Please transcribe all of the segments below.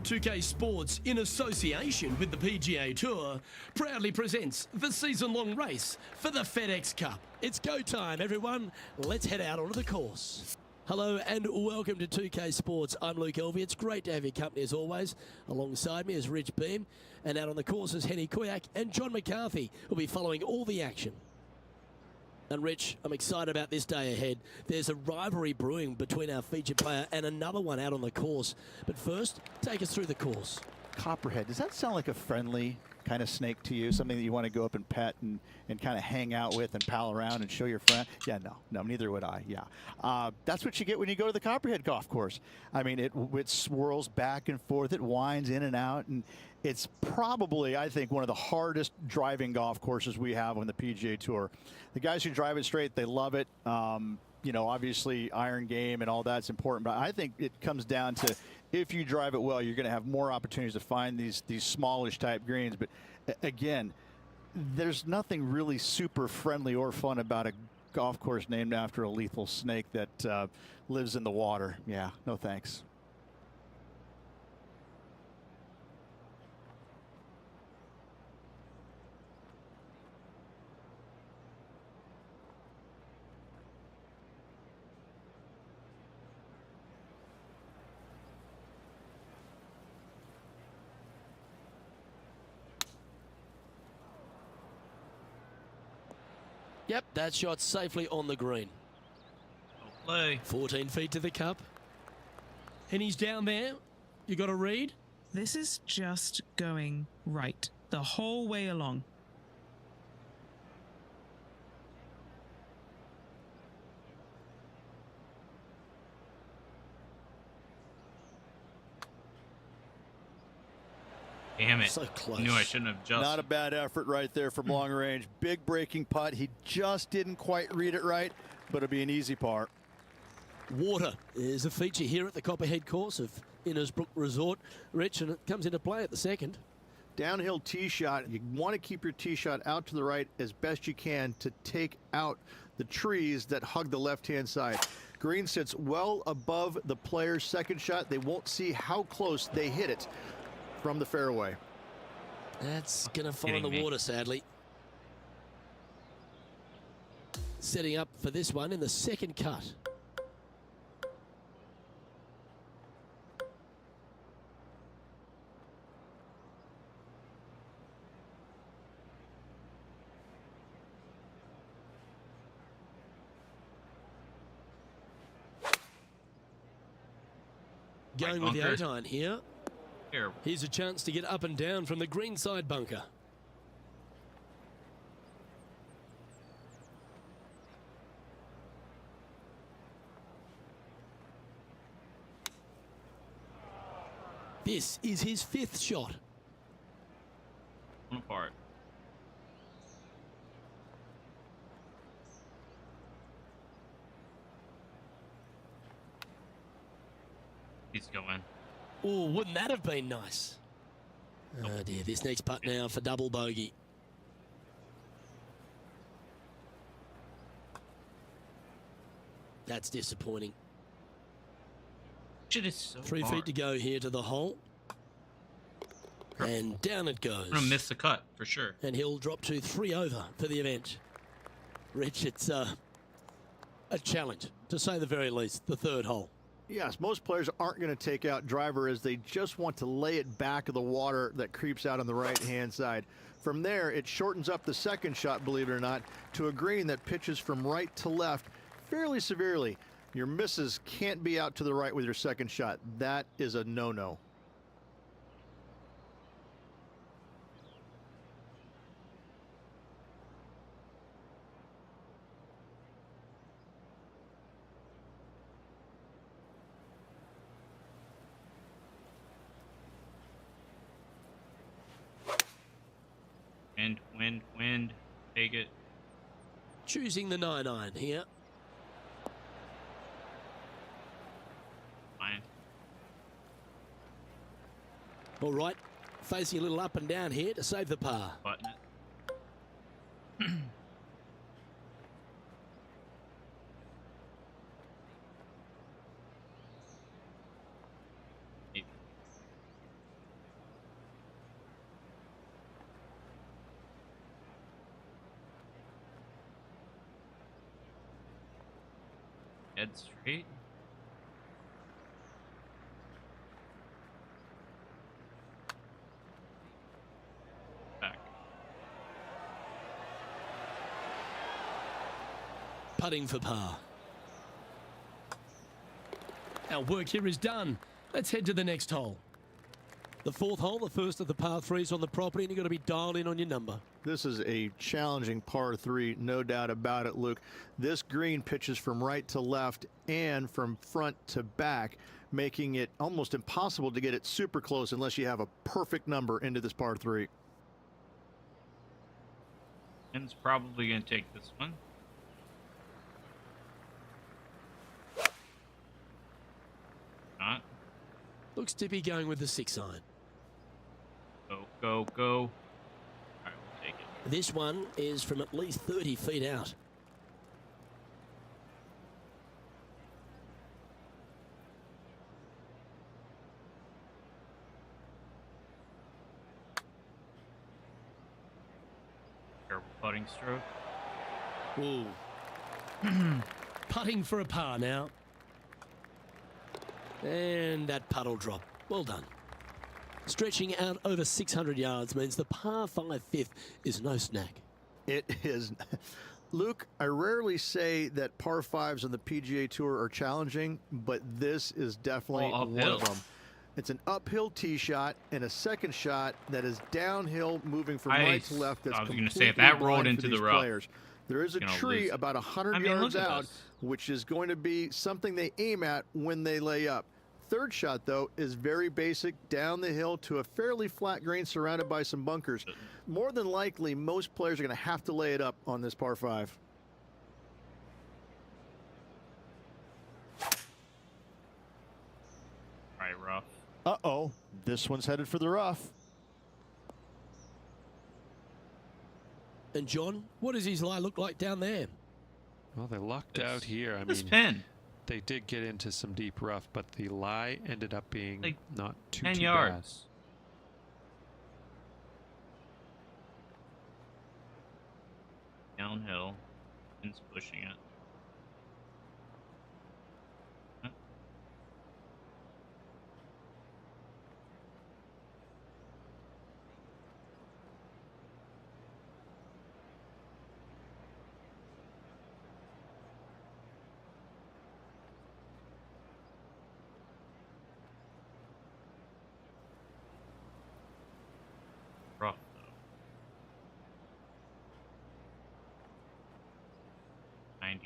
2K Sports, in association with the PGA Tour, proudly presents the season-long race for the FedEx Cup. It's go time, everyone. Let's head out onto the course. Hello and welcome to 2K Sports. I'm Luke Elvey. It's great to have your company as always. Alongside me is Rich Beam, and out on the course is Henny Kuyak and John McCarthy, who'll be following all the action. And Rich, I'm excited about this day ahead. There's a rivalry brewing between our featured player and another one out on the course. But first, take us through the course. Copperhead, does that sound like a friendly kind of snake to you? Something that you want to go up and pet and kind of hang out with and pal around and show your friend? Yeah, no, neither would I. Yeah. That's what you get when you go to the Copperhead golf course. I mean, it swirls back and forth. It winds in and out. And it's probably, I think, one of the hardest driving golf courses we have on the PGA Tour. The guys who drive it straight, they love it. You know, obviously iron game and all that's important, but I think it comes down to if you drive it well, you're going to have more opportunities to find these smallish type greens. But again, there's nothing really super friendly or fun about a golf course named after a lethal snake that lives in the water. Yeah, no thanks. Yep, that shot safely on the green. Play. 14 feet to the cup. And he's down there. You got a read? This is just going right the whole way along. Damn it. So close. Knew I shouldn't have just. Not a bad effort right there from long range. Big breaking putt. He just didn't quite read it right, but it'll be an easy par. Water is a feature here at the Copperhead course of Innisbrook Resort. Rich, and it comes into play at the second. Downhill tee shot. You want to keep your tee shot out to the right as best you can to take out the trees that hug the left-hand side. Green sits well above the player's second shot. They won't see how close they hit it from the fairway. That's going to find the water, sadly. Setting up for this one in the second cut. Going with the 8-iron here. Terrible. Here's a chance to get up and down from the green side bunker. This is his 5th shot. One apart. He's going. Oh, wouldn't that have been nice? Oh dear, this next putt now for double bogey. That's disappointing. Shit is so 3 hard. feet to go here to the hole. And down it goes. I'm gonna miss the cut for sure. And he'll drop to 3 over for the event. Rich, it's a challenge, to say the very least, the third hole. Yes, most players aren't going to take out driver as they just want to lay it back of the water that creeps out on the right-hand side. From there, it shortens up the second shot, believe it or not, to a green that pitches from right to left fairly severely. Your misses can't be out to the right with your second shot. That is a no-no. Wind. Take it. Choosing the 9-iron here. Fine. All right, facing a little up and down here to save the par. Button it. Dead straight. Back. putting for par. Our work here is done. Let's head to the next hole. The fourth hole, the first of the par threes on the property, and you've got to be dialed in on your number. This is a challenging par 3, no doubt about it, Luke. This green pitches from right to left and from front to back, making it almost impossible to get it super close unless you have a perfect number into this par 3. And it's probably going to take this one. Not. Looks to be going with the 6 iron. Go, go, go. All right, we'll take it. This one is from at least 30 feet out. Terrible putting stroke. Ooh. Putting for a par now. And that puddle drop. Well done. Stretching out over 600 yards means the par 5 fifth is no snack. It is. Luke, I rarely say that par 5s on the PGA Tour are challenging, but this is definitely one of them. It's an uphill tee shot and a second shot that is downhill, moving from right to left. That's I was going to say, if that rolled into the rough, players. There is a tree about 100 yards out, which is going to be something they aim at when they lay up. Third shot, though, is very basic, down the hill to a fairly flat green surrounded by some bunkers. More than likely, most players are going to have to lay it up on this par 5. Right, rough. Uh-oh, this one's headed for the rough. And John, what does his lie look like down there? Well, they lucked out here. I This mean, pin. they did get into some deep rough, but the lie ended up being Like not too 10 bad. yards. Downhill. Pin's pushing it. Huh? Rough though. 90s.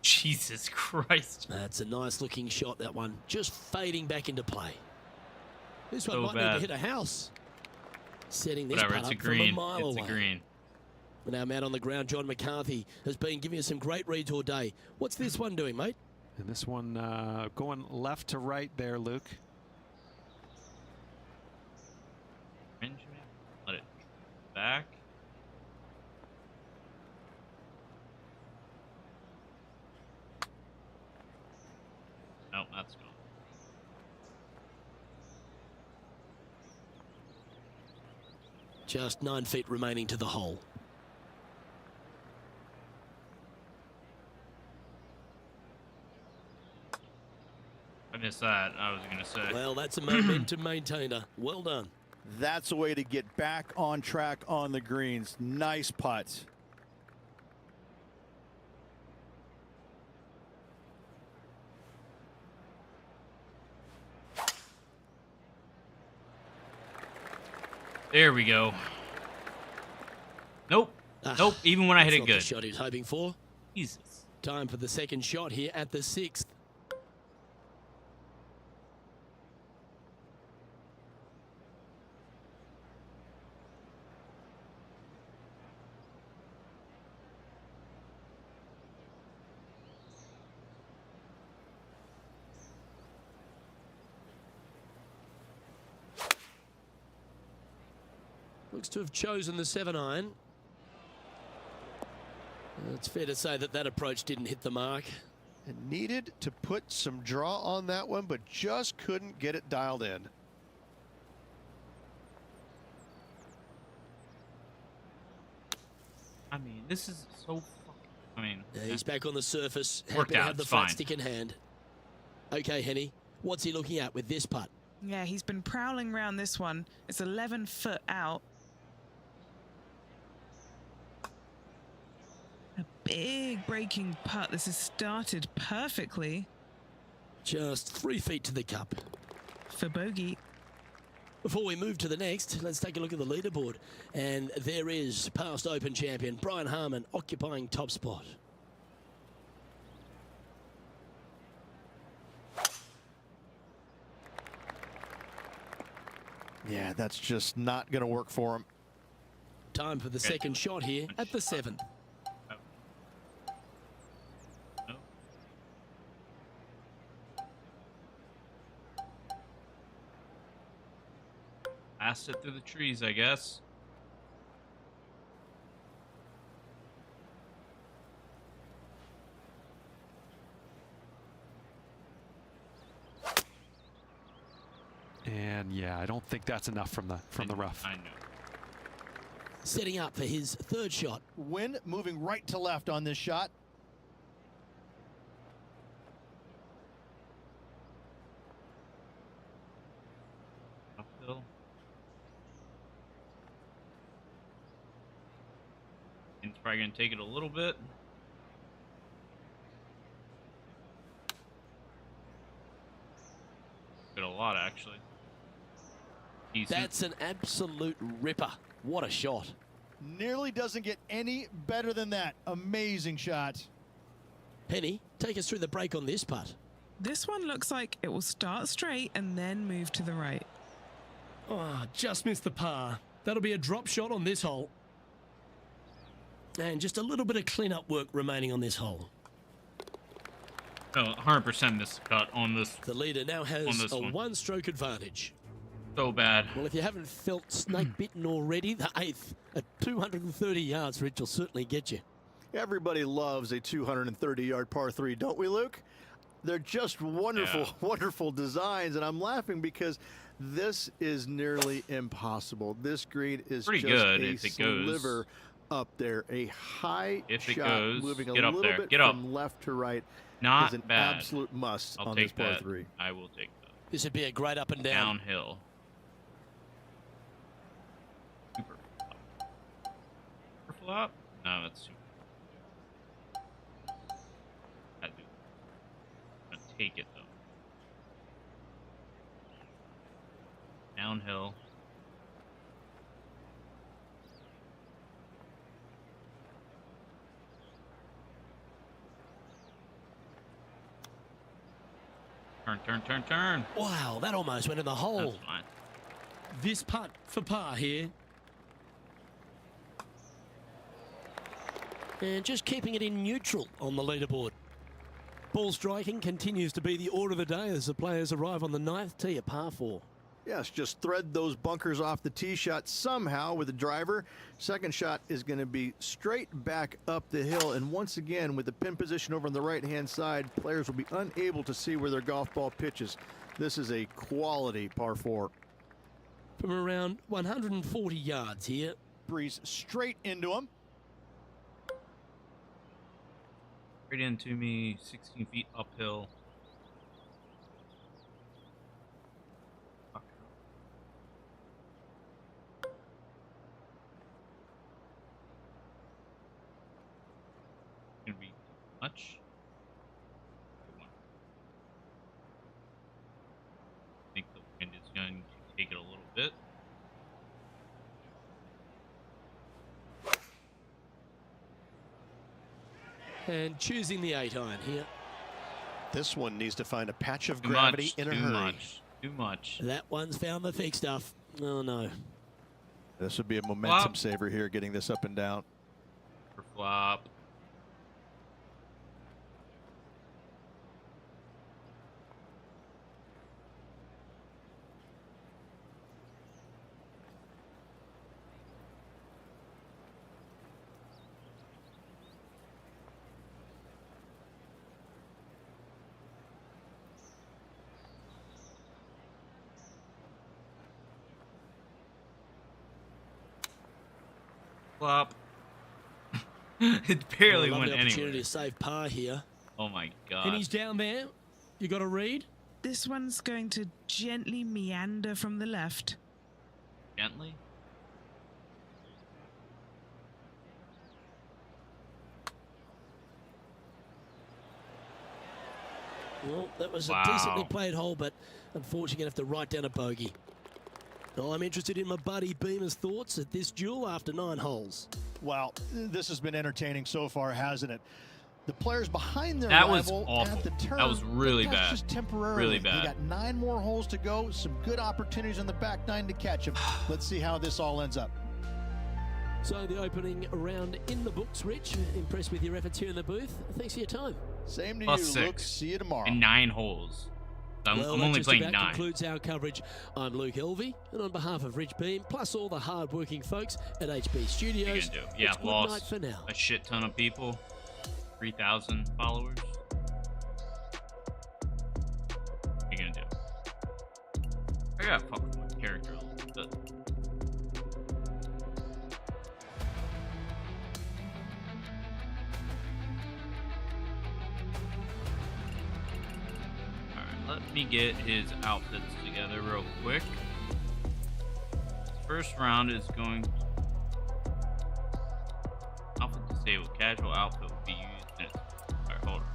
Jesus Christ. That's a nice looking shot, that one. Just fading back into play. This one So might need bad. to hit a house. Setting this Whatever, putt it's a up from green. a mile It's away. a green. And our man on the ground, John McCarthy, has been giving us some great reads all day. What's this one doing, mate? And this one going left to right there, Luke. Benjamin. Let it back. No, that's gone. Just 9 feet remaining to the hole. I missed that. I was going to say. Well, that's a momentum maintainer. Well done. That's a way to get back on track on the greens. Nice putt. There we go. Nope. Nope. Even when I hit That's it not good. the shot he was hoping for. Jesus. Time for the second shot here at the 6th. Looks to have chosen the 7 iron. It's fair to say that that approach didn't hit the mark. And needed to put some draw on that one, but just couldn't get it dialed in. I mean, this is so fucking... I mean... Yeah, he's back on the surface. Worked Happy to out, have the it's flat fine. stick in hand. Okay, Henny. What's he looking at with this putt? Yeah, he's been prowling around this one. It's 11 foot out. A big breaking putt. This has started perfectly Just 3 feet to the cup. for bogey. Before we move to the next, let's take a look at the leaderboard. And there is past Open champion Brian Harman occupying top spot. Yeah, that's just not going to work for him. Time for the second shot here at the 7th. No. Blast it through the trees, I guess. And yeah, I don't think that's enough from the rough. I know. Setting up for his third shot. Wind moving right to left on this shot. Uphill. It's probably going to take it a little bit. Good a lot, actually. Decent. That's an absolute ripper. What a shot. Nearly doesn't get any better than that. Amazing shot. Penny, take us through the break on this putt. This one looks like it will start straight and then move to the right. Oh, just missed the par. That'll be a drop shot on this hole. And just a little bit of clean-up work remaining on this hole. Oh, 100% this cut on this. The leader now On has this a one. one-stroke advantage. So bad. Well, if you haven't felt snake-bitten already, the 8th at 230 yards, Rich, will certainly get you. Everybody loves a 230-yard par 3, don't we, Luke? They're just wonderful, Yeah. wonderful designs, and I'm laughing because this is nearly impossible. This green is Pretty just good a if it goes. sliver up there. A high If it shot goes, moving a get up little there. bit Get up. from left to right Not is an bad. absolute must I'll on take this par that. 3. I will take that. This would be a great up and down. Downhill. Super flop. No, that's super. I'm gonna take it though. Downhill. Turn, turn, turn, turn. Wow, that almost went in the hole. That's fine. This putt for par here. And just keeping it in neutral on the leaderboard. Ball striking continues to be the order of the day as the players arrive on the 9th tee, a par 4. Yes, just thread those bunkers off the tee shot somehow with the driver. Second shot is going to be straight back up the hill. And once again, with the pin position over on the right-hand side, players will be unable to see where their golf ball pitches. This is a quality par 4. From around 140 yards here. Breeze straight into him. Right into me, 16 feet uphill. Fuck. Gonna be much. Good one. I think the wind is going to take it a little bit. And choosing the 8-iron here. This one needs to find a patch of Too gravity much, in a too hurry. much, too much. That one's found the thick stuff. Oh, no. This would be a momentum Flop. saver here, getting this up and down. For flop. Flop. It barely Well, a went lovely opportunity anywhere. to save par here. Oh my And god. he's down there. You got to read. This one's going to gently meander from the left. Gently. Well, that was Wow. a decently played hole, but unfortunately going to have to write down a bogey. Well, I'm interested in my buddy Beamer's thoughts at this duel after 9 holes. Well, this has been entertaining so far, hasn't it? The players behind their That was rival awful. at the turn. That was really but that's bad. just temporarily. Really bad. They got 9 more holes to go. Some good opportunities on the back 9 to catch them. Let's see how this all ends up. So the opening round in the books, Rich. Impressed with your efforts here in the booth. Thanks for your time. Same to Plus you, 6. Luke. See you tomorrow. And 9 holes. I'm Well, only that just playing about 9. concludes our coverage. I'm Luke Elvey, and on behalf of Rich Beam, plus all the hard-working folks at HB What are you Studios, gonna do? Yeah, it's good lost night for now. a shit ton of people. 3,000 followers. What are you gonna do? I gotta fuck with my character a little bit. Alright, let me get his outfits together real quick. First round is going to outfit disabled. Casual outfit will be used in its. Alright, hold on.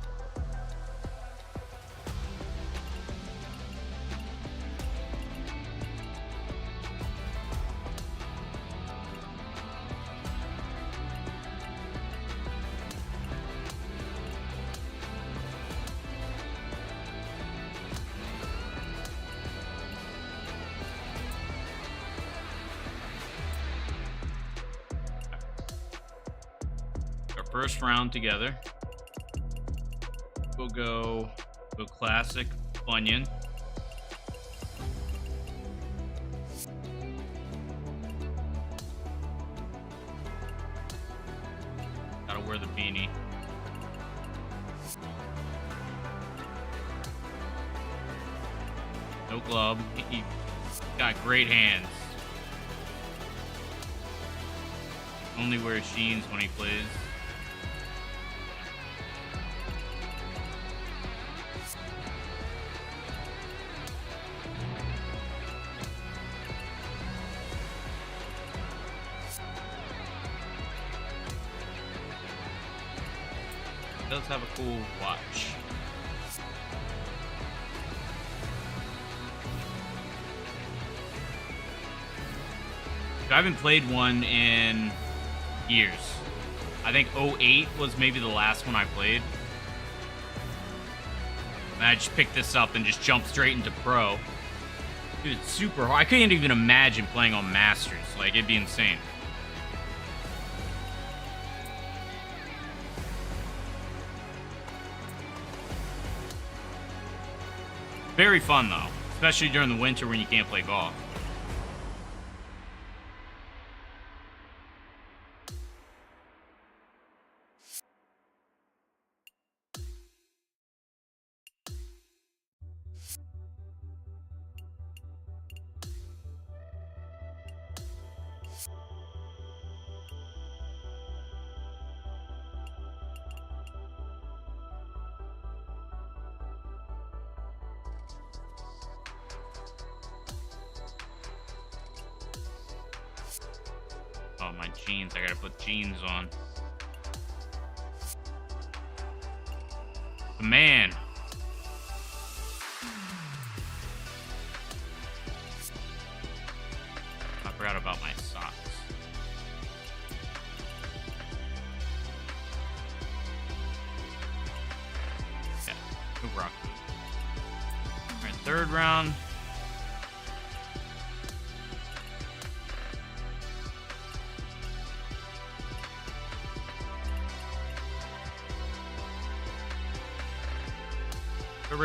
Our first round together. We'll go classic Bunyan. Gotta wear the beanie. No glove. He got great hands. Only wears jeans when he plays. Does have a cool watch. I haven't played one in years. I think 08 was maybe the last one I played. And I just picked this up and just jumped straight into pro. Dude, it's super hard. I couldn't even imagine playing on Masters. Like, it'd be insane. Very fun, though. Especially during the winter when you can't play golf. Oh, my jeans. I gotta put jeans on. The man. I forgot about my socks. Yeah, good rock boot. Alright, third round.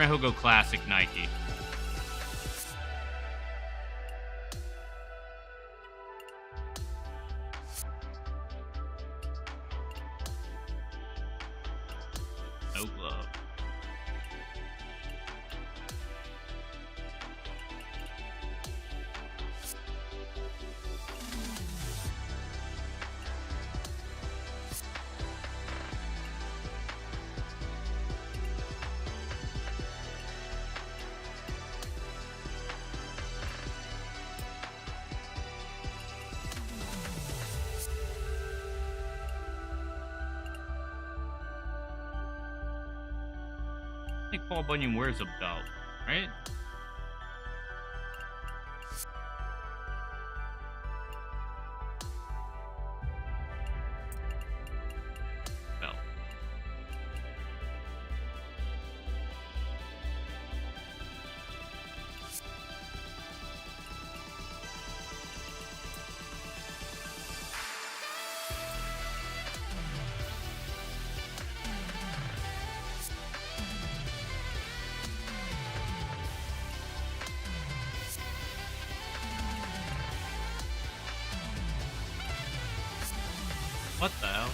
He'll go classic Nike. No glove. think Paul Bunyan wears a belt, right? Belt. What the hell?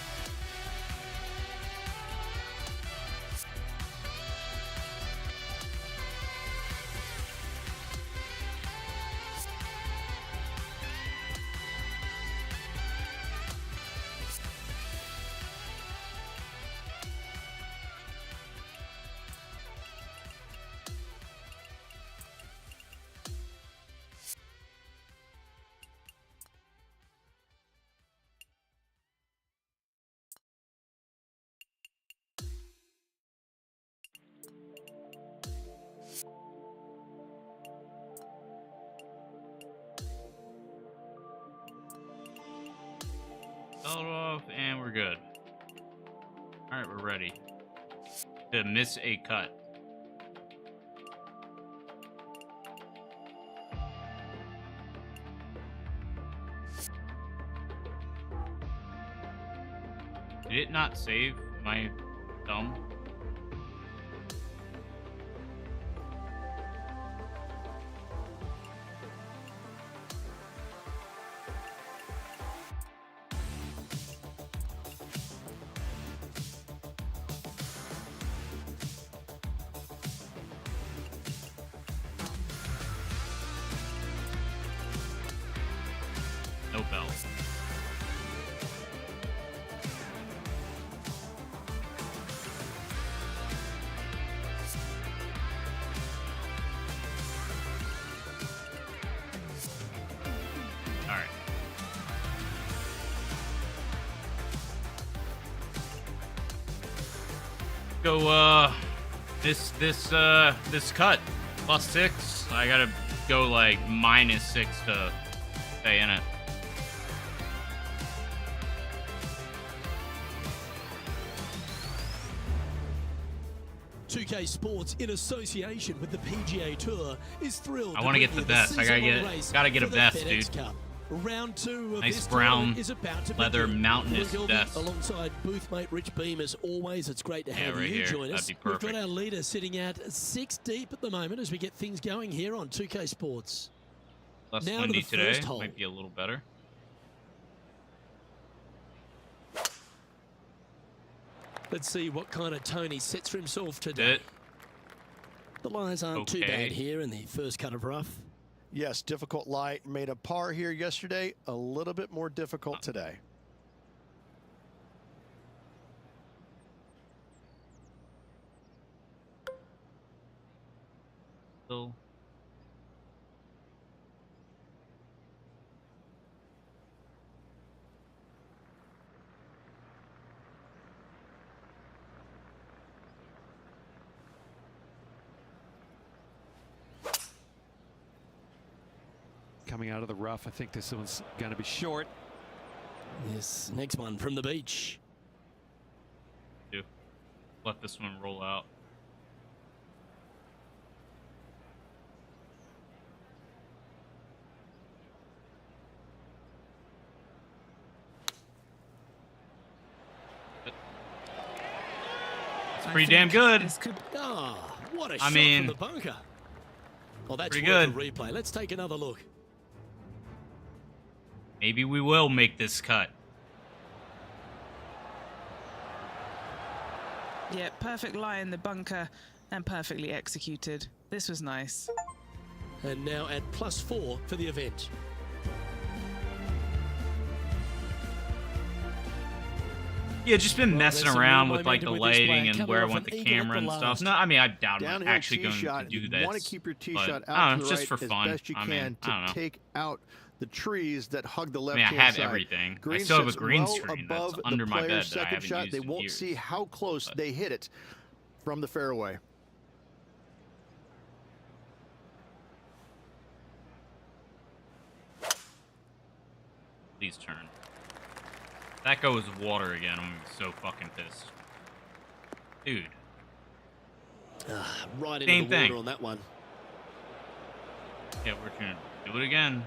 Belt off, and we're good. Alright, we're ready to miss a cut. Did it not save my thumb? No bell. All right. Go this cut +6. I gotta go like -6 to stay in it. .2k Sports, in association with the PGA Tour, is thrilled. I want to get the vest. I gotta get a vest, dude. Cup. Round 2 of Nice this brown is about to leather begin. mountainous Luke Elby, vest. alongside boothmate Rich Beam, as always. It's great to have right you here. join us. That'd be We've got perfect. our leader sitting at 6 deep at the moment as we get things going here on 2K Sports. Less Now to windy the today. first hole. Might be a little better. Let's see what kind of tone he sets for himself Did today. it? The lies aren't too Okay. bad here in the first cut of rough. Yes, difficult lie. Made a par here yesterday. A little bit more difficult today. Still. Coming out of the rough, I think this one's going to be short. This next one from the beach. Do. Let this one roll out. It's pretty damn good. This could Ah, what a I shot mean, from the bunker. Well, that's pretty worth good. a replay. Let's take another look. Maybe we will make this cut. Yeah, perfect lie in the bunker and perfectly executed. This was nice. And now at +4 for the event. Yeah, just been Well, messing there's some around real with like the momentum with this lighting play. and Coming where I off want an the eagle at camera the and stuff. last. No, I mean I doubt I'm Downhill actually tee going shot. to do You this. want to keep your tee but, shot I out don't to know, the just right for as fun. best you I can mean, I don't to know. take out the trees that hug the I left mean, I hand have side. everything. I Green still have a sits green well screen that's above under the my bed player's that I second haven't shot. used They in won't years. see how close But- they hit it from the fairway. Please turn. If that goes water again, I'm gonna be so fucking pissed. Dude. Right Same into the water thing. on that one. Yeah, we're trying to do it again.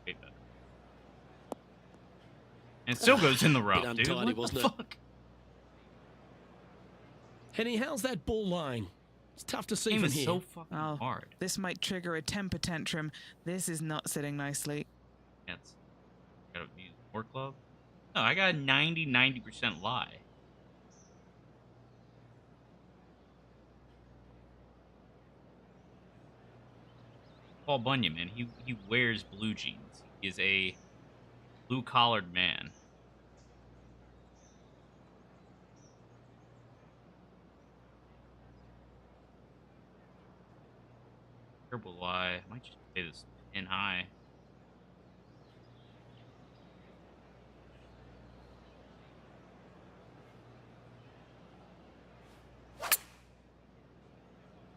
Hate that. And it still goes in the rough, Bit dude. untidy, What the wasn't it? fuck? Henny, how's that ball lying? It's tough to see Game from is here. so fucking Oh, hard. this might trigger a temper tantrum. This is not sitting nicely. Yeah, it's gotta use more club. No, I got a 90% lie. Paul Bunyan, man, he wears blue jeans. He is a blue-collared man. Terrible lie. I might just play this pin high.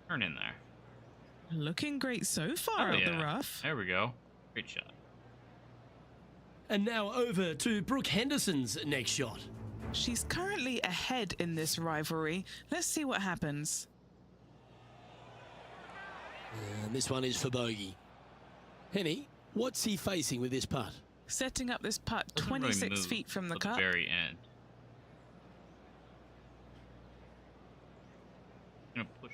Turn in there. Looking great so far Oh, out yeah. the rough. There we go. Great shot. And now over to Brooke Henderson's next shot. She's currently ahead in this rivalry. Let's see what happens. And this one is for bogey. Henny, what's he facing with this putt? Setting up this putt Doesn't really 26 move feet from the till cup. very end. Gonna push.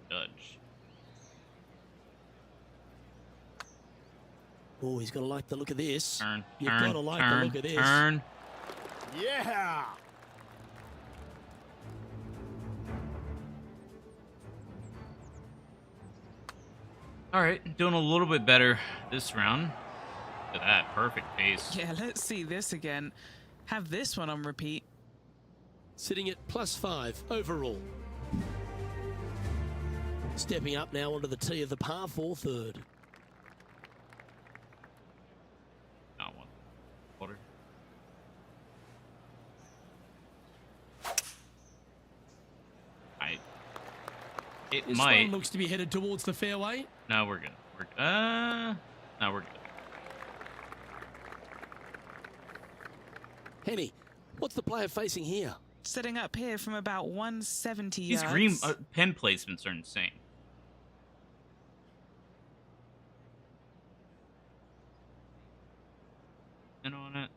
Judge. Oh, he's got to like the look of this. Turn. You've Turn. got to like turn. the look of this. Turn. Yeah. All right, doing a little bit better this round. Look at that, perfect pace. Yeah, let's see this again. Have this one on repeat. Sitting at +5 overall. Stepping up now onto the tee of the par 4 third. Not one. Water. It This might. one looks to be headed towards the fairway. No, we're good. No, we're good. Henny, what's the player facing here? Setting up here from about 170 These yards. green pen placements are insane. And on it.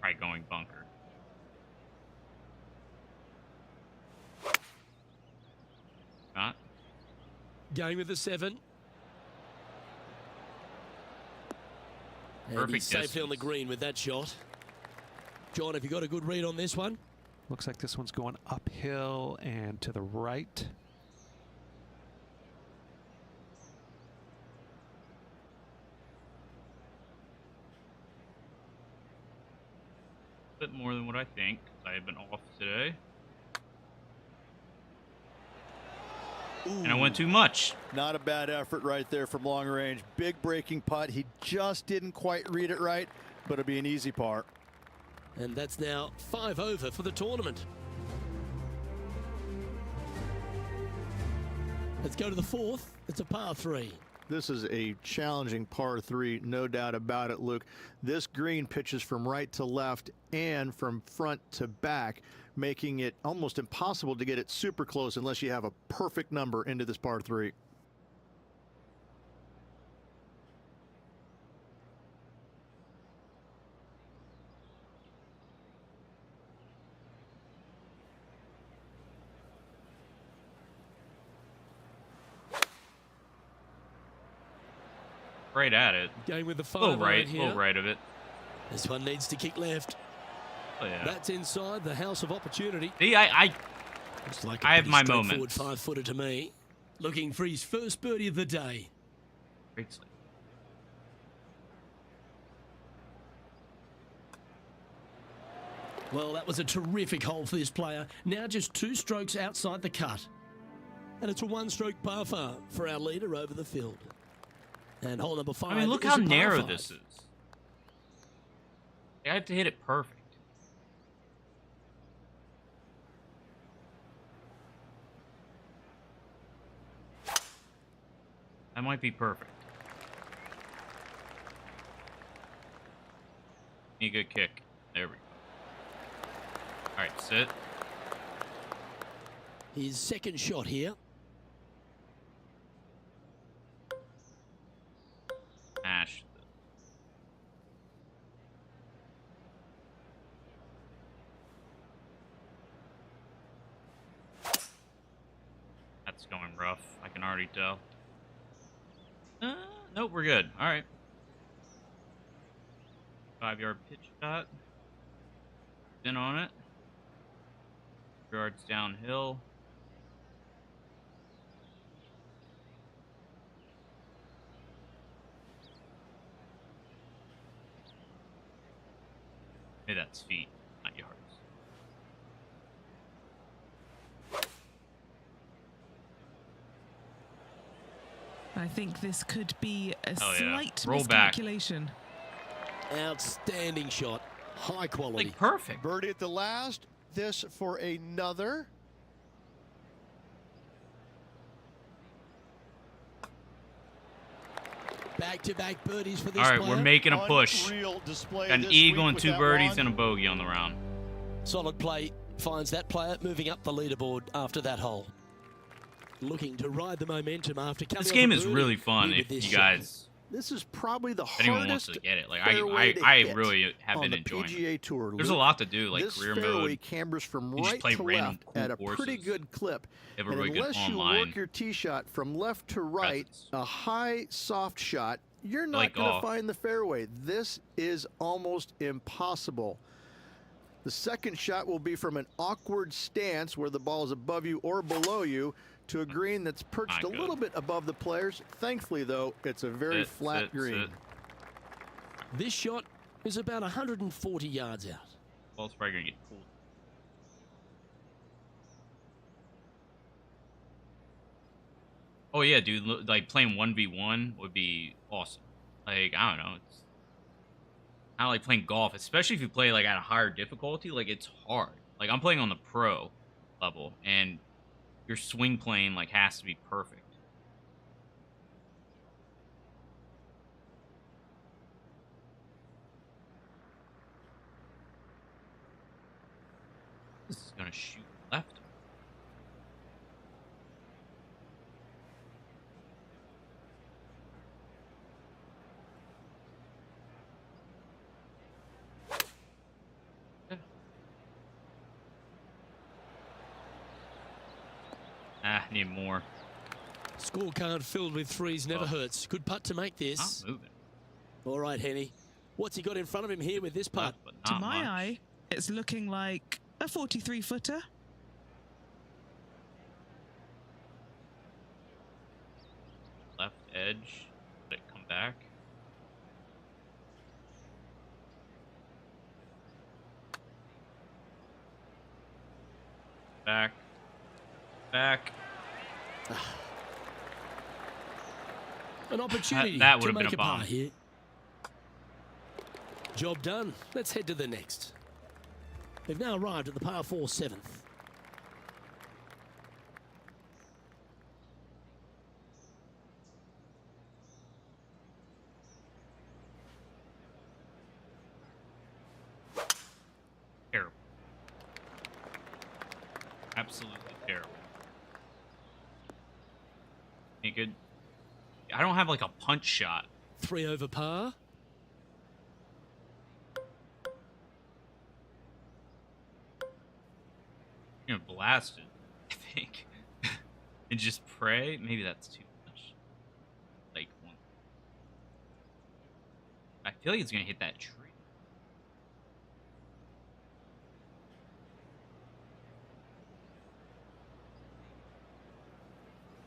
Probably going bunker. Not. Going with the 7. And Perfect he's safely on the distance. green with that shot. John, have you got a good read on this one? Looks like this one's going uphill and to the right. A bit more than what I think, 'cause I have been off today. And I went too much. Not a bad effort right there from long range. Big breaking putt. He just didn't quite read it right, but it'll be an easy par. And that's now 5 over for the tournament. Let's go to the 4th. It's a par 3. This is a challenging par 3, no doubt about it, Luke. This green pitches from right to left and from front to back, making it almost impossible to get it super close unless you have a perfect number into this par 3. Right at it. Going with the 5 A little right, iron here. little right of it. This one needs to kick left. Oh yeah. That's inside the house of opportunity. See, Looks like I have pretty my straightforward moments. 5-footer to me. Looking for his first birdie of the day. Great sleep. Well, that was a terrific hole for this player. Now just 2 strokes outside the cut. And it's a 1-stroke par 5 for our leader over the field. And hole number 5. I mean, look is how a par narrow 5. this is. I have to hit it perfect. That might be perfect. Need a good kick. There we go. Alright, sit. His second shot here. Smash. That's going rough. I can already tell. Nope, we're good. All right. 5-yard pitch shot. Spin on it. 4 yards downhill. Maybe that's feet, not yards. I think this could be a Oh, yeah. slight Roll back. miscalculation. Outstanding shot. High quality. Like perfect. Birdie at the last. This for another. Back-to-back birdies for this All right, player. we're making a push. Unreal display An this eagle week and with 2 that birdies one. and a bogey on the round. Solid play finds that player moving up the leaderboard after that hole. Looking to ride the momentum after coming This off game a is birdie really fun with if this you shot. guys, This is probably the if anyone wants hardest to get it. Like fairway to I hit really have on been the enjoying PGA it. Tour. There's a Luke. lot to do, like this career fairway mode. cambers from You just right play to random left cool at a pretty courses. good clip. They have a And really good unless you online work your tee shot from left to right, presence. a high soft shot, you're not Like going to golf. find the fairway. This is almost impossible. The second shot will be from an awkward stance where the ball is above you or below you to a green that's perched Not a little good. bit above the players. Thankfully, though, it's a very Sit, flat sit, green. sit. This shot is about 140 yards out. Ball's probably gonna get pulled. Oh yeah, dude. Like playing 1v1 would be awesome. Like I don't know, it's I like playing golf, especially if you play like at a higher difficulty. Like it's hard. Like I'm playing on the pro level, and your swing plane like has to be perfect. This is gonna shoot left. Need more. Scorecard filled with threes never hurts. Good putt to make this. Not moving. All right, Henny. What's he got in front of him here with this putt? But To not my much. eye, it's looking like a 43-footer. Left edge. Let it come back. Back. Back. An opportunity that to would've been make a a par bomb. here. Job done. Let's head to the next. They've now arrived at the par 4 7th. Terrible. Absolutely terrible. You could. I don't have like a punch shot. 3 over par. You're gonna blast it, I think. And just pray. Maybe that's too much. Like one. I feel like it's gonna hit that tree.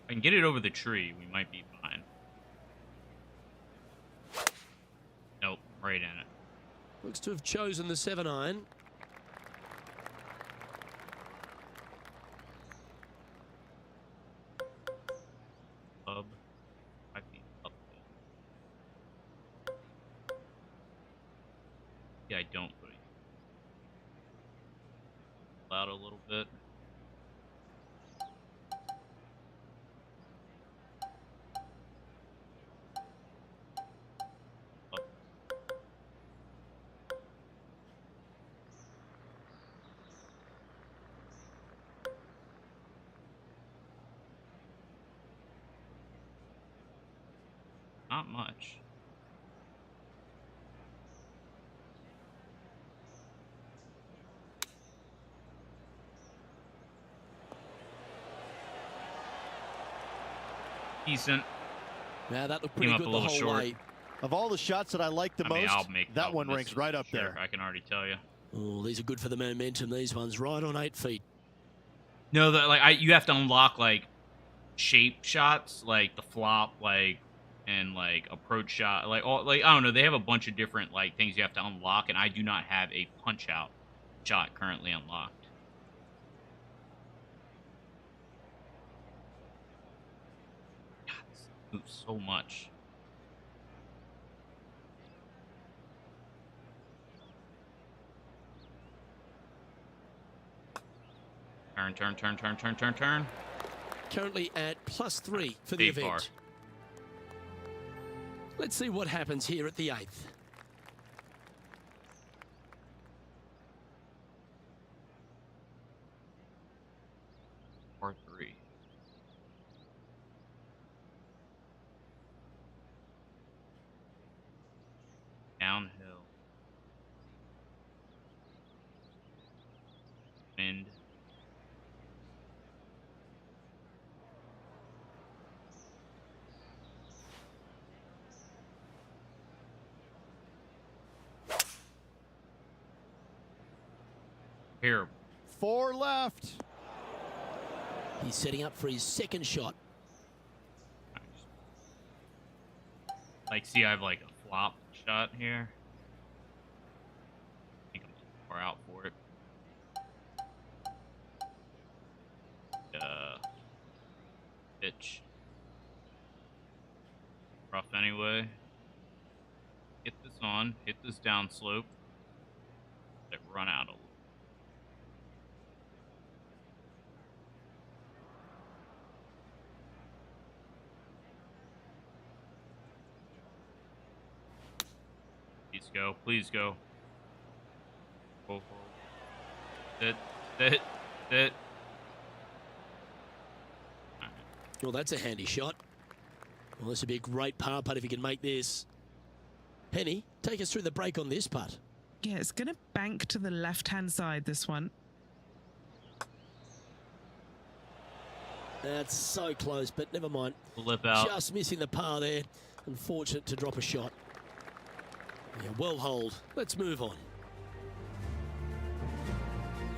If I can get it over the tree, we might be fine. Nope, right in it. Looks to have chosen the 7 iron. don't put it out a little bit. Not much. Decent. Now that looked Came pretty up good a the little whole short. way. Of all the shots that I like the I mean, most, I'll make that one ranks right up sure, there. I can already tell you. Oh, these are good for the momentum. These ones right on 8 feet. No, you have to unlock like shape shots, like the flop, and like approach shot, like all I don't know. They have a bunch of different like things you have to unlock, and I do not have a punch out shot currently unlocked. God, this moves so much. Turn. Currently at +3 for the Stay event. far. Let's see what happens here at the 8th. Par 3. Downhill. Wind. Terrible. 4 left. He's setting up for his second shot. Like, see, I have like a flop shot here. I think I'm too far out for it. Pitch. Rough anyway. Get this on. Hit this down slope. Let it run out a little. Please go. Please go. Go. Sit. Well, that's a handy shot. Well, this would be a great par putt if he can make this. Penny, take us through the break on this putt. Yeah, it's going to bank to the left-hand side, this one. That's so close, but never mind. Flip out. Just missing the par there. Unfortunate to drop a shot. Yeah, well holed. Let's move on.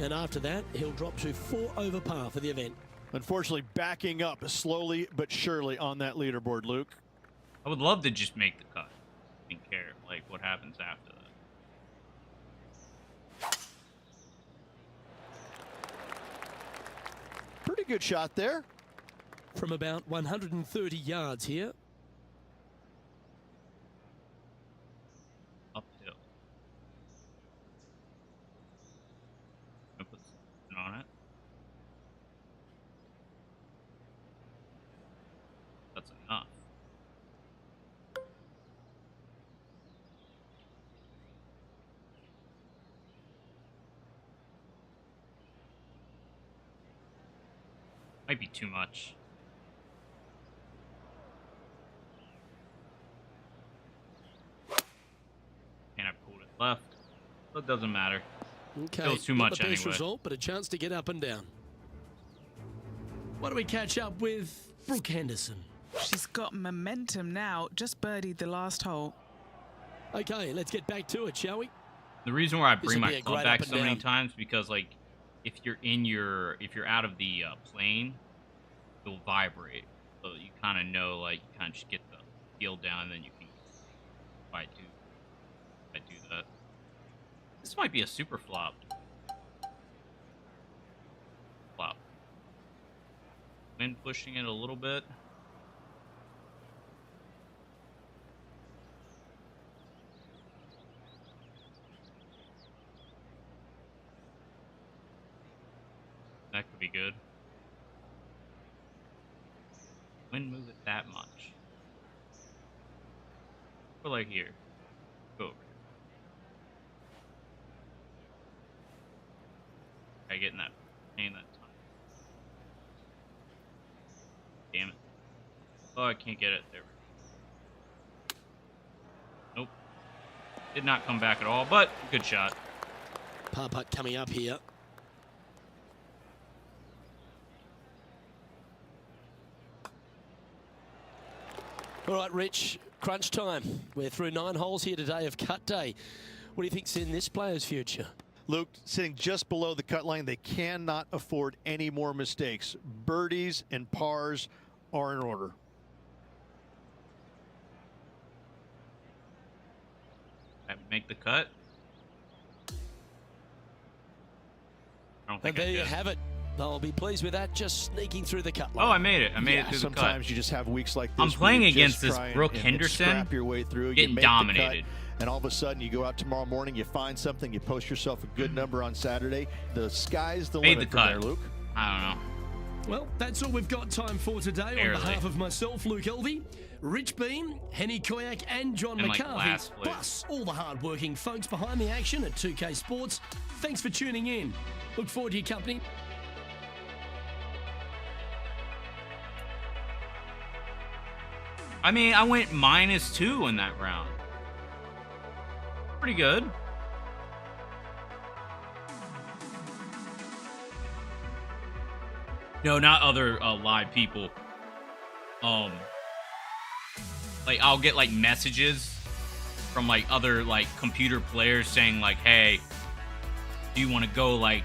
And after that, he'll drop to 4 over par for the event. Unfortunately, backing up slowly but surely on that leaderboard, Luke. I would love to just make the cut. I don't care, like, what happens after that. Pretty good shot there. From about 130 yards here. Uphill. I put something on it. That's enough. Might be too much. And I pulled it left. But it doesn't matter. Okay, Feels too not much the best anyway. result, but a chance to get up and down. Why don't we catch up with Brooke Henderson? She's got momentum now. Just birdied the last hole. Okay, let's get back to it, shall we? The reason why I This bring would be my a club great back up and so many down. times because, like, if you're out of the plane, it'll vibrate. So you kind of know, like, you kind of just get the feel down, and then you can. If I do that. This might be a super flop. Flop. Wind pushing it a little bit. be good. Wouldn't move it that much. Go like here. Go over here. I get in that pain that time. Damn it. Oh, I can't get it. There we go. Nope. Did not come back at all, but good shot. Par putt coming up here. All right, Rich, crunch time. We're through 9 holes here today of cut day. What do you think's in this player's future? Luke, sitting just below the cut line, they cannot afford any more mistakes. Birdies and pars are in order. I make the cut. I don't think And there I you did. have it. I'll be pleased with that, just sneaking through the cut Oh, I line. made it. I made it through the cut. Sometimes you just have weeks like this. I'm where playing you against just this try Brooke and Henderson, scrap your way through, you getting make the cut, dominated. and all of a sudden you go out tomorrow morning, you find something, you post yourself a good number on Saturday. The sky's the Made limit the from cut. there, Luke. I don't know. Well, that's all we've got time for today. Barely. On behalf of myself, Luke Elvey, Rich Beam, Henny Koyak, and John And, like, McCarthy, last place. plus all the hard-working folks behind the action at 2K Sports, thanks for tuning in. Look forward to your company. I mean, I went -2 in that round. Pretty good. No, not other live people. Like I'll get like messages from like other like computer players saying like, "Hey, do you want to go like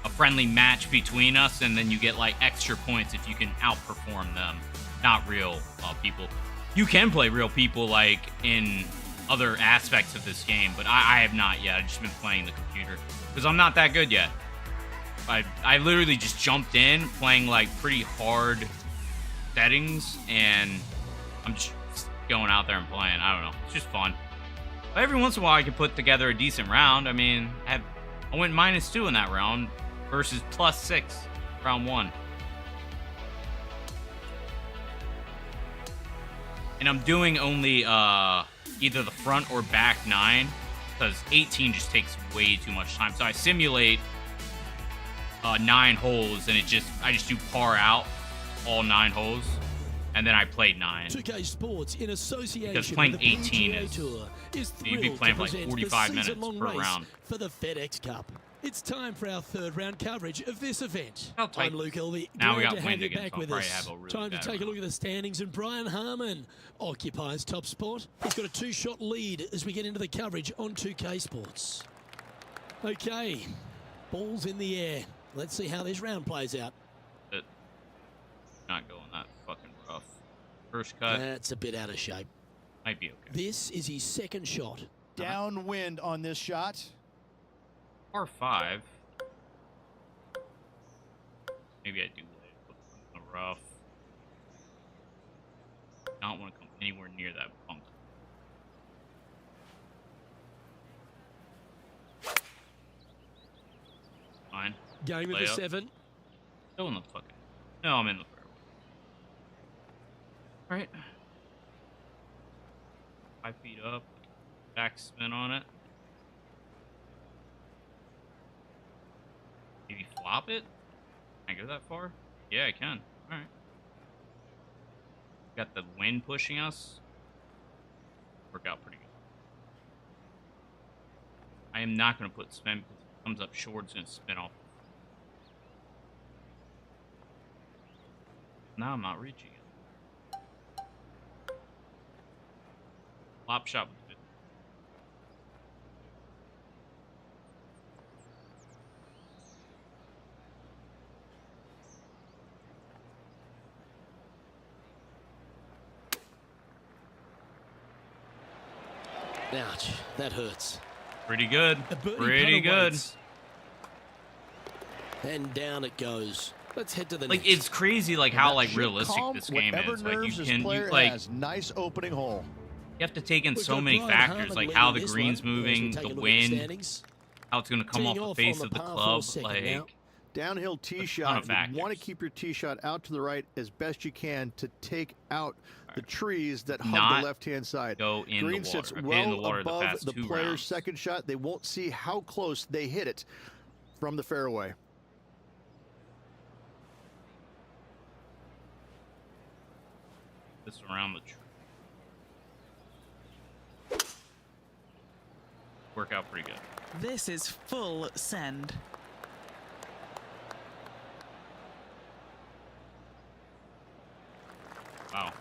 a friendly match between us?" And then you get like extra points if you can outperform them. Not real people. You can play real people like in other aspects of this game, but I have not yet. I've just been playing the computer because I'm not that good yet. I literally just jumped in playing like pretty hard settings, and I'm just going out there and playing. I don't know. It's just fun. But every once in a while, I can put together a decent round. I mean, I went -2 in that round versus +6 round 1. And I'm doing only either the front or back 9 because 18 just takes way too much time. So I simulate 9 holes, and I just do par out all 9 holes, and then I play 9. 2K Sports in association Because playing with the 18 PGA is- Tour is you'd be thrilled playing to for like present 45 the minutes season-long per race round. for the FedEx Cup. It's time for our third round coverage of this event. How tight. I'm Luke Elvey. Now we Glad got to have wind you again, back so I'll with probably us. have a really Time to bad take a round. look at the standings, and Brian Harmon occupies top spot. He's got a 2-shot lead as we get into the coverage on 2K Sports. Okay, balls in the air. Let's see how this round plays out. But not going that fucking rough. First cut That's a bit out of shape. might be okay. This is his second shot. Downwind on this shot. Par 5. Maybe I do lay it in the rough. I don't want to come anywhere near that bump. Fine. Game of the Layup. 7. Still in the fucking. No, I'm in the fairway. Alright. 5 feet up. Back spin on it. Maybe flop it? Can I go that far? Yeah, I can. Alright. Got the wind pushing us. Work out pretty good. I am not going to put spin because if it comes up short, it's going to spin off. Now I'm not reaching it. Flop shot was good. Ouch, that hurts. Pretty good. A birdie Pretty putt good. awaits. And down it goes. Let's head to the Like next. it's crazy, like And how that like should realistic calm this game whatever is. Like nerves you this can, player you like has. Nice opening hole. you have to take in We've so got many Brian factors, Harmon like leading how the this green's one. As we moving, take a the look at wind, standings. how it's gonna come Teeing off the off face on of the par 4 club. second Like now. Downhill tee ton shot. of You want to factors. keep your tee shot out to the right as best you can to take out the trees that hug Not the left-hand side. go in the Green water. sits I've hit in the well water the above past the 2 player's rounds. second shot. They won't see how close they hit it from the fairway. This around the tree. Work out pretty good. This is full send. Wow.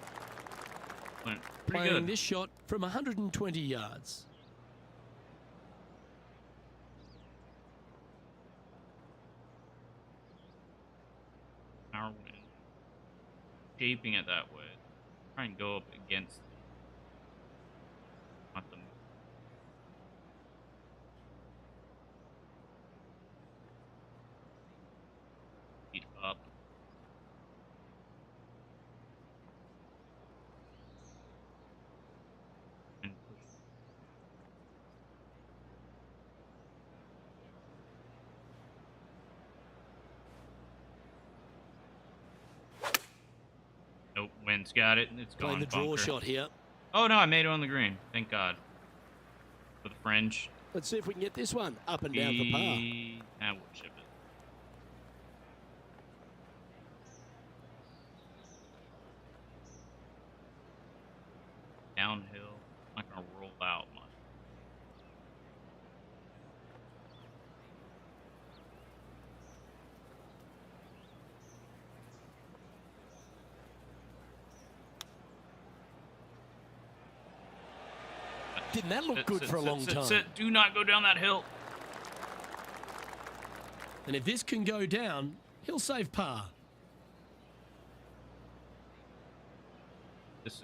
Went pretty Playing good. this shot from 120 yards. Our wind. Shaping it that way. Try and go up against it. Not the feet up. And push. Nope, wind's got it. It's Playing gone the draw bunker. shot here. Oh no, I made it on the green. Thank God. For the fringe. Let's see if we can get this one up and down for par. I will chip it. Downhill. Not gonna roll out much. Didn't that look Sit, good sit, for a sit, long sit, time? sit. Do not go down that hill. And if this can go down, he'll save par. This is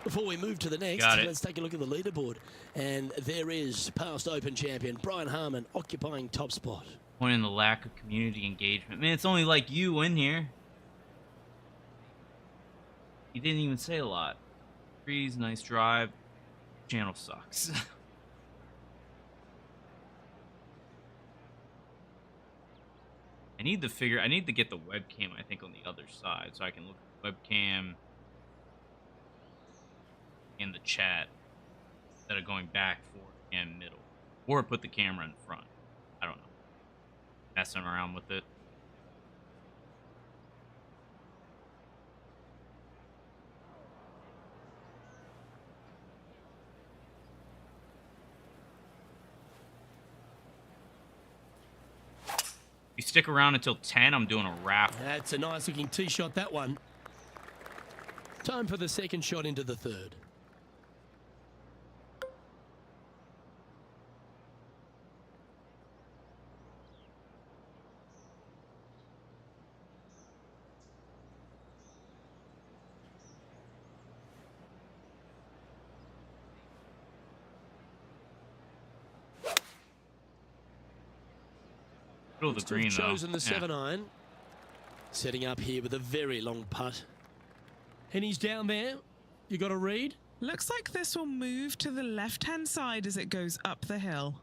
Before we move to the next, Got it. let's take a look at the leaderboard. And there is past Open champion Brian Harmon occupying top spot. pointing the lack of community engagement. Man, it's only like you in here. You didn't even say a lot. Trees, nice drive. Channel sucks. I need to get the webcam, I think, on the other side so I can look at the webcam in the chat instead of going back, forth, and middle. Or put the camera in front. I don't know. Messing around with it. If you stick around until 10, I'm doing a raffle. That's a nice looking tee shot, that one. Time for the second shot into the third. Middle of the Looks to have green, though. chosen the Yeah. 7-iron. Setting up here with a very long putt. And he's down there. You got a read? Looks like this will move to the left-hand side as it goes up the hill.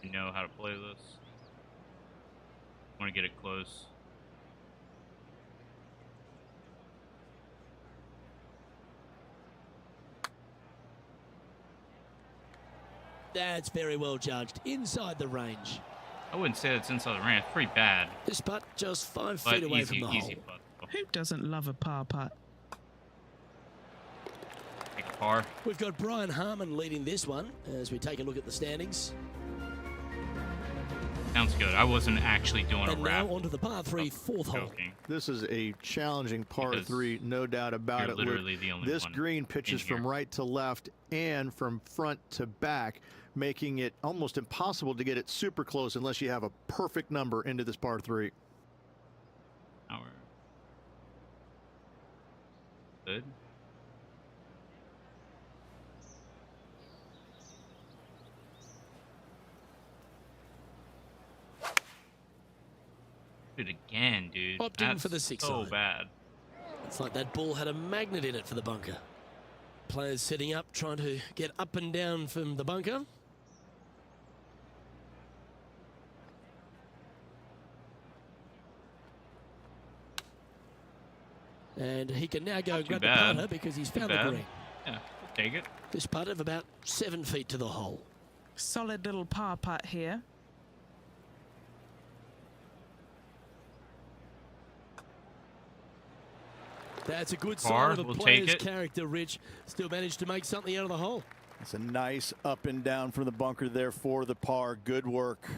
You know how to play this. Want to get it close. That's very well judged. Inside the range. I wouldn't say that's inside the range. It's pretty bad. This putt just 5 But feet away easy, from the easy hole. putt. Who doesn't love a par putt? Take a par. We've got Brian Harmon leading this one as we take a look at the standings. Sounds good. I wasn't actually doing a And now rap. onto the par 3 fourth hole. Joking. This is a challenging par Because 3, no doubt about you're it. Luke. literally the only This one green pitches in here. from right to left and from front to back, making it almost impossible to get it super close unless you have a perfect number into this par 3. Hour. Good. Do it again, dude. Popped in That's for the 6 so iron. bad. It's like that ball had a magnet in it for the bunker. Players setting up, trying to get up and down from the bunker. And he can now go and grab the putter because he's found the green. Yeah, take it. This putt of about 7 feet to the hole. Solid little par putt here. That's a good Par, sign of a we'll player's take it. character, Rich. Still managed to make something out of the hole. It's a nice up and down from the bunker there for the par. Good work.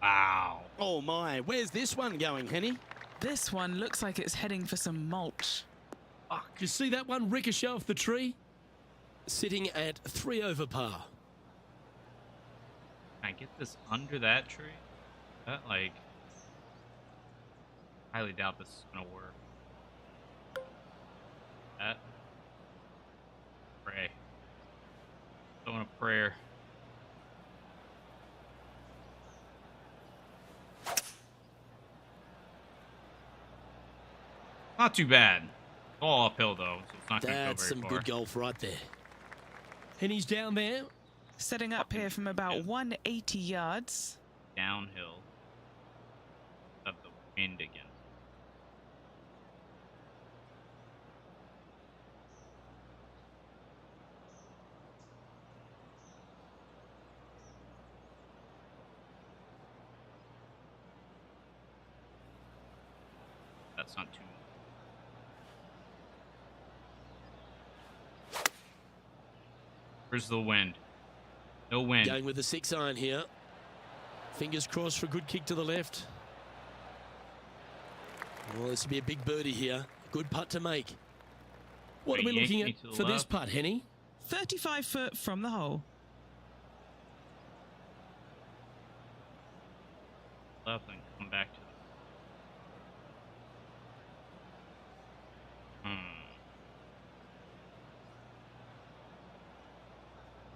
Wow. Oh my, where's this one going, Henny? This one looks like it's heading for some mulch. Fuck, you see that one ricochet off the tree? Sitting at 3 over par. Can I get this under that tree? That, like, highly doubt this is gonna work. That. Pray. Throwing a prayer. Not too bad. All uphill though, so it's not gonna go That's very some far. good golf right there. Henny's down there. Setting up here from about 180 yards. Downhill. Of the wind again. That's not too. Where's the wind? No wind. Going with the 6 iron here. Fingers crossed for a good kick to the left. Well, this will be a big birdie here. Good putt to make. What are we looking at for this putt, Henny? 35 foot from the hole. Left and come back to the.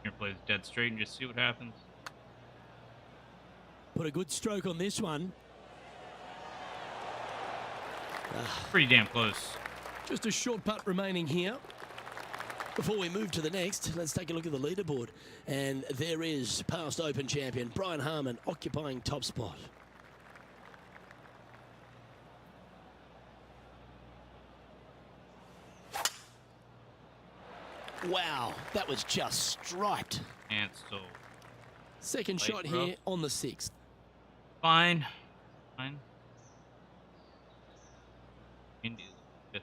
Here, plays dead straight and just see what happens. Put a good stroke on this one. Pretty damn close. Just a short putt remaining here. Before we move to the next, let's take a look at the leaderboard. And there is past Open champion Brian Harman occupying top spot. Wow, that was just striped. And so Second Late shot rough. here on the 6th. fine. Fine. Indeed. Fifth.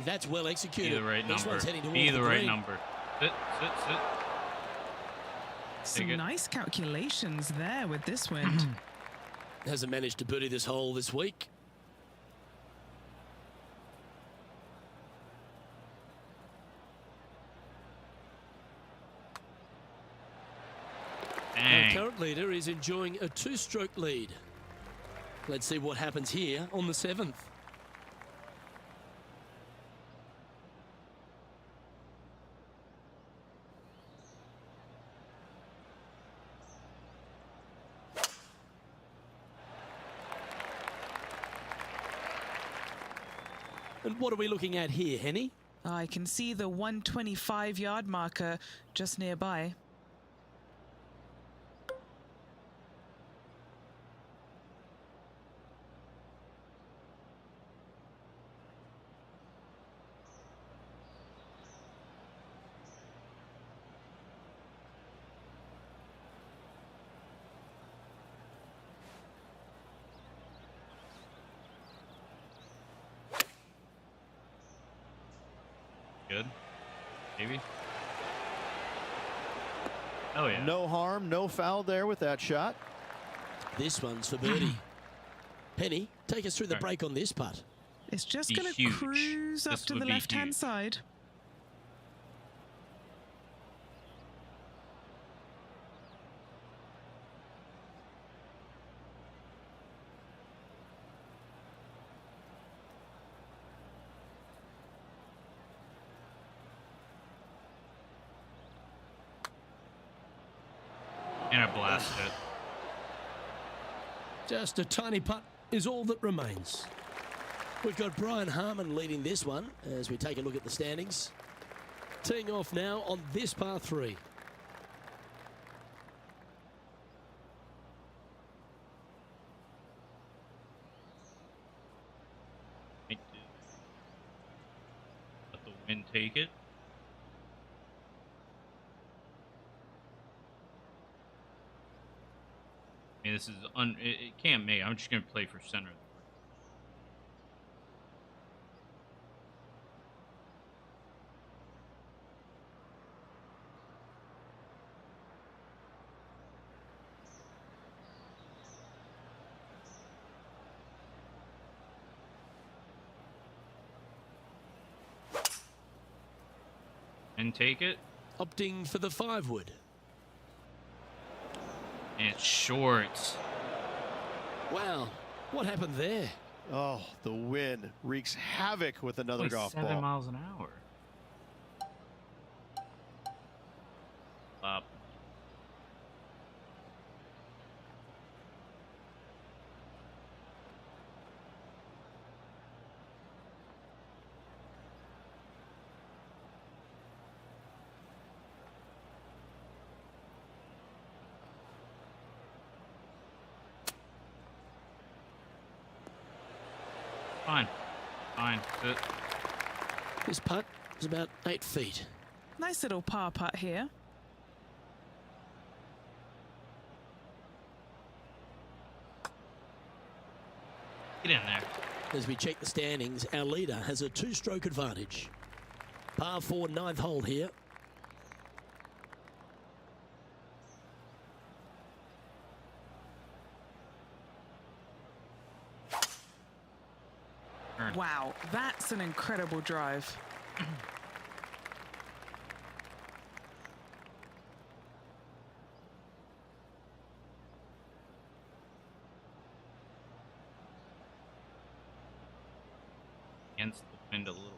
That's well executed. Be the right This number. one's heading towards Be the the right green. number. Sit, sit, sit. Some it. nice calculations there with this wind. Hasn't managed to birdie this hole this week. Our Dang. current leader is enjoying a 2-stroke lead. Let's see what happens here on the 7th. And what are we looking at here, Henny? I can see the 125-yard marker just nearby. Good. Maybe. Oh yeah. No harm, no foul there with that shot. This one's for birdie. Penny, take us through the Right. break on this putt. It's just Be going to huge. cruise up This to would the be left-hand huge. side. And I blasted it. Just a tiny putt is all that remains. We've got Brian Harmon leading this one as we take a look at the standings. Teeing off now on this par 3. Let the wind take it. I mean, this is it can't make. I'm just gonna play for center. And take it. Opting for the 5-wood. And it's short. Wow, what happened there? Oh, the wind wreaks havoc with another golf 7 ball. miles an hour. Up. Fine. Fine. Good. This putt is about 8 feet. Nice little par putt here. Get in there. As we check the standings, our leader has a 2-stroke advantage. Par 4, 9th hole here. Wow, that's an incredible drive. Against the wind a little.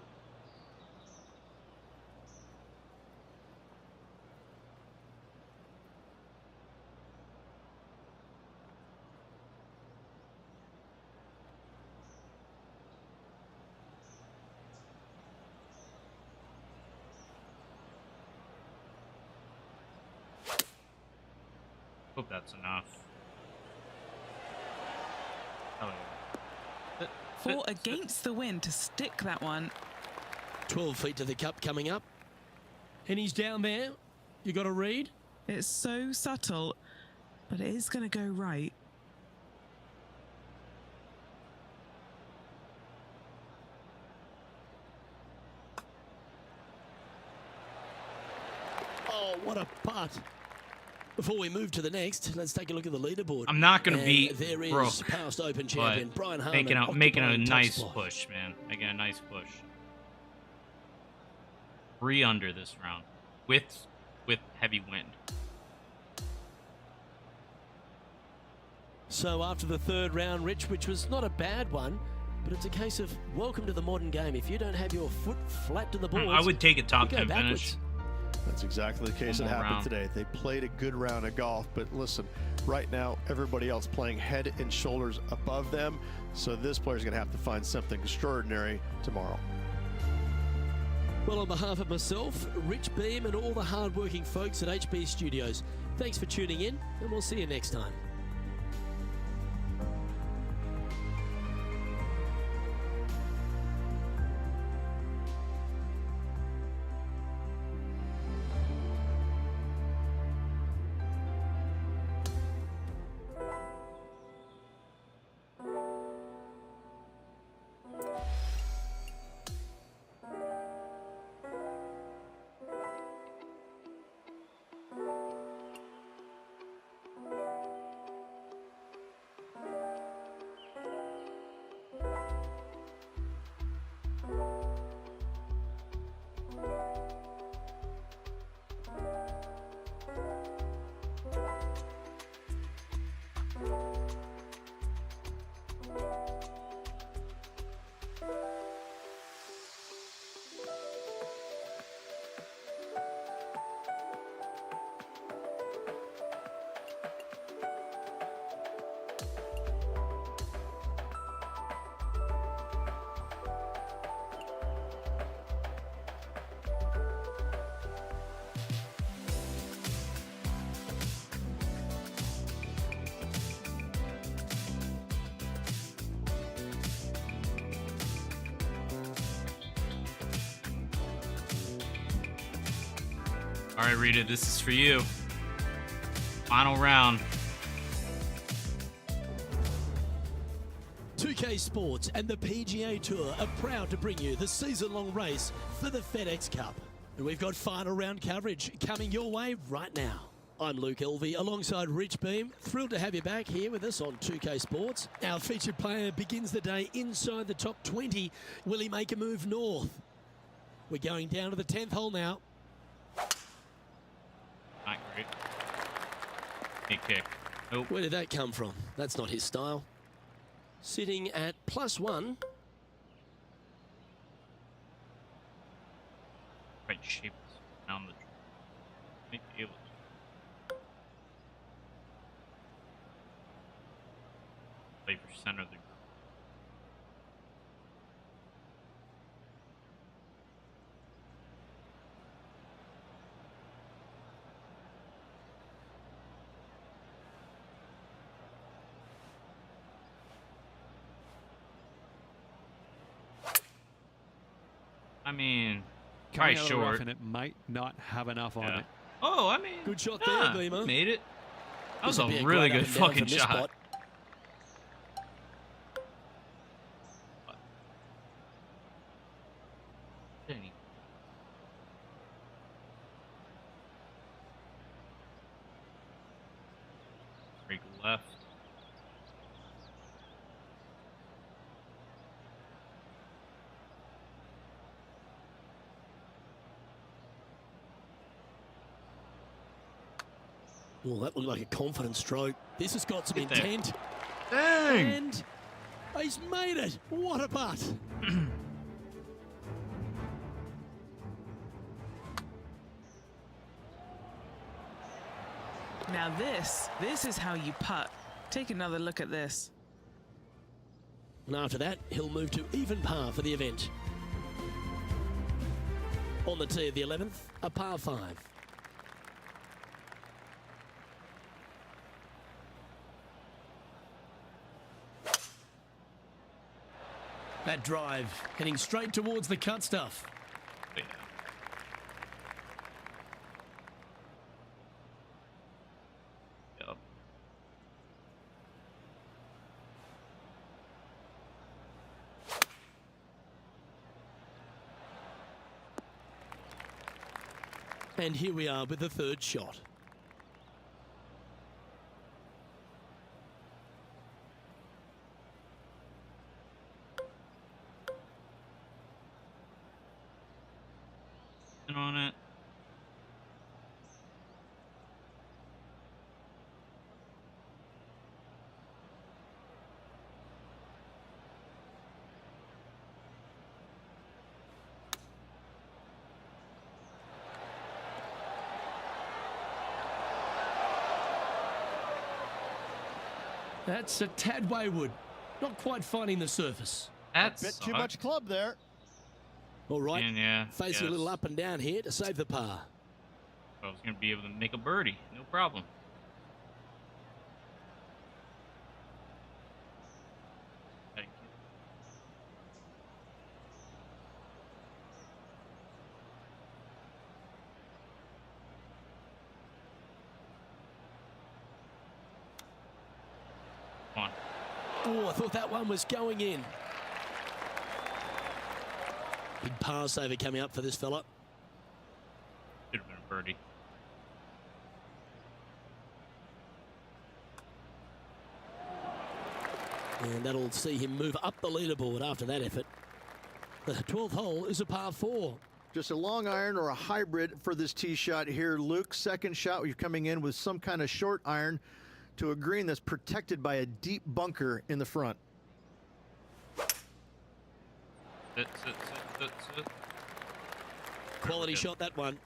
Hope that's enough. Oh, yeah. Fought against the wind to stick that one. 12 feet to the cup coming up. And he's down there. You got to read. It's so subtle, but it is going to go right. Oh, what a putt. Before we move to the next, let's take a look at the leaderboard. I'm not gonna And be there is broke, past Open champion but Brian Harmon making a occupying top nice spot. push, man. Making a nice push. 3 under this round with heavy wind. So after the 3rd round, Rich, which was not a bad one, but it's a case of welcome to the modern game. If you don't have your foot flat to the boards, I would take a top you go 10 finish. backwards. That's exactly the case that One more happened round. today. They played a good round of golf, but listen, right now, everybody else playing head and shoulders above them. So this player's going to have to find something extraordinary tomorrow. Well, on behalf of myself, Rich Beam, and all the hard-working folks at HB Studios, thanks for tuning in, and we'll see you next time. All right, Rita, this is for you. Final round. 2K Sports and the PGA Tour are proud to bring you the season-long race for the FedEx Cup. And we've got final round coverage coming your way right now. I'm Luke Elvey alongside Rich Beam. Thrilled to have you back here with us on 2K Sports. Our featured player begins the day inside the top 20. Will he make a move north? We're going down to the 10th hole now. Not great. Big kick. Nope. Where did that come from? That's not his style. Sitting at +1. Right shape down the. Maybe able to. Play for center of the. I mean, Coming probably out of the rough, short. and it might not have enough on Yeah. it. Oh, I mean, Good shot yeah, there, Beamer. made it. That was This a would be really great good up and down fucking from this shot. spot. Dang. Break left. Well, that looked like a confident stroke. This has got some Get there. intent. Dang! And he's made it. What a putt. Now this is how you putt. Take another look at this. And after that, he'll move to even par for the event. On the tee of the 11th, a par 5. That drive heading straight towards the cut stuff. Yeah. Yup. And here we are with the third shot. On it. That's a tad wayward. Not quite finding the surface. That's Bit too much club there. All right, And yeah, facing a little up and down here to save the par. I was gonna be able to make a birdie, no problem. Thank you. Come on. Oh, I thought that one was going in. Big par saver coming up for this fella. Should have been a birdie. And that'll see him move up the leaderboard after that effort. The 12th hole is a par 4. Just a long iron or a hybrid for this tee shot here, Luke. Second shot, you're coming in with some kind of short iron to a green that's protected by a deep bunker in the front. Sit. Quality Good. shot, that one.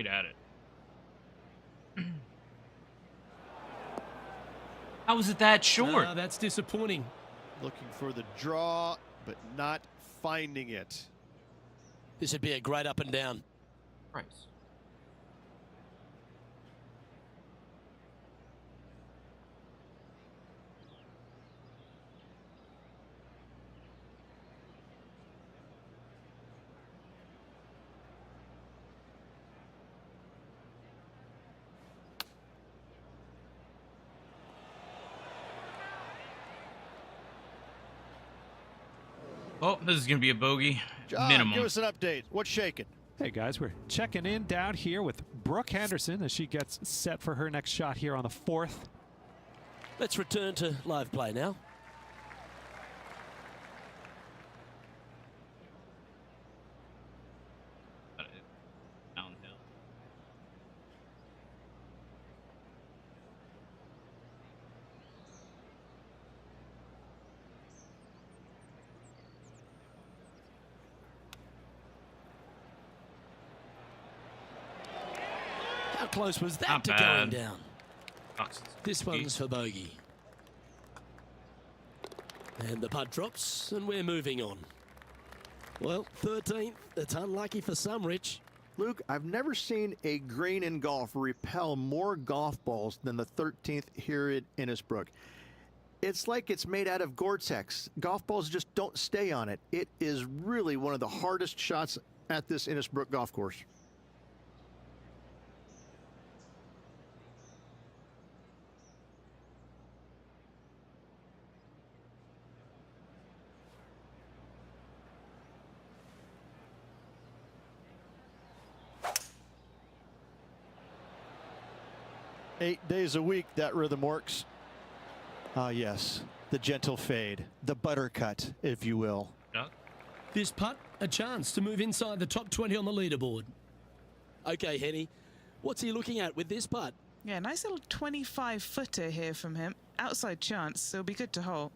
Right at it. How is it that short? That's disappointing. Looking for the draw, but not finding it. This would be a great up and down. Price. Well, this is going to be a bogey. John, Minimum. give us an update. What's shaking? Hey guys, we're checking in down here with Brooke Henderson as she gets set for her next shot here on the 4th. Let's return to live play now. Downhill. How close was that Not to bad. going down? This one's for bogey. And the putt drops, and we're moving on. Well, 13th. It's unlucky for some, Rich. Luke, I've never seen a green in golf repel more golf balls than the 13th here at Innisbrook. It's like it's made out of Gore-Tex. Golf balls just don't stay on it. It is really one of the hardest shots at this Innisbrook golf course. Eight days a week, that rhythm works. Ah, yes. The gentle fade. The buttercut, if you will. Yeah. This putt, a chance to move inside the top 20 on the leaderboard. Okay, Henny. What's he looking at with this putt? Yeah, nice little 25-footer here from him. Outside chance, so it'll be good to hole.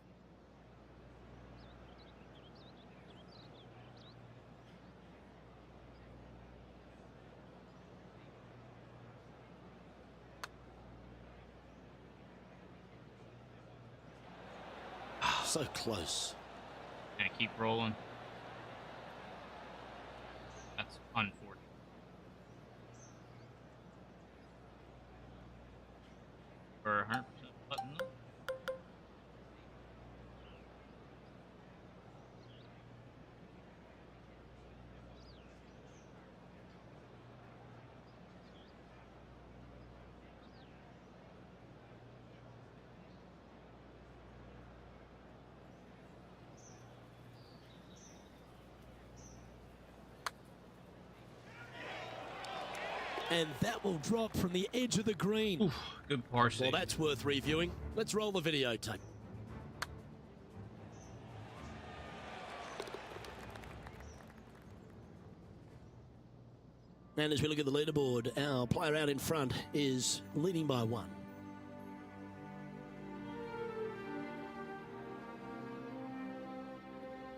So close. Gonna keep rolling. That's unfortunate. For 100% button. And that will drop from the edge of the green. Oof, good par Well, save. that's worth reviewing. Let's roll the videotape. And as we look at the leaderboard, our player out in front is leading by 1.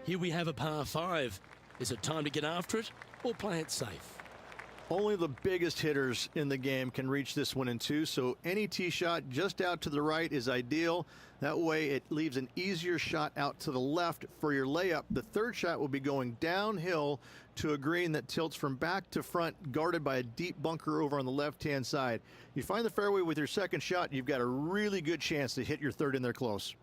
Here we have a par 5. Is it time to get after it or play it safe? Only the biggest hitters in the game can reach this one in 2, so any tee shot just out to the right is ideal. That way it leaves an easier shot out to the left for your layup. The third shot will be going downhill to a green that tilts from back to front, guarded by a deep bunker over on the left-hand side. You find the fairway with your second shot, you've got a really good chance to hit your third in there close.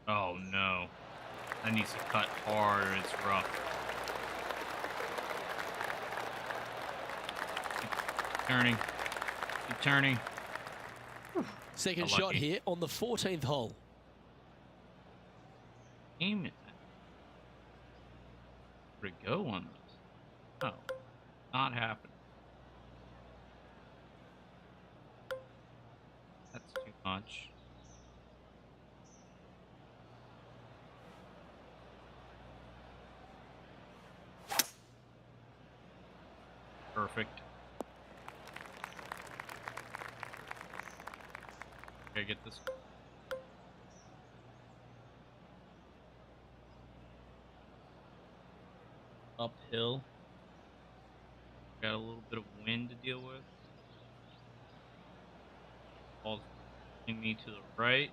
Oh no. That needs to cut hard. It's rough. Keep turning. Keep turning. Second Unlucky. shot here on the 14th hole. Aim it. Where'd it go on this? No. Not happening. That's too much. Perfect. Gotta get this. Uphill. Got a little bit of wind to deal with. Ball's pushing me to the right.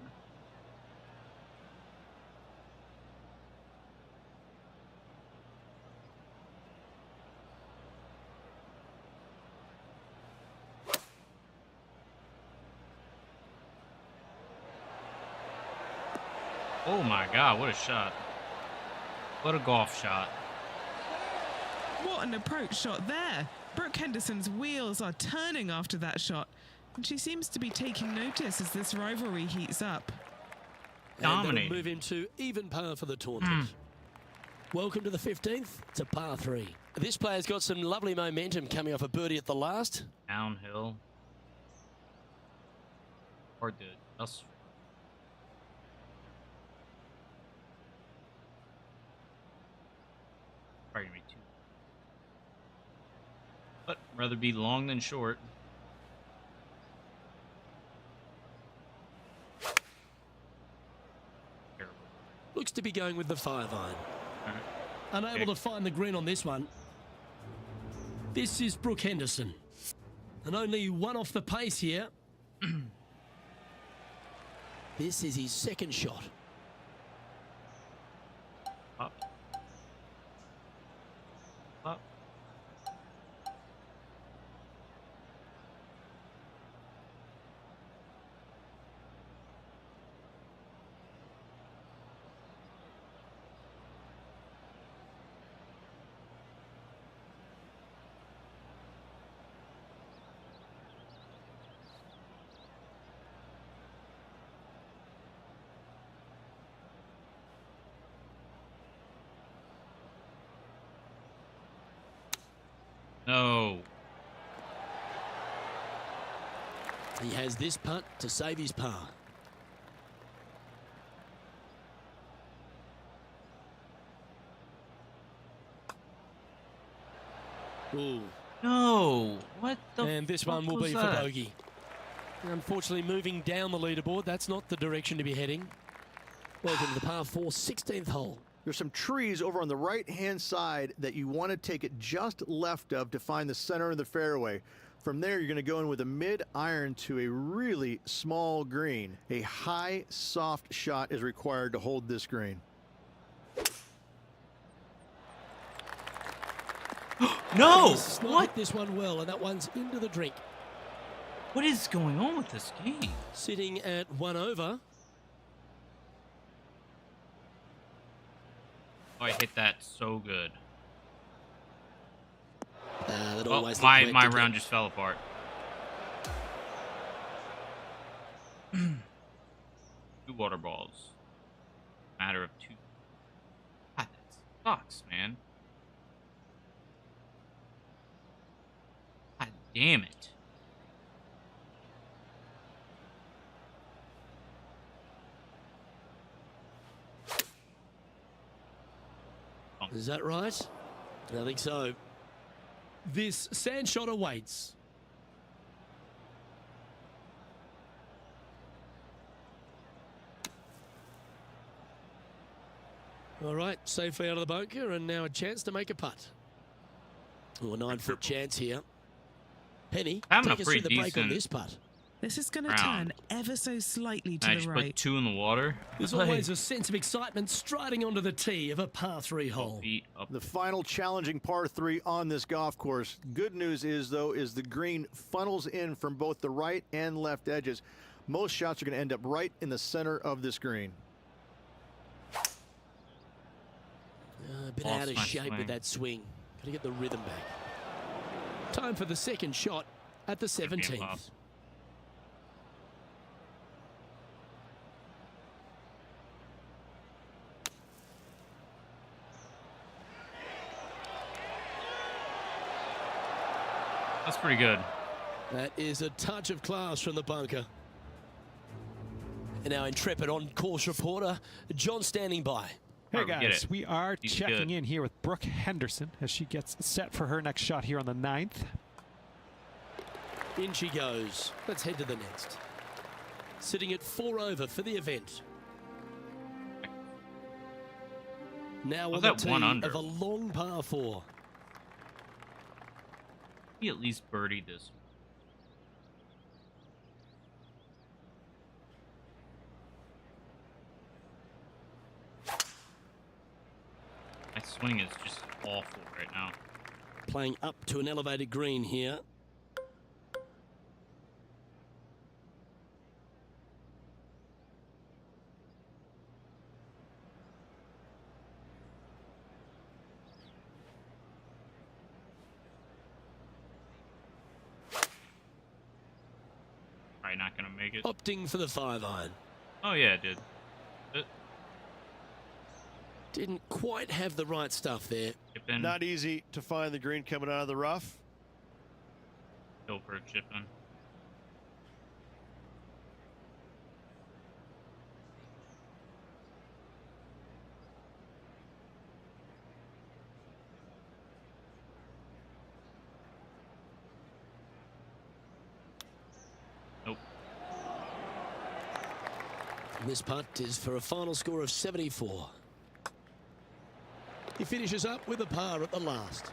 Oh my God, what a shot. What a golf shot. What an approach shot there. Brooke Henderson's wheels are turning after that shot, and she seems to be taking notice as this rivalry heats up. And that'll Dominating. move him to even par for the tournament. Welcome to the 15th. It's a par 3. This player's got some lovely momentum coming off a birdie at the last. Downhill. Hard to adjust. Probably gonna be too. But rather be long than short. Terrible. Looks to be going with the 5-iron. All right. Unable to find the green on this one. This is Brooke Henderson. And only one off the pace here. This is his second shot. Up. Up. No. He has this putt to save his par. Ooh. No. What the And this fuck one will was be that? for bogey. Unfortunately, moving down the leaderboard, that's not the direction to be heading. Welcome to the par 4 16th hole. There's some trees over on the right-hand side that you want to take it just left of to find the center of the fairway. From there, you're going to go in with a mid-iron to a really small green. A high, soft shot is required to hold this green. No. He's sniped What? this one well, and that one's into the drink. What is going on with this game? Sitting at 1 over. Oh, I hit that so good. That Oh, always my looked correct round again. just fell apart. 2 water balls. Matter of 2. God, that sucks, man. God damn it. Is that right? I think so. This sand shot awaits. All right, safely out of the bunker, and now a chance to make a putt. Oh, a 9-foot chance here. Penny, Having a take us through pretty the break on decent this putt. This is going to round. turn ever so slightly to I the just right. put 2 in the water. There's always a sense of excitement striding onto the tee of a par 3 hole. Feet up. The final challenging par 3 on this golf course. Good news is, though, is the green funnels in from both the right and left edges. Most shots are going to end up right in the center of this green. A bit Lost out of my shape swing. with that swing. Got to get the rhythm back. Time for the second shot at the Could be 17th. impossible. That's pretty good. That is a touch of class from the bunker. And our intrepid on-course reporter, John, standing by. Hey Alright, we get guys, it. we are He's checking good. in here with Brooke Henderson as she gets set for her next shot here on the 9th. In she goes. Let's head to the next. Sitting at 4 over for the event. Now Was on the that tee one under? of a long par 4. He at least birdied this. My swing is just awful right now. Playing up to an elevated green here. Probably not gonna make it. Opting for the 5-iron. Oh yeah, it did. Didn't quite have the right stuff there. Chip in. Not easy to find the green coming out of the rough. Go for a chip in. Nope. And this putt is for a final score of 74. He finishes up with a par at the last.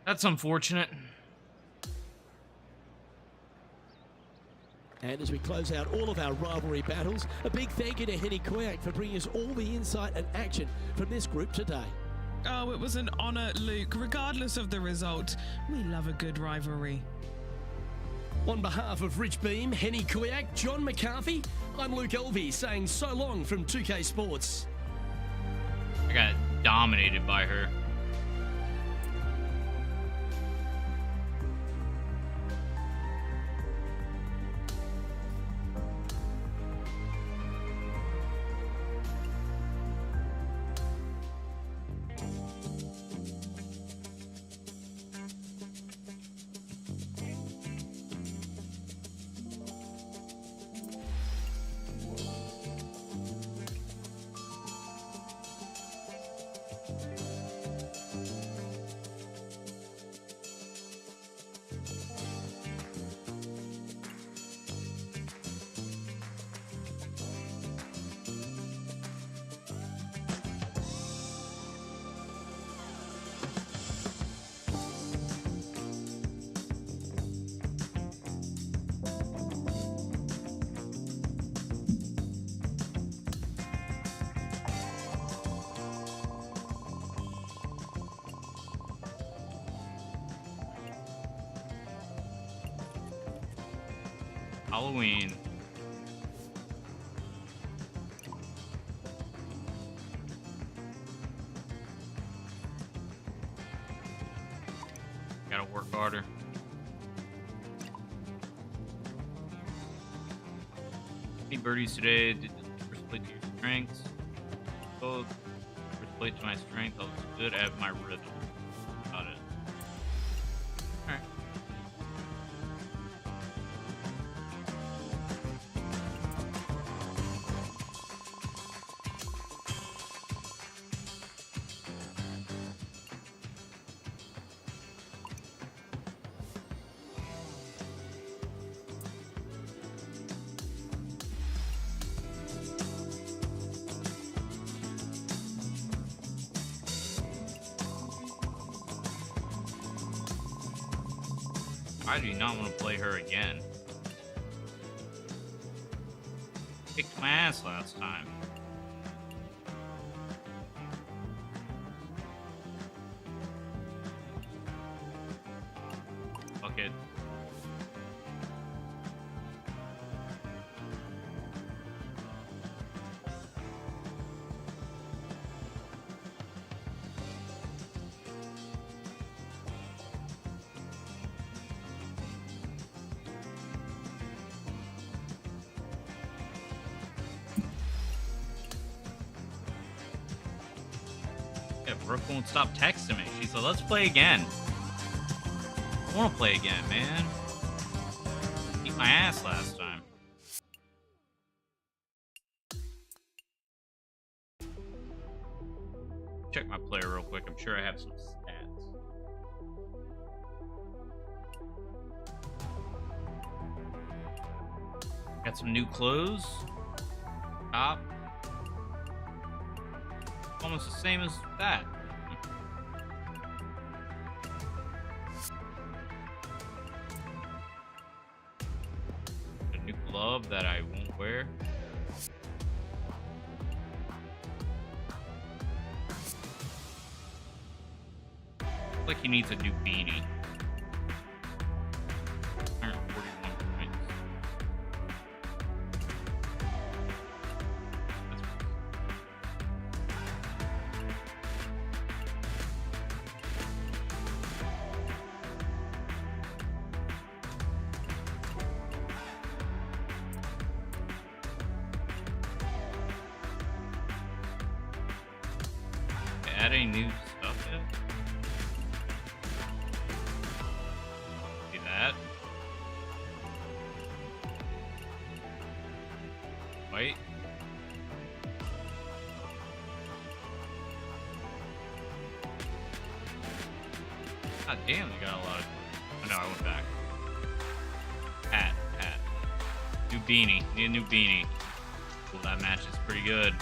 That's unfortunate. And as we close out all of our rivalry battles, a big thank you to Henny Kwiat for bringing us all the insight and action from this group today. Oh, it was an honour, Luke. Regardless of the result, we love a good rivalry. On behalf of Rich Beam, Henny Kwiat, John McCarthy, I'm Luke Elvey saying so long from 2K Sports. I got dominated by her. Halloween. Gotta work harder. Any birdies today? Did the first play to your strengths? Both. First play to my strength. I was good at my rhythm. Got it. Alright. I do not want to play her again. Kicked my ass last time. Fuck it. Yeah, Brooke won't stop texting me. She's like, let's play again. I want to play again, man. Eat my ass last time. Check my player real quick. I'm sure I have some stats. Got some new clothes. Top. Almost the same as that. A new glove that I won't wear. Looks like he needs a new beanie. 141 points. Add any new stuff yet? See that? Wait. God damn, they got a lot of. Oh no, I went back. Hat. New beanie. Need a new beanie. Well, that matches pretty good.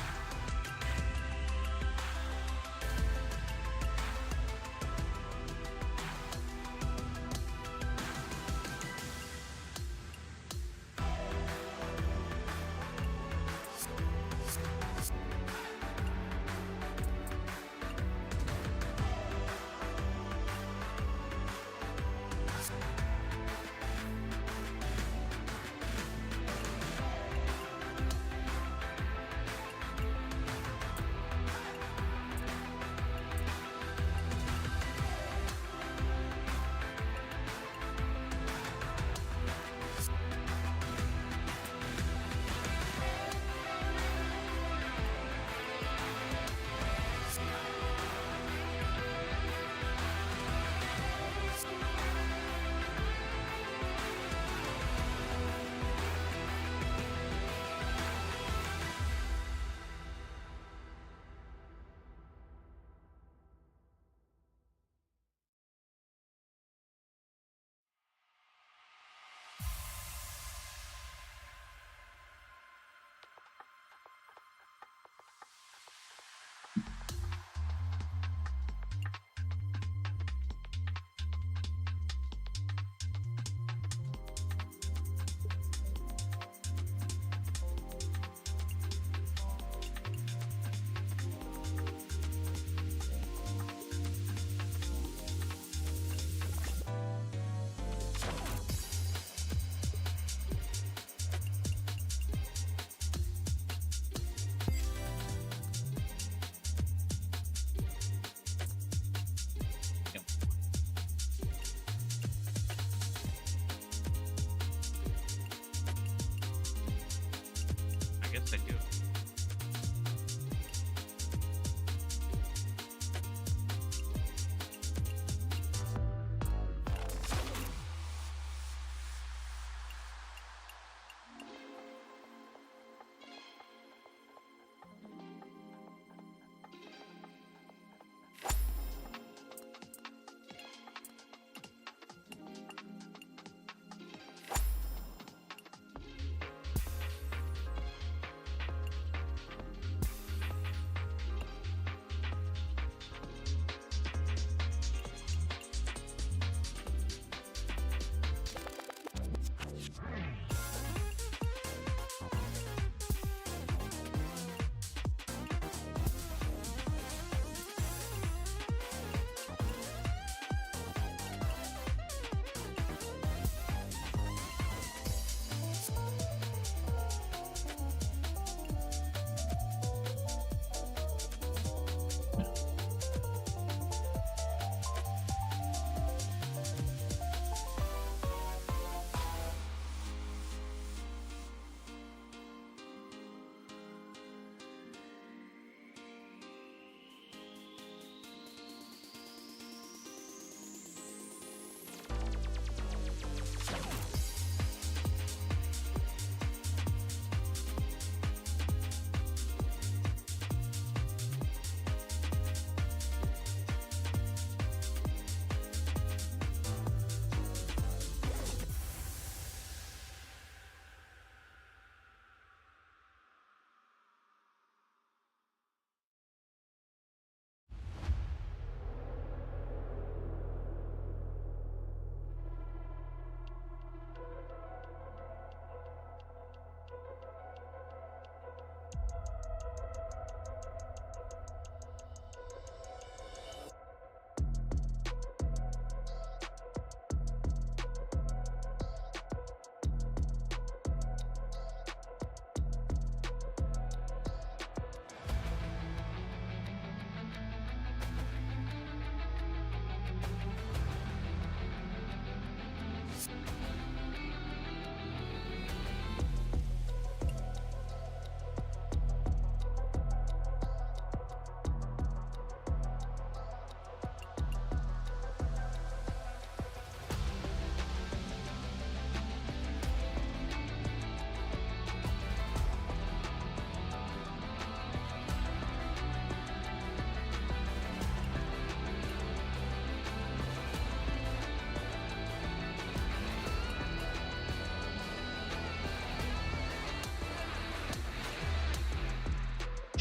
I guess I do.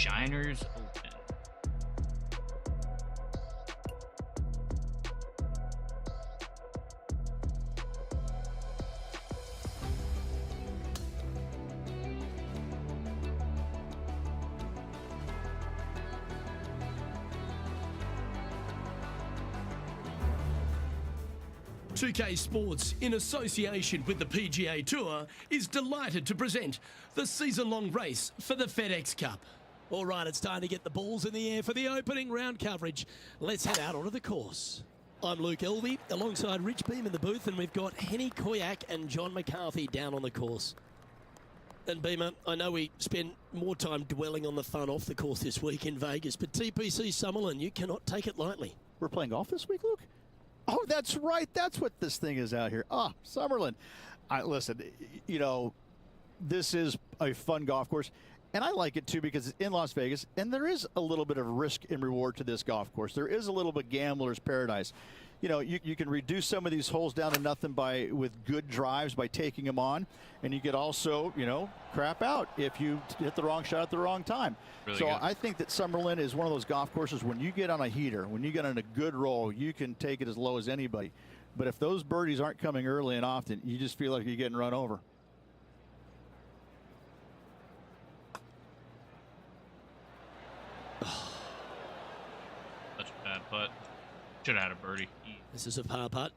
Vaginas Open. .2k Sports, in association with the PGA Tour, is delighted to present the season-long race for the FedEx Cup. All right, it's time to get the balls in the air for the opening round coverage. Let's head out onto the course. I'm Luke Elvey, alongside Rich Beam in the booth, and we've got Henny Koyak and John McCarthy down on the course. And Beamer, I know we spend more time dwelling on the fun off the course this week in Vegas, but TPC Summerlin, you cannot take it lightly. We're playing golf this week, Luke? Oh, that's right. That's what this thing is out here. Ah, Summerlin. Listen, you know, this is a fun golf course, and I like it too because it's in Las Vegas, and there is a little bit of risk and reward to this golf course. There is a little bit gambler's paradise. You know, you can reduce some of these holes down to nothing with good drives by taking them on, and you could also, you know, crap out if you hit the wrong shot at the wrong time. Really so good. I think that Summerlin is one of those golf courses when you get on a heater, when you get on a good roll, you can take it as low as anybody. But if those birdies aren't coming early and often, you just feel like you're getting run over. Such a bad putt. Should have had a birdie. This is a par putt.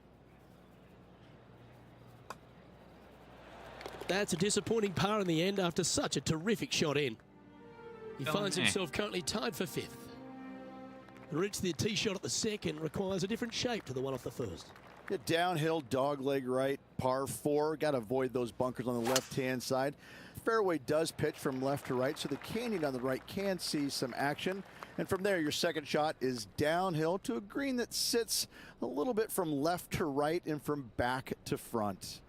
That's a disappointing par in the end after such a terrific shot in. He finds himself currently tied for fifth. Rich, the tee shot at the second requires a different shape to the one off the first. Get downhill, dogleg right, par 4. Got to avoid those bunkers on the left-hand side. Fairway does pitch from left to right, so the canyon on the right can see some action. And from there, your second shot is downhill to a green that sits a little bit from left to right and from back to front.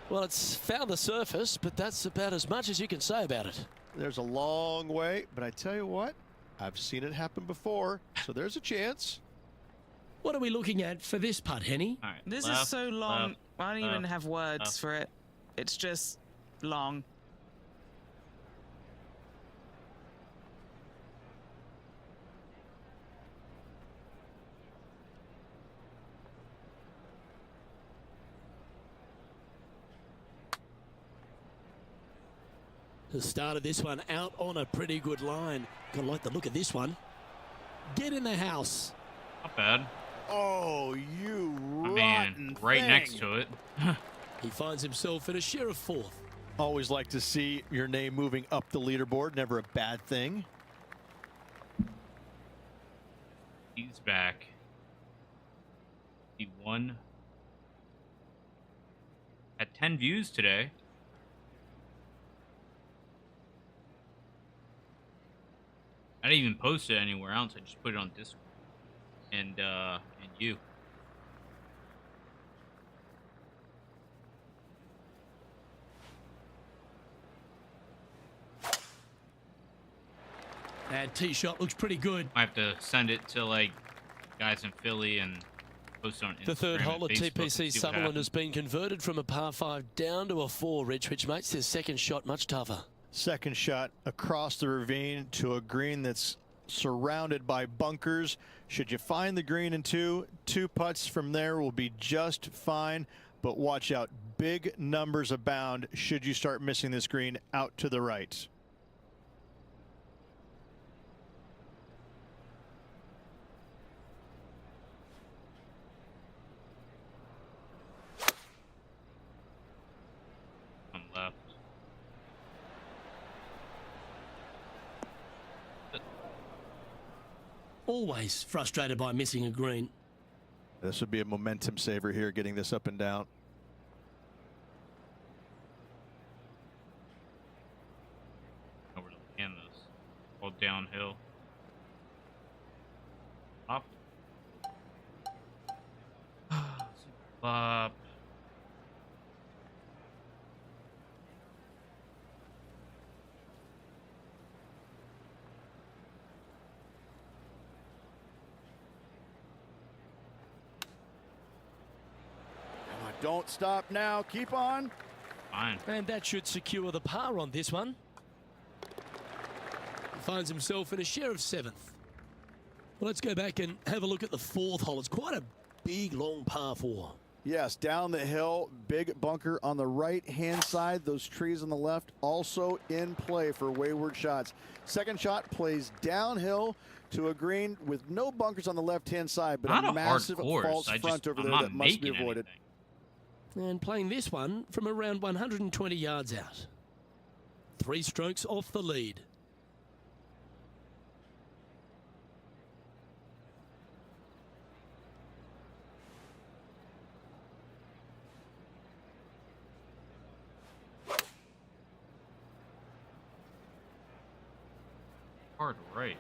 Well, it's found the surface, but that's about as much as you can say about it. There's a long way, but I tell you what, I've seen it happen before, so there's a chance. What are we looking at for this putt, Henny? All right, This left, is so long. left, I don't even left, have words left. for it. It's just long. Has started this one out on a pretty good line. Gonna like the look of this one. Get in the house. Not bad. Oh, you I rotten mean, right thing. next to it. He finds himself in a share of fourth. Always like to see your name moving up the leaderboard. Never a bad thing. He's back. He won. Had 10 views today. I didn't even post it anywhere else. I just put it on Discord. And you. That tee shot looks pretty good. I have to send it to like guys in Philly and post it on Instagram. The third hole and at Facebook TPC and see what Sutherland happens. has been converted from a par 5 down to a 4, Rich, which makes his second shot much tougher. Second shot across the ravine to a green that's surrounded by bunkers. Should you find the green in two putts from there will be just fine. But watch out. Big numbers abound should you start missing this green out to the right. On left. Always frustrated by missing a green. This would be a momentum saver here, getting this up and down. Over the canvas. All downhill. Up. bop. Come on, don't stop now. Keep on. Fine. And that should secure the par on this one. He finds himself in a share of 7th. Well, let's go back and have a look at the 4th hole. It's quite a big, long par 4. Yes, down the hill, big bunker on the right-hand side. Those trees on the left also in play for wayward shots. Second shot plays downhill to a green with no bunkers on the left-hand side, but Not a a massive hard course. false front over I'm there not that must be making avoided. anything. And playing this one from around 120 yards out. 3 strokes off the lead. Hard right.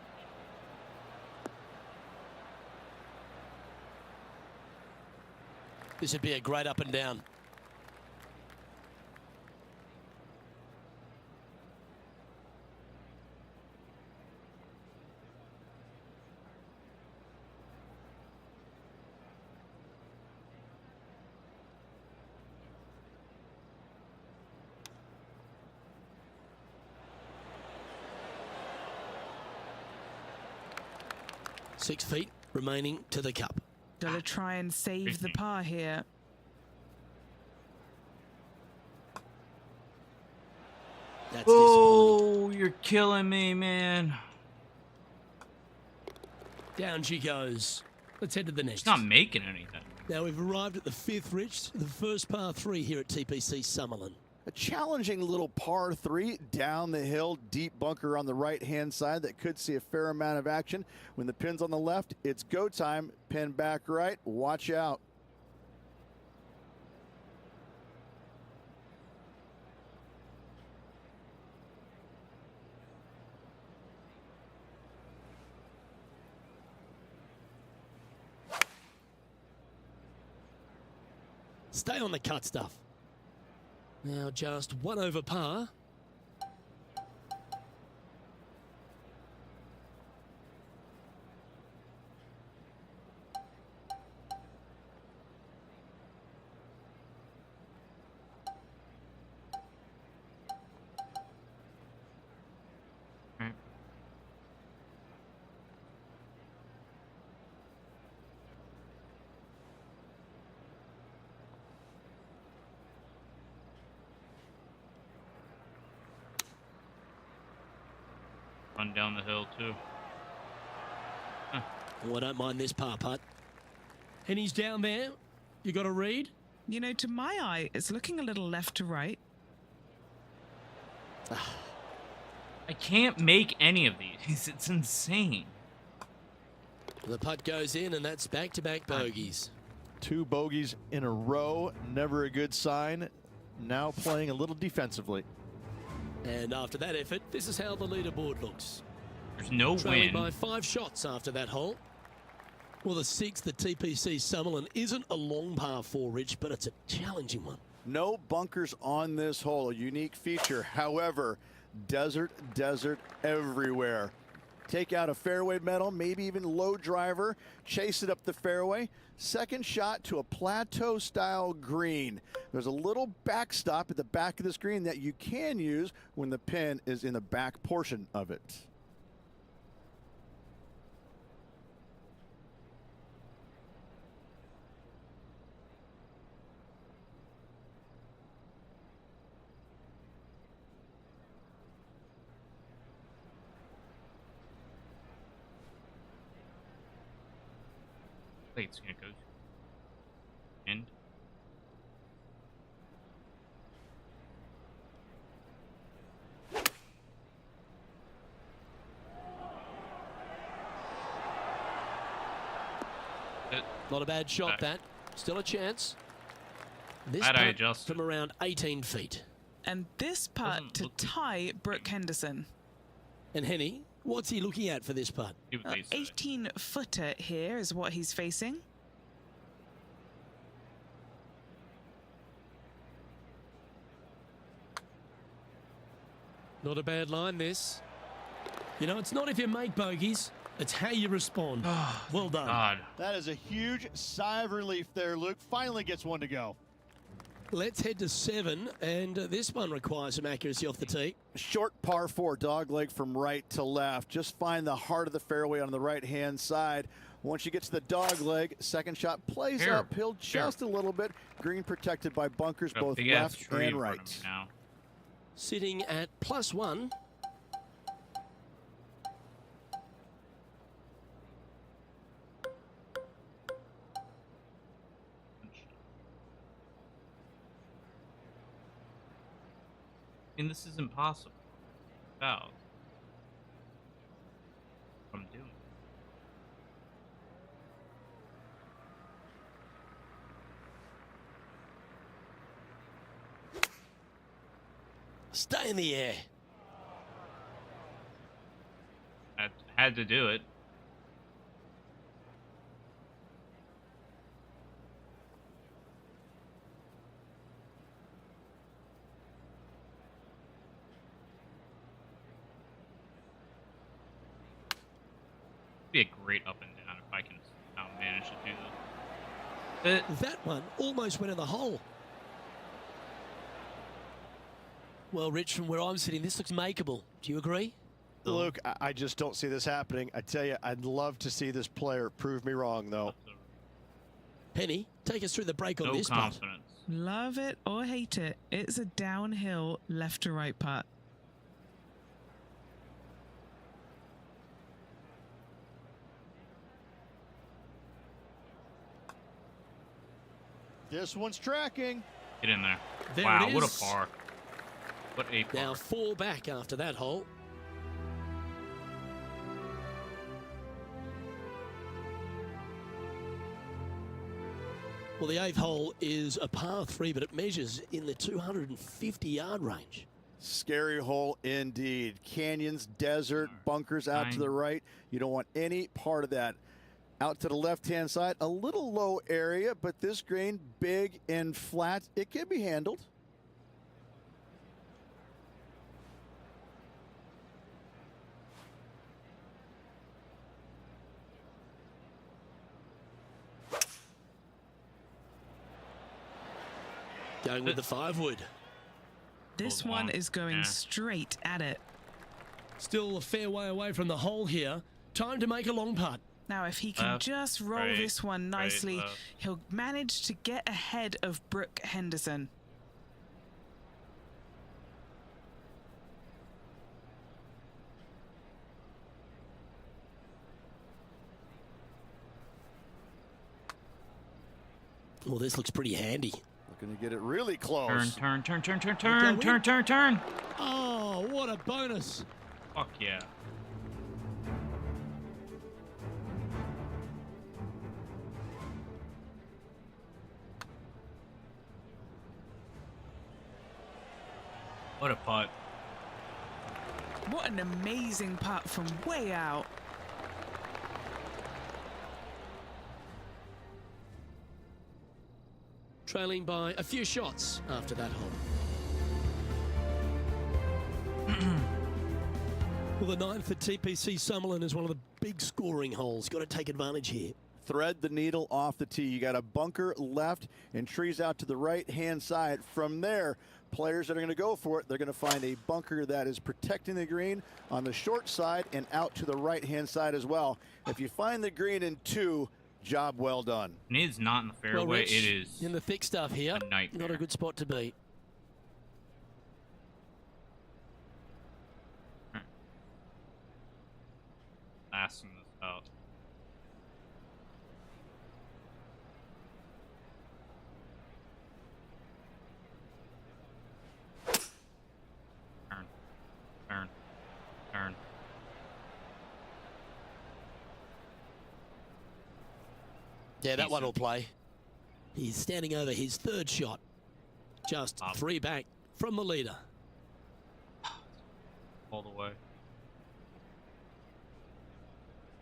This would be a great up and down. Six feet remaining to the cup. Gotta try and save the par here. That's Oh, you're killing me, man. down she goes. Let's head to the next. It's not making anything. Now we've arrived at the 5th, Rich, the first par 3 here at TPC Summerlin. A challenging little par 3 down the hill, deep bunker on the right-hand side that could see a fair amount of action. When the pin's on the left, it's go time. Pin back right. Watch out. Stay on the cut stuff. Now just 1 over par. Run down the hill too. Oh, I don't mind this par putt. And he's down there. You got a read? You know, to my eye, it's looking a little left to right. I can't make any of these. It's insane. The putt goes in, and that's back-to-back bogeys. 2 bogeys in a row, never a good sign. Now playing a little defensively. And after that effort, this is how the leaderboard looks. There's no Trailing win. by 5 shots after that hole. Well, the 6th, the TPC Summerlin, isn't a long par 4, Rich, but it's a challenging one. No bunkers on this hole, a unique feature. However, desert everywhere. Take out a fairway metal, maybe even low driver, chase it up the fairway. Second shot to a plateau style green. There's a little backstop at the back of this green that you can use when the pin is in the back portion of it. It's gonna go end. Not a bad shot, that. Still a chance. This Glad I putt adjusted. from around 18 feet. And this putt Doesn't to look- tie Brooke Henderson. And Henny, what's he looking at for this putt? 18-footer here is what he's facing. Not a bad line, this. You know, it's not if you make bogeys, it's how you respond. Well done. God. That is a huge sigh of relief there, Luke. Finally gets one to go. Let's head to 7, and this one requires some accuracy off the tee. Short par 4, dog leg from right to left. Just find the heart of the fairway on the right-hand side. Once you get to the dog leg, second shot plays Here. uphill just a little bit. Green protected by bunkers Got a both big-ass left tree in and front of right. me now. Sitting at +1. I mean, this is impossible. About. What I'm doing. Stay in the air. I had to do it. Be a great up and down if I can somehow manage to do this. That one almost went in the hole. Well, Rich, from where I'm sitting, this looks makeable. Do you agree? Luke, I just don't see this happening. I tell you, I'd love to see this player prove me wrong, though. Penny, take us through the break on No this putt. confidence. Love it or hate it, it's a downhill left to right putt. This one's tracking. Get in there. There Wow, it what is. a par. What a par. Now 4 back after that hole. Well, the 8th hole is a par 3, but it measures in the 250-yard range. Scary hole indeed. Canyons, desert, bunkers out to the right. You don't want any part of that. Out to the left-hand side, a little low area, but this green, big and flat, it can be handled. Going with the 5-wood. This Hold one on. is going Yeah. straight at it. Still a fair way away from the hole here. Time to make a long putt. Now, if he can Left, just roll right, this one right, nicely, left. he'll manage to get ahead of Brooke Henderson. Well, this looks pretty handy. Looking to get it really close. Turn. Oh, what a bonus. Fuck yeah. What a putt. What an amazing putt from way out. Trailing by a few shots after that hole. Well, the 9th at TPC Summerlin is one of the big scoring holes. Got to take advantage here. Thread the needle off the tee. You got a bunker left and trees out to the right-hand side. From there, players that are going to go for it, they're going to find a bunker that is protecting the green on the short side and out to the right-hand side as well. If you find the green in 2, job well done. And it is not in the fairway. Well, Rich, it is in the thick stuff here. a nightmare. Not a good spot to be. Lasting this out. Turn. Yeah, that one Decent. will play. He's standing over his 3rd shot. Just Up. 3 back from the leader. All the way.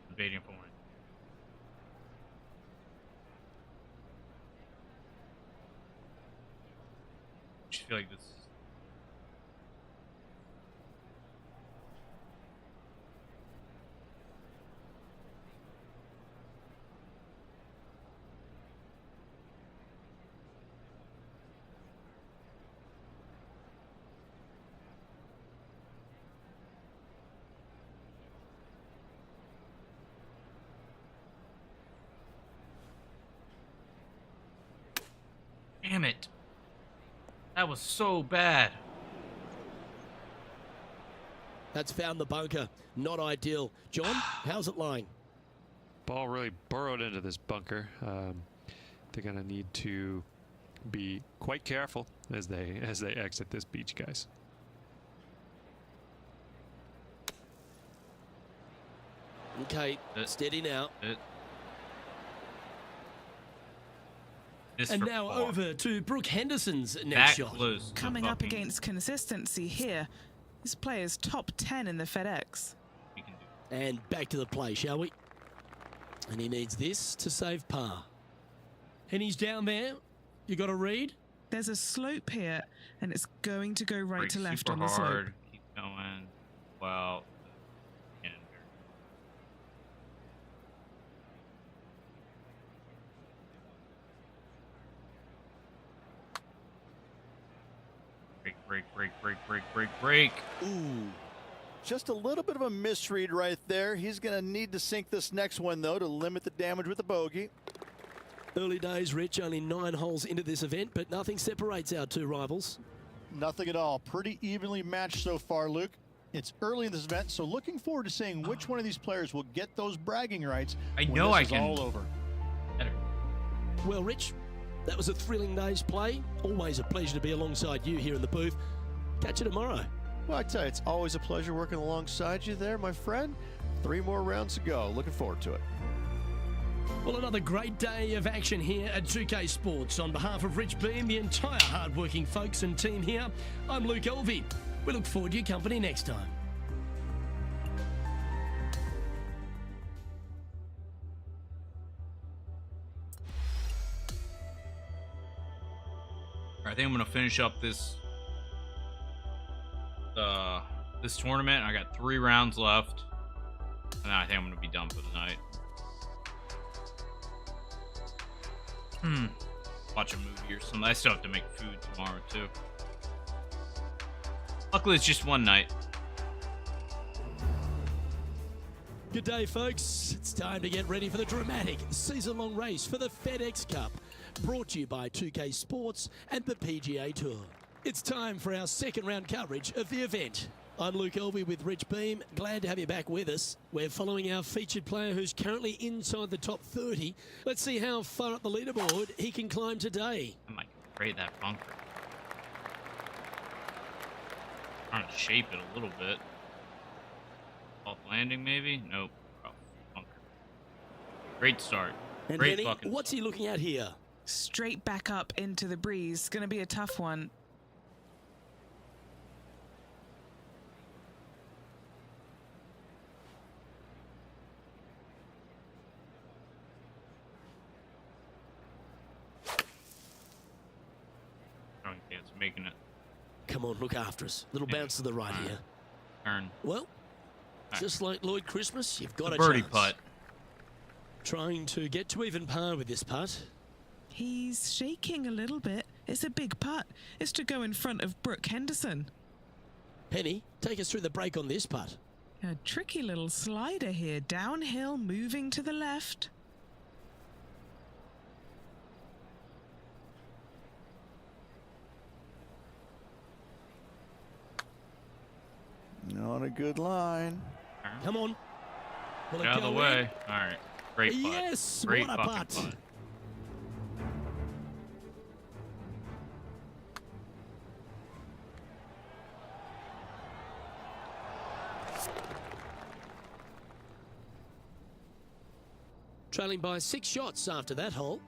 Debating point. I just feel like this. Damn it. That was so bad. That's found the bunker. Not ideal. John, how's it lying? Ball really burrowed into this bunker. They're going to need to be quite careful as they exit this beach, guys. Okay, steady now. And now over to Brooke Henderson's next shot. Close Coming up against consistency here. This player's top 10 in the FedEx. And back to the play, shall we? And he needs this to save par. And he's down there. You got to read? There's a slope here, and it's going to go right Break to left super on the slope. hard. Keep going. Wow. Break. Ooh. Just a little bit of a misread right there. He's going to need to sink this next one, though, to limit the damage with the bogey. Early days, Rich, only 9 holes into this event, but nothing separates our two rivals. Nothing at all. Pretty evenly matched so far, Luke. It's early in this event, so looking forward to seeing which one of these players will get those bragging rights I when know this I is can. all over. Well, Rich, that was a thrilling day's play. Always a pleasure to be alongside you here in the booth. Catch you tomorrow. Well, I tell you, it's always a pleasure working alongside you there, my friend. 3 more rounds to go. Looking forward to it. Well, another great day of action here at 2K Sports. On behalf of Rich Beam, the entire hard-working folks and team here, I'm Luke Elvey. We look forward to your company next time. I think I'm gonna finish up this this tournament. I got 3 rounds left, and then I think I'm gonna be done for the night. Watch a movie or something. I still have to make food tomorrow too. Luckily, it's just one night. Good day, folks. It's time to get ready for the dramatic season-long race for the FedEx Cup, brought to you by 2K Sports and the PGA Tour. It's time for our second round coverage of the event. I'm Luke Elvey with Rich Beam. Glad to have you back with us. We're following our featured player who's currently inside the top 30. Let's see how far up the leaderboard he can climb today. I might grade that bunker. Trying to shape it a little bit. Off landing, maybe? Nope. Rough bunker. Great start. And Great Benny, fucking what's he looking at here? Straight back up into the breeze. Going to be a tough one. I don't think it's making it. Come on, look after us. Little bounce to the right here. Turn. Well, just like Lloyd Christmas, you've got a birdie chance. putt. Trying to get to even par with this putt. He's shaking a little bit. It's a big putt. It's to go in front of Brooke Henderson. Penny, take us through the break on this putt. A tricky little slider here. Downhill, moving to the left. On a good line. Come on. Will Get it out of the go way. in? All right. Great putt. Yes, Great what a fucking putt. putt. Trailing by 6 shots after that hole.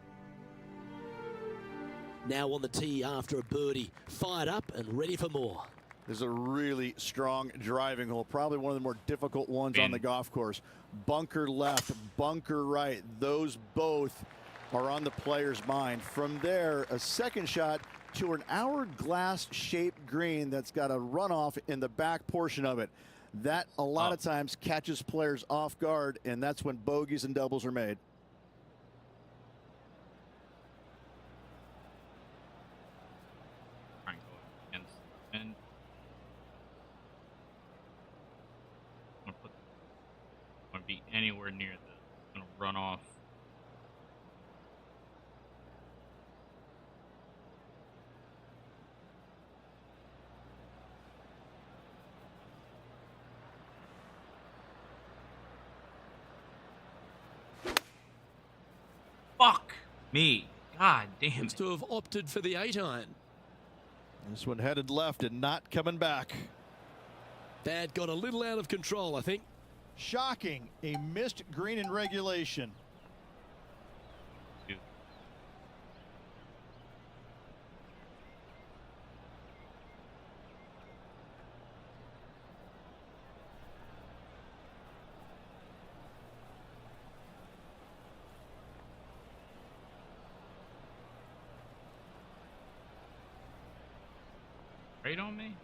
Now on the tee after a birdie. Fired up and ready for more. This is a really strong driving hole, probably one of the more difficult ones on the golf course. Bunker left, bunker right, those both are on the player's mind. From there, a second shot to an hourglass-shaped green that's got a runoff in the back portion of it. That, a lot of times, catches players off guard, and that's when bogeys and doubles are made. Try and go against the wind. I'm gonna be anywhere near the run off. Fuck me. God damn Looks it. to have opted for the 8-iron. This one headed left and not coming back. That got a little out of control, I think. Shocking. A missed green in regulation. Right on me?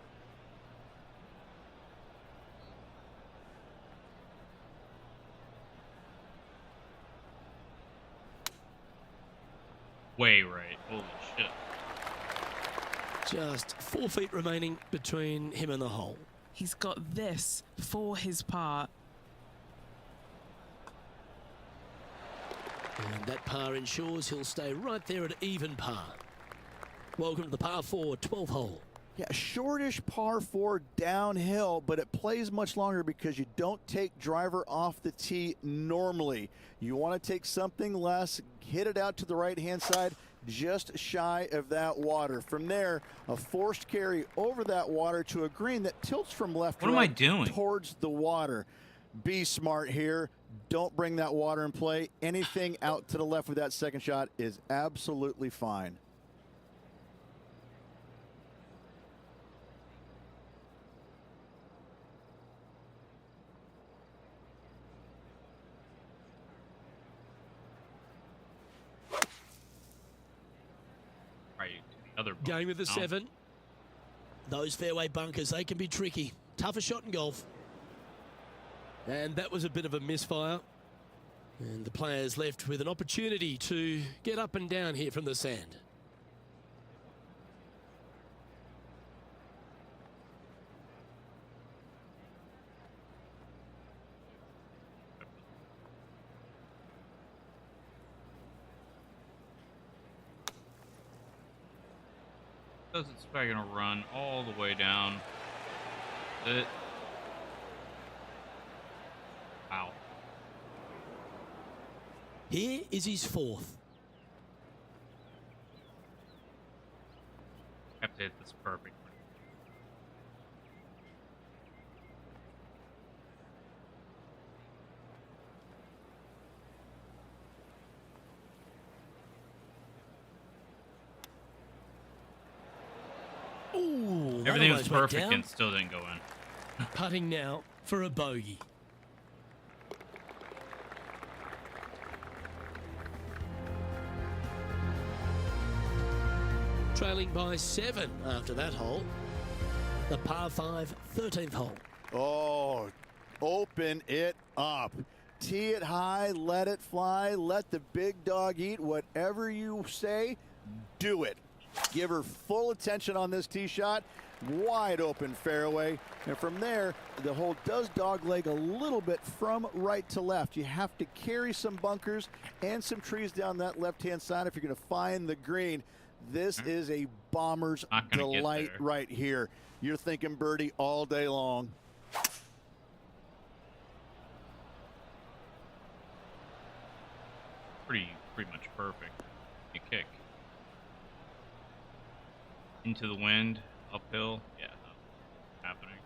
Way right. Holy shit. Just 4 feet remaining between him and the hole. He's got this for his par. And that par ensures he'll stay right there at even par. Welcome to the par 4 12th hole. Yeah, shortish par 4 downhill, but it plays much longer because you don't take driver off the tee normally. You want to take something less, hit it out to the right-hand side, just shy of that water. From there, a forced carry over that water to a green that tilts from left to What am I right doing? towards the water. Be smart here. Don't bring that water in play. Anything out to the left with that second shot is absolutely fine. Right to the other bunk. Game of the No. 7. Those fairway bunkers, they can be tricky. Tougher shot in golf. And that was a bit of a misfire. And the players left with an opportunity to get up and down here from the sand. Because it's probably gonna run all the way down. It. Wow. Here is his 4th. Have to hit this perfectly. Ooh, that Everything was almost went perfect down. and still didn't go in. Putting now for a bogey. Trailing by 7 after that hole. The par 5 13th hole. Oh, open it up. Tee it high, let it fly, let the big dog eat. Whatever you say, do it. Give her full attention on this tee shot. Wide open fairway. And from there, the hole does dogleg a little bit from right to left. You have to carry some bunkers and some trees down that left-hand side if you're going to find the green. This is a bomber's Not gonna get delight there. right here. You're thinking birdie all day long. Pretty much perfect. You kick. Into the wind, uphill. Yeah, no, happening.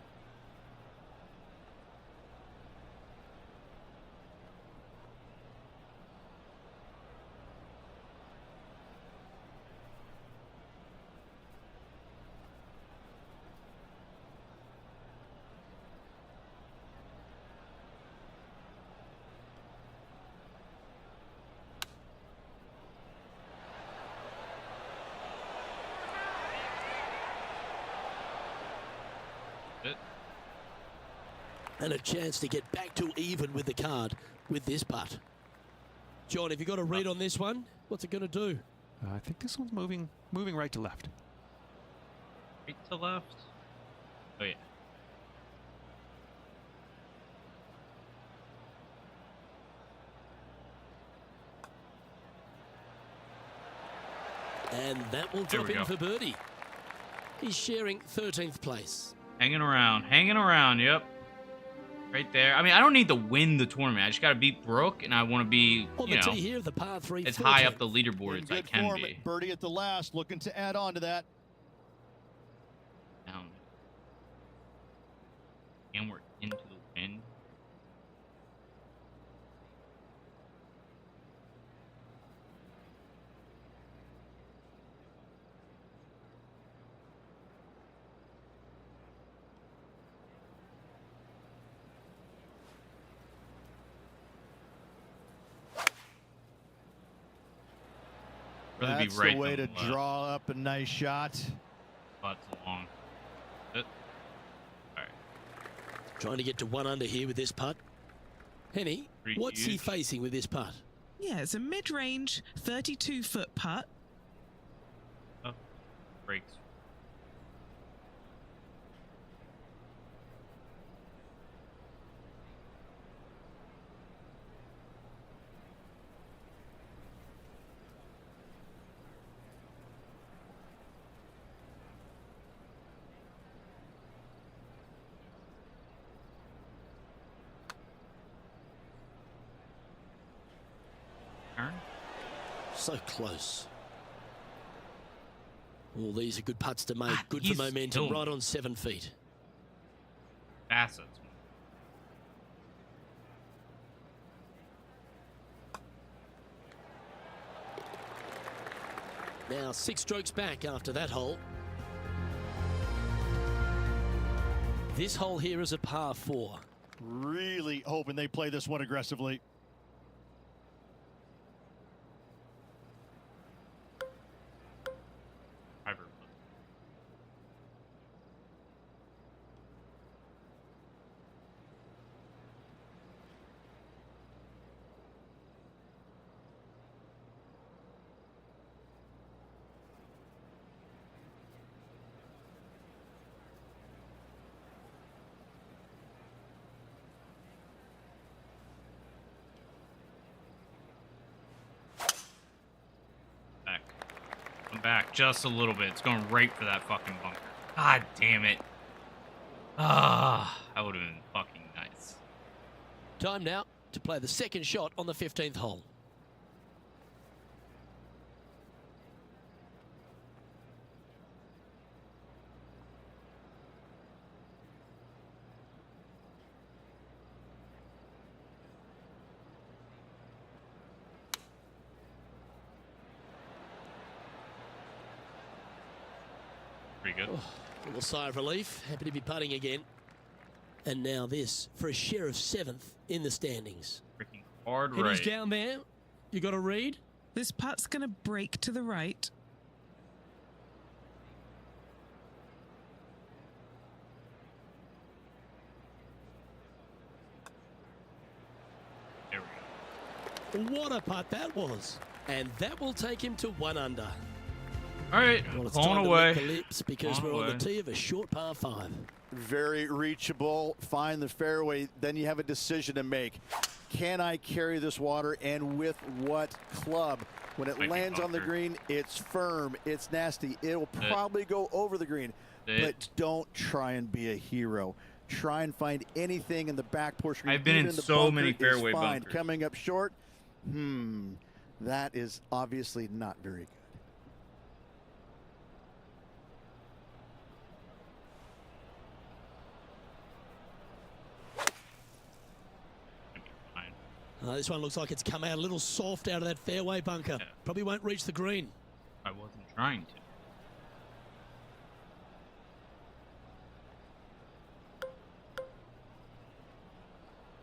And a chance to get back to even with the card with this putt. John, have you got a read on this one? What's it going to do? I think this one's moving right to left. Right to left. Oh yeah. And that will There drop we in go. for birdie. He's sharing 13th place. Hanging around, yep. Right there. I mean, I don't need to win the tournament. I just got to beat Brooke, and I want to be, On you the know, tee here, the par 3. as high 14th. up the leaderboard In as I good can form, be. birdie at the last, looking to add on to that. Down. And we're into the wind. Really That's be right the way to on the left. draw up a nice shot. Butts along. All right. Trying to get to 1 under here with this putt. Henny, Pretty what's he huge. facing with this putt? Yeah, it's a mid-range 32-foot putt. Oh, breaks. Turn. So close. All these are good putts to make. Good for he's momentum. still- Right on 7 feet. Facets. Now 6 strokes back after that hole. This hole here is a par 4. Really hoping they play this one aggressively. Driver. Back. I'm back just a little bit. It's going right for that fucking bunker. God damn it. Ah, that would have been fucking nice. Time now to play the second shot on the 15th hole. Pretty good. A little sigh of relief. Happy to be putting again. And now this for a share of 7th in the standings. Freaking hard Henny's right. down there. You got to read. This putt's going to break to the right. There we go. What a putt that was. And that will take him to 1 under. All right, Well, it's pulling time to away. lick the lips because Pulling we're on away. the tee of a short par 5. Very reachable. Find the fairway. Then you have a decision to make. Can I carry this water, and with what club? When it Might be lands on the bunker. green, it's firm, it's nasty. It'll probably go over the green. But don't try and be a hero. Try and find anything in the back portion. I've been Even in the so bunker many is fairway fine. bunkers. Coming up short, that is obviously not very good. Fine. This one looks like it's come out a little soft out of that fairway bunker. Yeah. Probably won't reach the green. I wasn't trying to.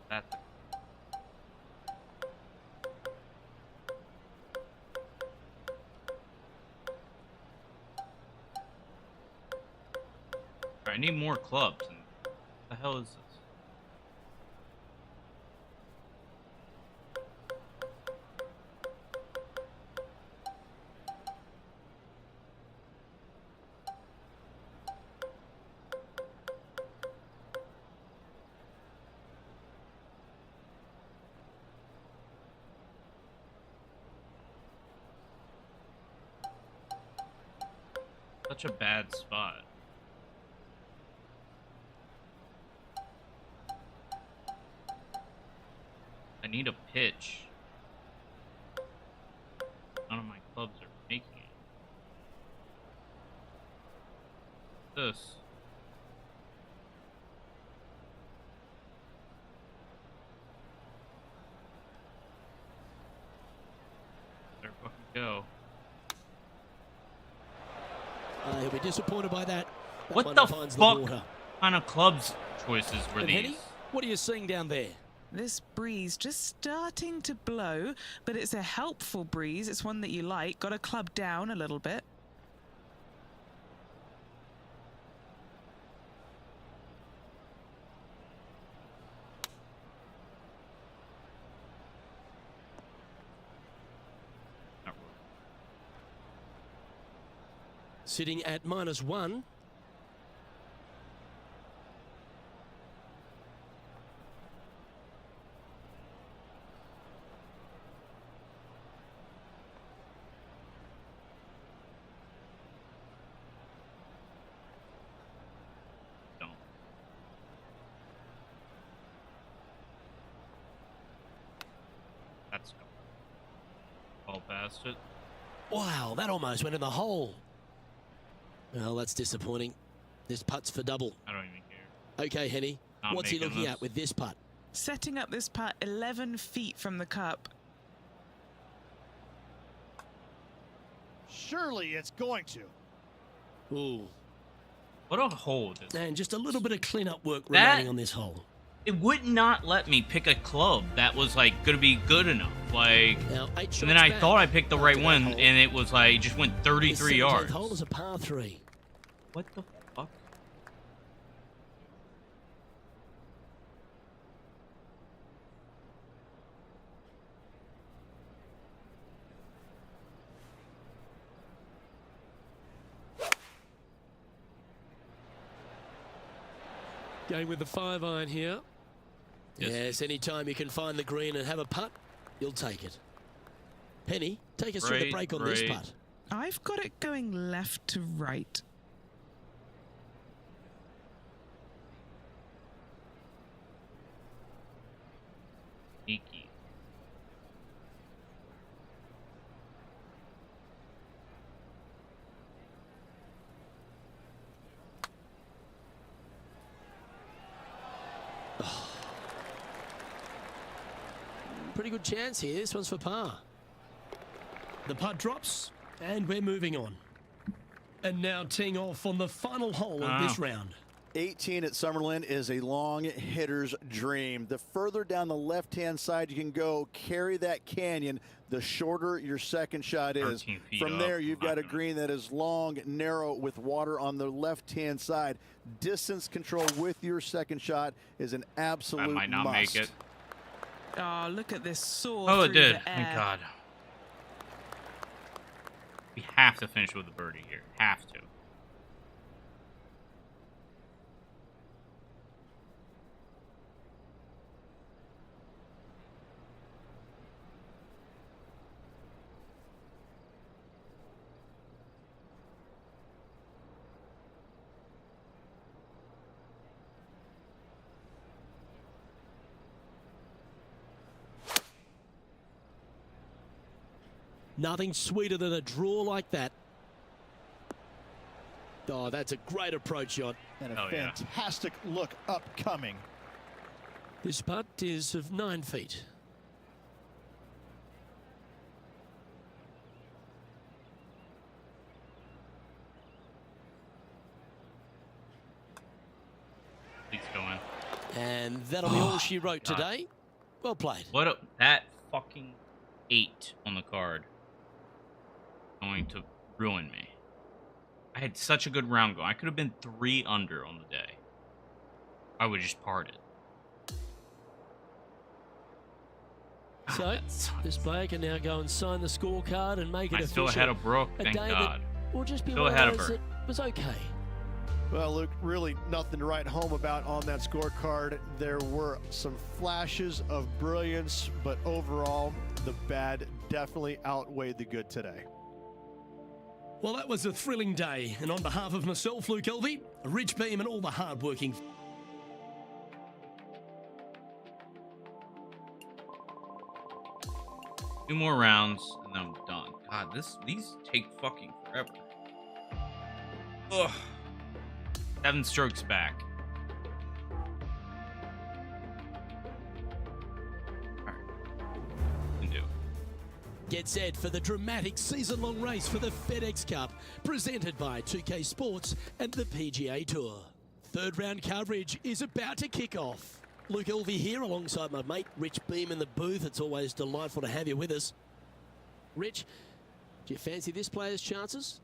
That's I need more clubs. And what the hell is this? Such a bad spot. I need a pitch. None of my clubs are making it. This. There fucking go. He'll be disappointed by that. That What one the finds fuck water. kind of clubs choices were And these? Henny, what are you seeing down there? This breeze just starting to blow, but it's a helpful breeze. It's one that you like. Got to club down a little bit. Not really. Sitting at -1. Don't. That's go. Ball past it. Wow, that almost went in the hole. Well, that's disappointing. This putt's for double. I don't even care. Okay, Henny, Not what's he making looking this. at with this putt? Setting up this putt 11 feet from the cup. Surely it's going to. Ooh. What a hole this. And just a little bit of cleanup work That- remaining on this hole. It would not let me pick a club that was like gonna be good enough. Like, Now, 8 shots and then I back thought I picked the right after that one, hole. and it was like just went This 33 17th yards. hole is a par 3. What the fuck? Going with the 5-iron here. Yes. Yes, anytime you can find the green and have a putt, you'll take it. Penny, take us through the Right, break on this right. putt. I've got it going left to right. Sneaky. Pretty good chance here. This one's for par. The putt drops, and we're moving on. And now teeing off on the final hole of this round. 18 at Summerlin is a long hitter's dream. The further down the left-hand side you can go, carry that canyon, the shorter your second shot is. 13 feet From up, there, you've got a not green that is long, narrow, with water on the left-hand side. Distance control with your second shot is an absolute I might not must. make it. Oh, look at this soar Oh, it through did. the Thank air. God. We have to finish with a birdie here. Have to. Nothing sweeter than a draw like that. Oh, that's a great approach shot. And a Oh, yeah. fantastic look upcoming. This putt is of 9 feet. Please go in. And that'll be all she wrote God. today. Well played. What a, that fucking 8 on the card. Going to ruin me. I had such a good round going. I could have been 3 under on the day. I would just part it. So, that sucks. this player can now go and sign the scorecard and make it I'm official. still ahead of Brooke, A thank day God. that will just be Still one ahead of of those her. that was okay. Well, Luke, really nothing to write home about on that scorecard. There were some flashes of brilliance, but overall, the bad definitely outweighed the good today. Well, that was a thrilling day. And on behalf of myself, Luke Elvey, Rich Beam, and all the hard-working 2 more rounds, and then I'm done. God, these take fucking forever. Ugh. 7 strokes back. Alright. Can do. Get set for the dramatic season-long race for the FedEx Cup, presented by 2K Sports and the PGA Tour. Third round coverage is about to kick off. Luke Elvey here alongside my mate Rich Beam in the booth. It's always delightful to have you with us. Rich, do you fancy this player's chances?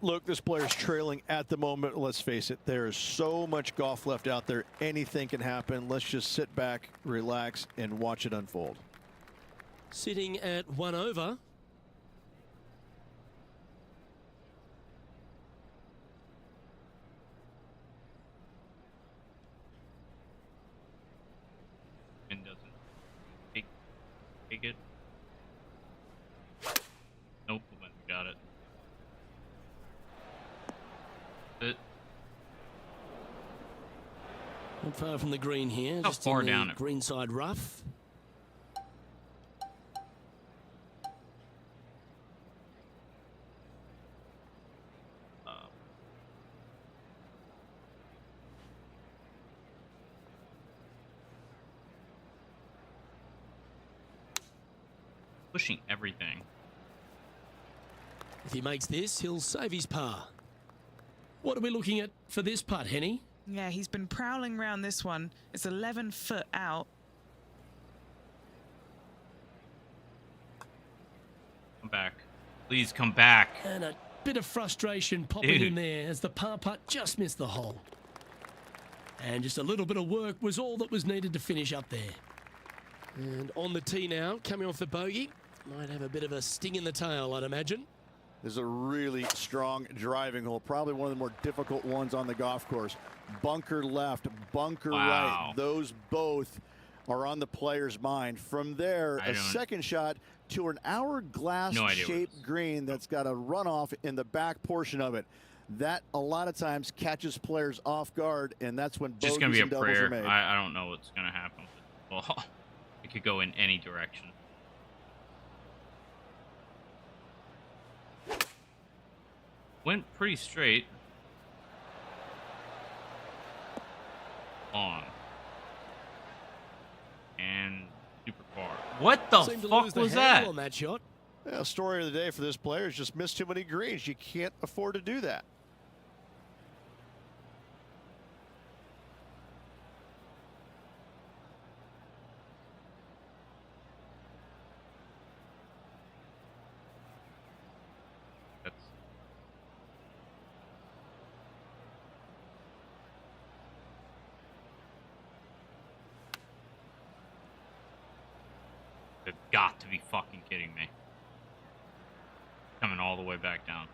Look, this player's trailing at the moment. Let's face it, there is so much golf left out there. Anything can happen. Let's just sit back, relax, and watch it unfold. Sitting at 1 over. And doesn't take it. Nope, got it. Not far from the green here. How just far in the down it? greenside rough. Pushing everything. If he makes this, he'll save his par. What are we looking at for this putt, Henny? Yeah, he's been prowling around this one. It's 11 foot out. Come back. Please come back. And a bit of frustration popping Dude. in there as the par putt just missed the hole. And just a little bit of work was all that was needed to finish up there. And on the tee now, coming off the bogey. Might have a bit of a sting in the tail, I'd imagine. This is a really strong driving hole, probably one of the more difficult ones on the golf course. Bunker left, bunker Wow. right. Those both are on the player's mind. From there, I a don't- second shot to an No idea what it hourglass-shaped is. green that's got a runoff in the back portion of it. That, a lot of times, catches players off guard, and that's when Just gonna bogeys be a and doubles are prayer. made. I don't know what's gonna happen with the ball. It could go in any direction. Went pretty straight. On. And super far. What the Seemed to fuck lose the was handle that? on that shot. Yeah, story of the day for this player is just missed too many greens. You can't afford to do that. That's They've got to be fucking kidding me. Coming all the way back down.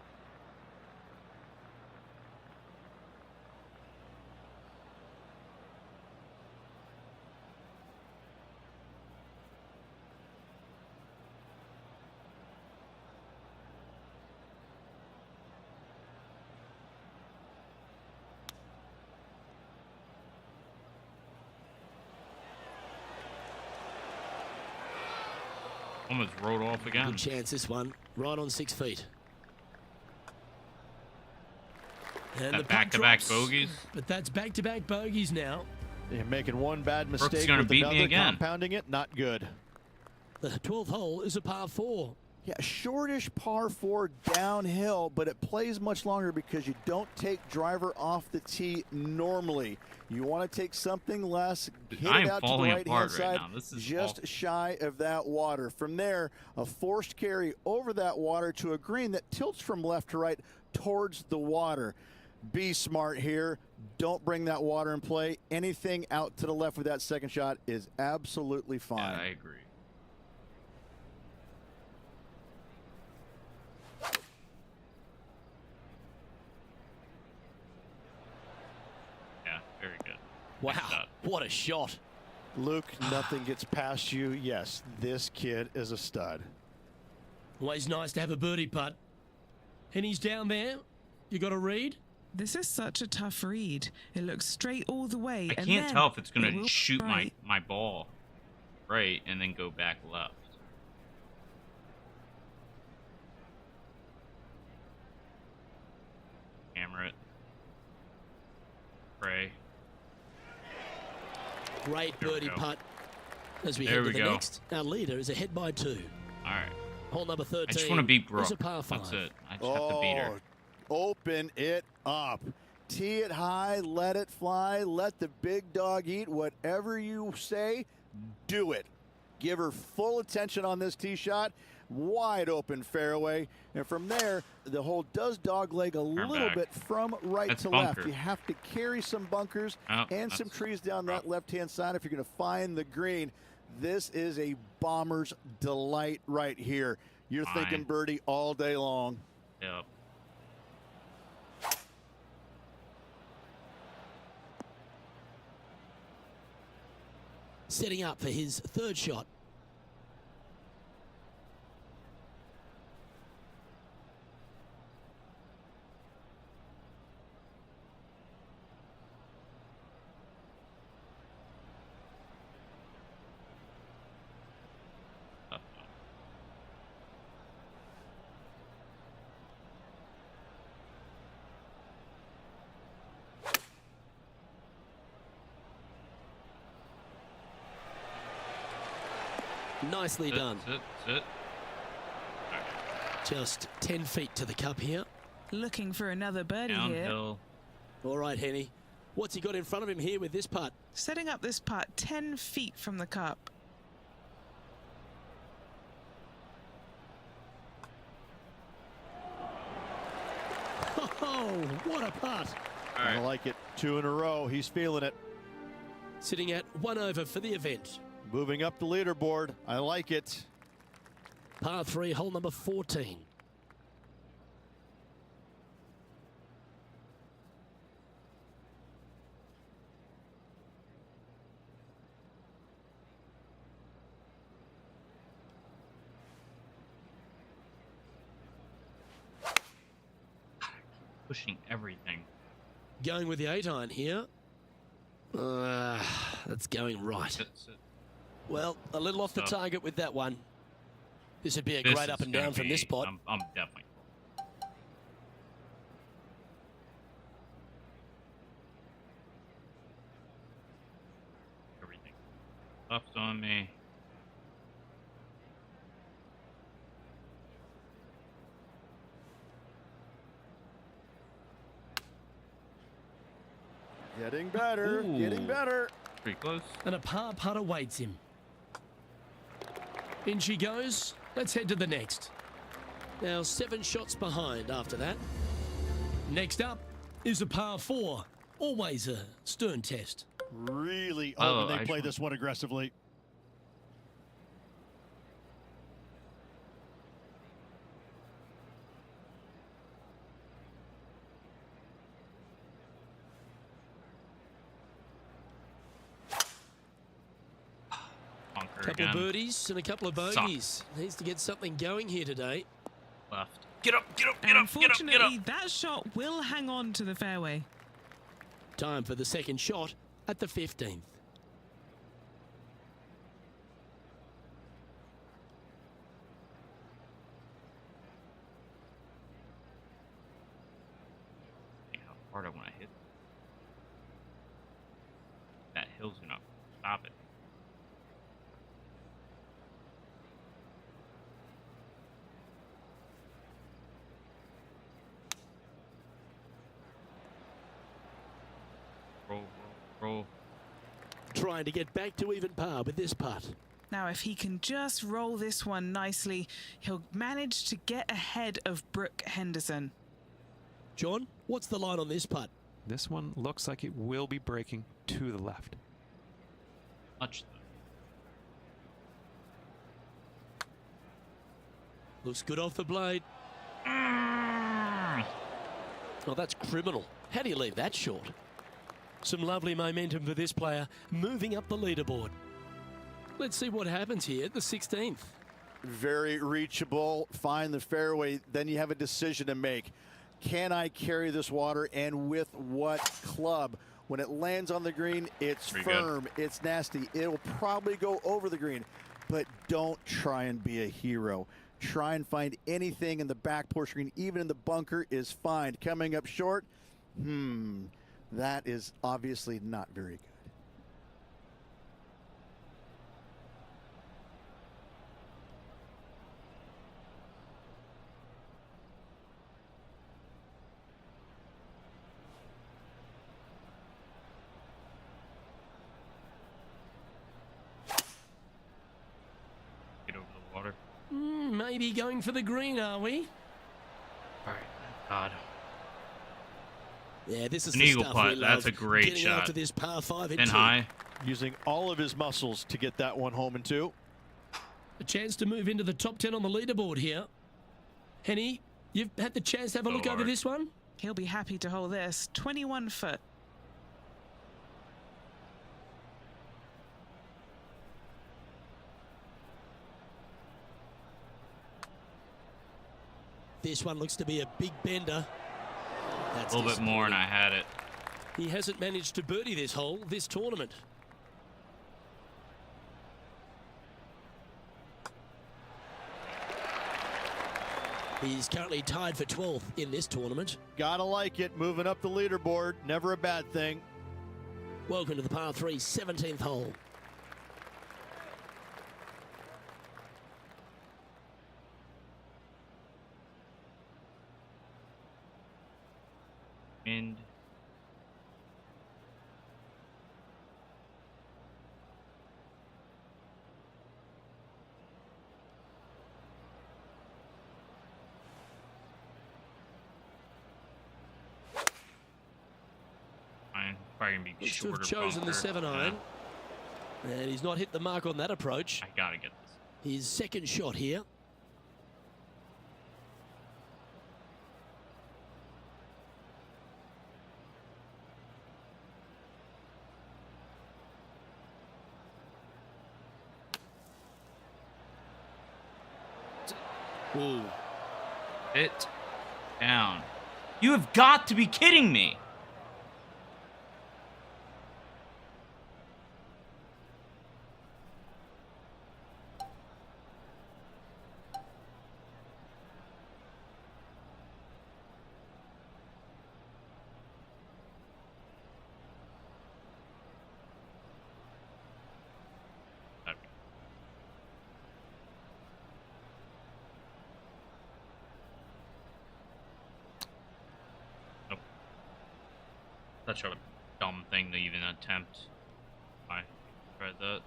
Almost rode off again. Good chance this one. Right on 6 feet. And the That putt back-to-back drops. bogeys. But that's back-to-back bogeys now. You're making one bad Brooks mistake gonna with beat me another, again. compounding it, not good. The 12th hole is a par 4. Yeah, shortish par 4 downhill, but it plays much longer because you don't take driver off the tee normally. You want to take something less, hit I am it out to the falling right-hand apart right side, now. This is just awful. shy of that water. From there, a forced carry over that water to a green that tilts from left to right towards the water. Be smart here. Don't bring that water in play. Anything out to the left with that second shot is absolutely fine. Yeah, I agree. Yeah, very good. Wow, Nice shot. what a shot. Luke, nothing gets past you. Yes, this kid is a stud. Always nice to have a birdie putt. And he's down there. You got a read? This is such a tough read. It looks straight all the way. I and can't then tell if it's it going will to shoot right. my ball right and then go back left. Hammer it. Pray. Great There we birdie go. putt. As we There head we to the go. next, our leader is ahead by 2. All right. Hole number 13. I just want to beat is Brooke. a par 5. That's it. I just have to beat her. Open it up. Tee it high, let it fly, let the big dog eat. Whatever you say, do it. Give her full attention on this tee shot. Wide open fairway. And from there, the hole does dogleg a little back. bit from right That's to bunker. left. You have to carry some bunkers Oh, and some that's trees down that rough. left-hand side if you're going to find the green. This is a bomber's delight right here. You're Fine. thinking birdie all day long. Yep. Setting up for his 3rd shot. Nicely Sit, done. sit. Just 10 feet to the cup here. Looking for another birdie here. Downhill. All right, Henny. What's he got in front of him here with this putt? Setting up this putt 10 feet from the cup. Oh, what a putt. All I right. like it. 2 in a row. He's feeling it. Sitting at 1 over for the event. Moving up the leaderboard. I like it. Par 3, hole number 14. Pushing everything. Going with the 8-iron here. That's going right. Sit. Well, a little off the So- target with that one. This would be a This great up is and gonna down from this be- spot. I'm definitely. Everything. Left on me. Getting better, Ooh. getting better. Pretty close. And a par putt awaits him. In she goes. Let's head to the next. Now 7 shots behind after that. Next up is a par 4. Always a stern test. Really Oh, hoping they I play should- this one aggressively. Bunker Couple again. of birdies and a couple of bogeys. Needs to get something going here today. Left. Get up, get up, And get up, get up, get unfortunately, up. that shot will hang on to the fairway. Time for the second shot at the 15th. How hard I want to hit. That hill's gonna stop it. Roll. Trying to get back to even par with this putt. Now, if he can just roll this one nicely, he'll manage to get ahead of Brooke Henderson. John, what's the line on this putt? This one looks like it will be breaking to the left. Much. Looks good off the blade. Oh, that's criminal. How do you leave that short? Some lovely momentum for this player, moving up the leaderboard. Let's see what happens here at the 16th. Very reachable. Find the fairway. Then you have a decision to make. Can I carry this water, and with what club? When it lands on the green, it's Pretty good. firm. It's nasty. It'll probably go over the green. But don't try and be a hero. Try and find anything in the back portion green, even in the bunker, is fine. Coming up short, That is obviously not very good. Get over the water. Maybe going for the green, are we? All right, God. Yeah, this is An the eagle stuff putt. we That's love. a great Getting shot. after this par 5 Pin high. Using all of his muscles to get that one home in 2. A chance to move into the top 10 on the leaderboard here. Henny, you've had the chance to have a look over Lord. this one? He'll be happy to hold this. 21 foot. This one looks to be a big bender. That's A little bit more and I had it. He hasn't managed to birdie this hole, this tournament. He's currently tied for 12th in this tournament. Gotta like it. Moving up the leaderboard. Never a bad thing. Welcome to the par 3 17th hole. And fine. Probably gonna be Looks to shorter. have chosen the bunker. 7-iron. And he's not hit the mark on that approach. I gotta get this. His second shot here. Ooh. It down. You have got to be kidding me. Okay. Nope. Such a dumb thing to even attempt. I tried that.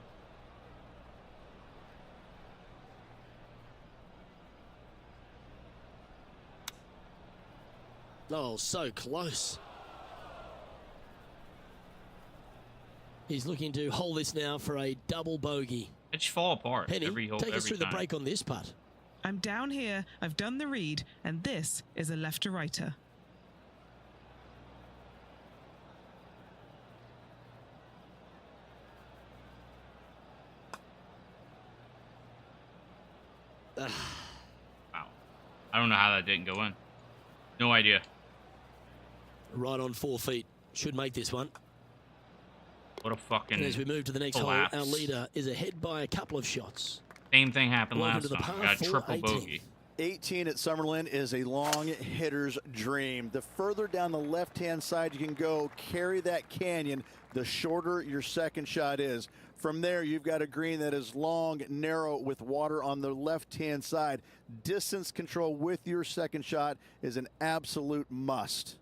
Oh, so close. He's looking to hold this now for a double bogey. It just fall apart Penny, every hole, take us every through time. the break on this putt. I'm down here. I've done the read, and this is a left to righter. Wow. I don't know how that didn't go in. No idea. Right on 4 feet. Should make this one. What a fucking And as we move to the next collapse. hole, our leader is ahead by a couple of shots. Same thing happened Welcome last to the time. par Got a 4 triple 18th. bogey. 18 at Summerlin is a long hitter's dream. The further down the left-hand side you can go, carry that canyon, the shorter your second shot is. From there, you've got a green that is long, narrow, with water on the left-hand side. Distance control with your second shot is an absolute must.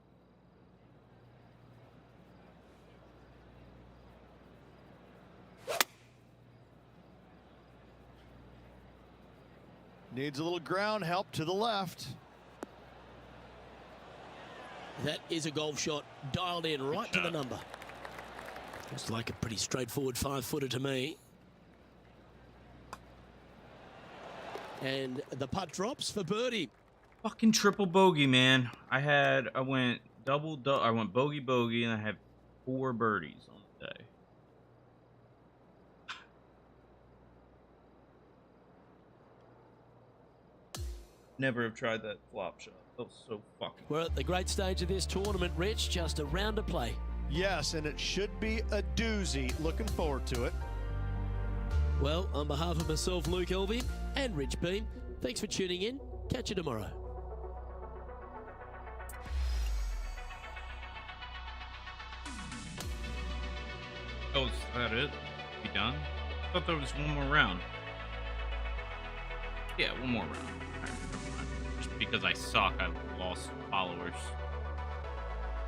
Needs a little ground help to the left. That is a golf shot dialed in right to the number. Looks like a pretty straightforward 5-footer to me. And the putt drops for birdie. Fucking triple bogey, man. I went I went bogey, and I had 4 birdies on the day. Never have tried that flop shot. That was so fucking. We're at the great stage of this tournament, Rich. Just a round to play. Yes, and it should be a doozy. Looking forward to it. Well, on behalf of myself, Luke Elvey, and Rich Beam, thanks for tuning in. Catch you tomorrow. that it? Be done? I thought there was one more round. Yeah, one more round. All right, just because I suck, I've lost followers.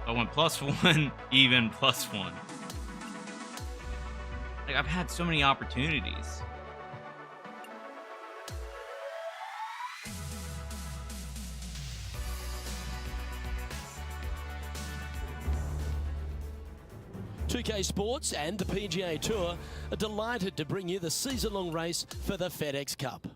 I went +1, even +1. Like, I've had so many opportunities. .2k Sports and the PGA Tour are delighted to bring you the season-long race for the FedEx Cup.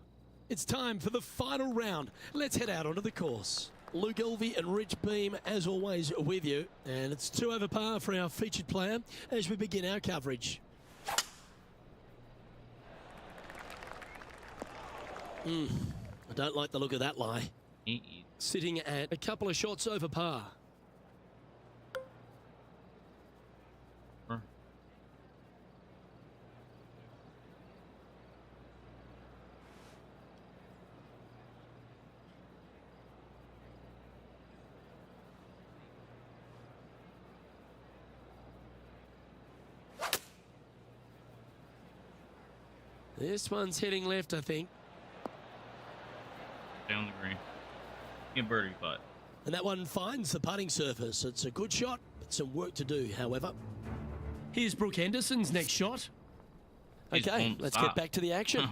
It's time for the final round. Let's head out onto the course. Luke Elvey and Rich Beam, as always, are with you. And it's 2 over par for our featured player as we begin our coverage. I don't like the look of that lie. Sitting at a couple of shots over par. This one's heading left, I think. Down the green. Get birdie putt. And that one finds the putting surface. It's a good shot, but some work to do, however. Here's Brooke Henderson's next shot. Okay, let's get back to the action.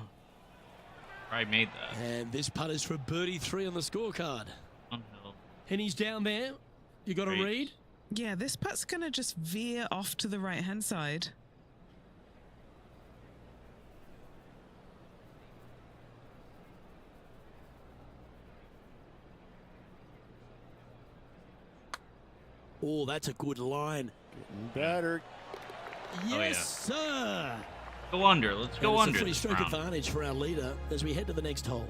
I made that. And this putt is for birdie 3 on the scorecard. Henny's down there. You got a read? Yeah, this putt's going to just veer off to the right-hand side. Oh, that's a good line. Getting better. Yes, sir. Go under. Let's go under. It's a 3-stroke advantage for our leader as we head to the next hole.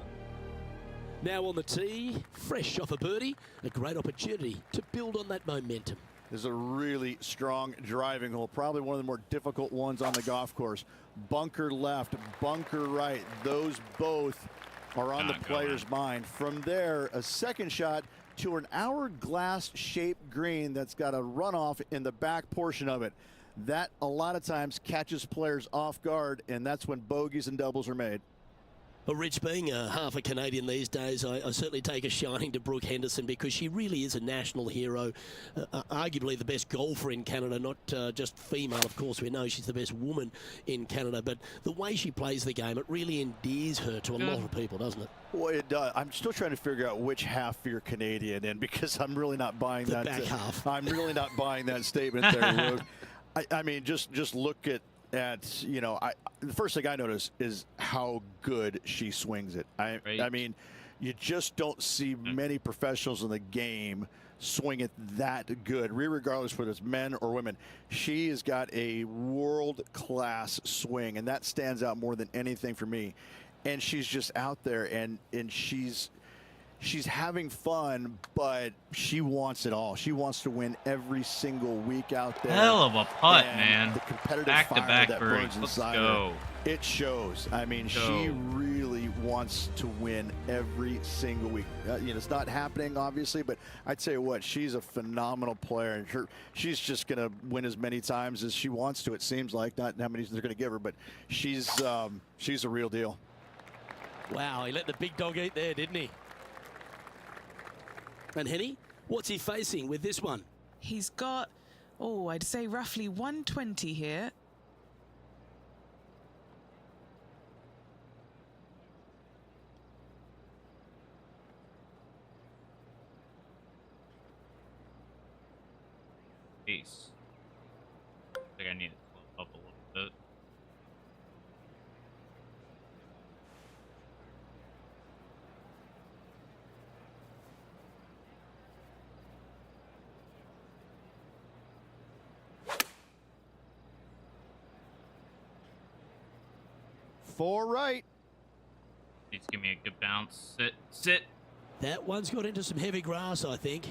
Now on the tee, fresh off a birdie, a great opportunity to build on that momentum. This is a really strong driving hole, probably one of the more difficult ones on the golf course. Bunker left, bunker right. Those both are on the player's mind. From there, a second shot to an hourglass-shaped green that's got a runoff in the back portion of it. That, a lot of times, catches players off guard, and that's when bogeys and doubles are made. Well, Rich, being half a Canadian these days, I certainly take a shining to Brooke Henderson because she really is a national hero, arguably the best golfer in Canada, not just female. Of course, we know she's the best woman in Canada, but the way she plays the game, it really endears her to a lot of people, doesn't it? Well, it does. I'm still trying to figure out which half you're Canadian in because I'm really not buying the that. Back half. I'm really not buying that statement there, Luke. I mean, just look at you know, the first thing I notice is how good she swings it. I mean, you just don't see many professionals in the game swing it that good, regardless whether it's men or women. She has got a world-class swing, and that stands out more than anything for me. And she's just out there, and she's having fun, but she wants it all. She wants to win every single week out there. Hell of a putt, man. The competitive Back-to-back fire that birdies. burns Let's inside go. her, it shows. I mean, she really wants to win every single week. You know, it's not happening, obviously, but I tell you what, she's a phenomenal player, and she's just going to win as many times as she wants to. It seems like, not how many they're going to give her, but she's a real deal. Wow, he let the big dog eat there, didn't he? And Henny, what's he facing with this one? He's got, I'd say roughly 120 here. Peace. I think I need to slow up a little bit. Four right. Needs to give me a good bounce. Sit. That one's got into some heavy grass, I think.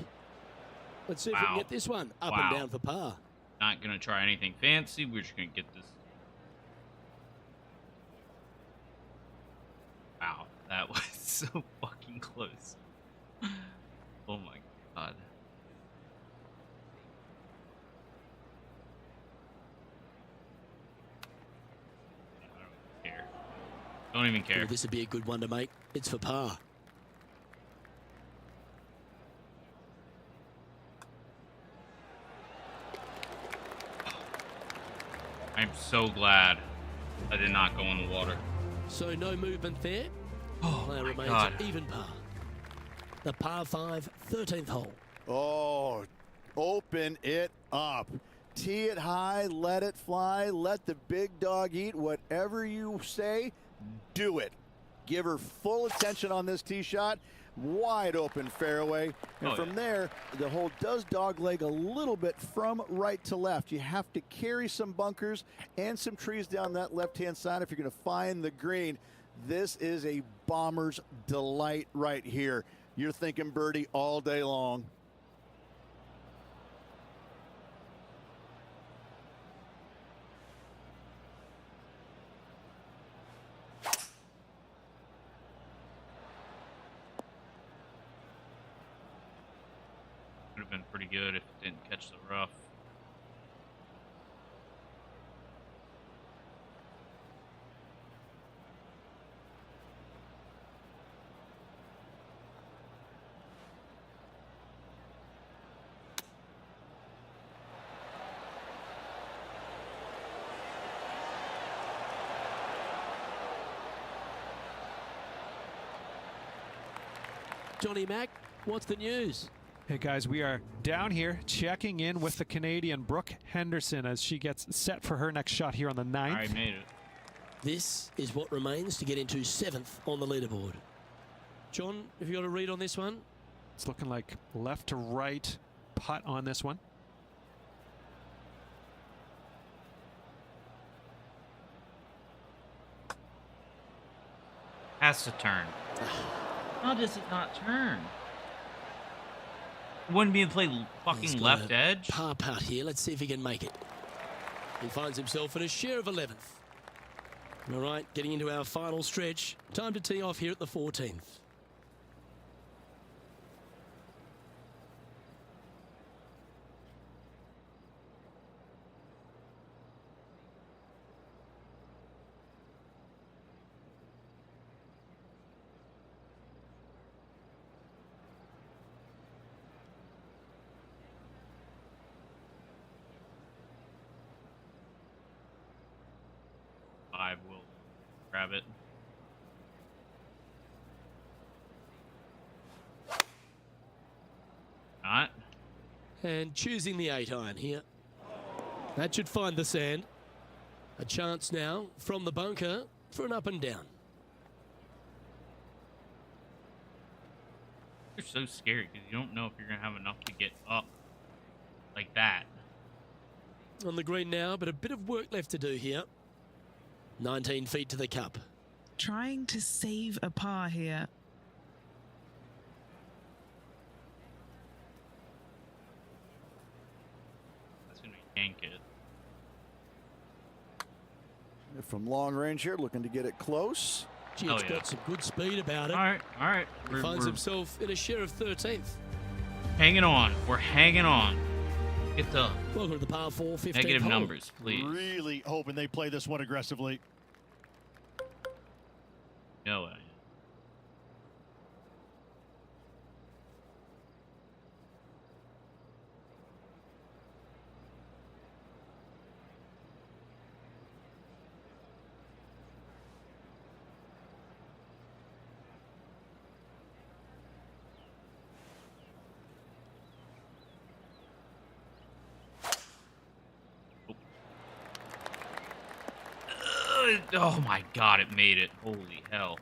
Let's see if we can get this one up and down for par. Not going to try anything fancy. We're just going to get this. Wow. That was so fucking close. Oh my God. Don't even care. This would be a good one to make. It's for par. I'm so glad I did not go in the water. So no movement there. Oh, Player my remains God. at even par. The par 5, 13th hole. Oh, open it up. Tee it high, let it fly, let the big dog eat. Whatever you say, do it. Give her full attention on this tee shot. Wide open fairway. And from there, the hole does dogleg a little bit from right to left. You have to carry some bunkers and some trees down that left-hand side if you're going to find the green. This is a bomber's delight right here. You're thinking birdie all day long. Would have been pretty good if it didn't catch the rough. Johnny Mack, what's the news? Hey guys, we are down here checking in with the Canadian Brooke Henderson as she gets set for her next shot here on the 9th. I made it. This is what remains to get into 7th on the leaderboard. John, have you got a read on this one? It's looking like left to right putt on this one. Has to turn. How does it not turn? Wouldn't be to play He's fucking got left a edge. Par putt here. Let's see if he can make it. He finds himself in a share of 11th. All right, getting into our final stretch. Time to tee off here at the 14th. I will grab it. Not. And choosing the 8-iron here. That should find the sand. A chance now from the bunker for an up and down. You're so scary because you don't know if you're going to have enough to get up like that. On the green now, but a bit of work left to do here. 19 feet to the cup. Trying to save a par here. That's going to yank it. From long range here, looking to get it close. Gee, Oh, it's yeah. got some good speed about it. All right. He finds himself in a share of 13th. Hanging on. We're hanging on. Get the Welcome to the par 4, 15th negative hole. numbers, please. Really hoping they play this one aggressively. No way. Oh my god, it made it. Holy hell.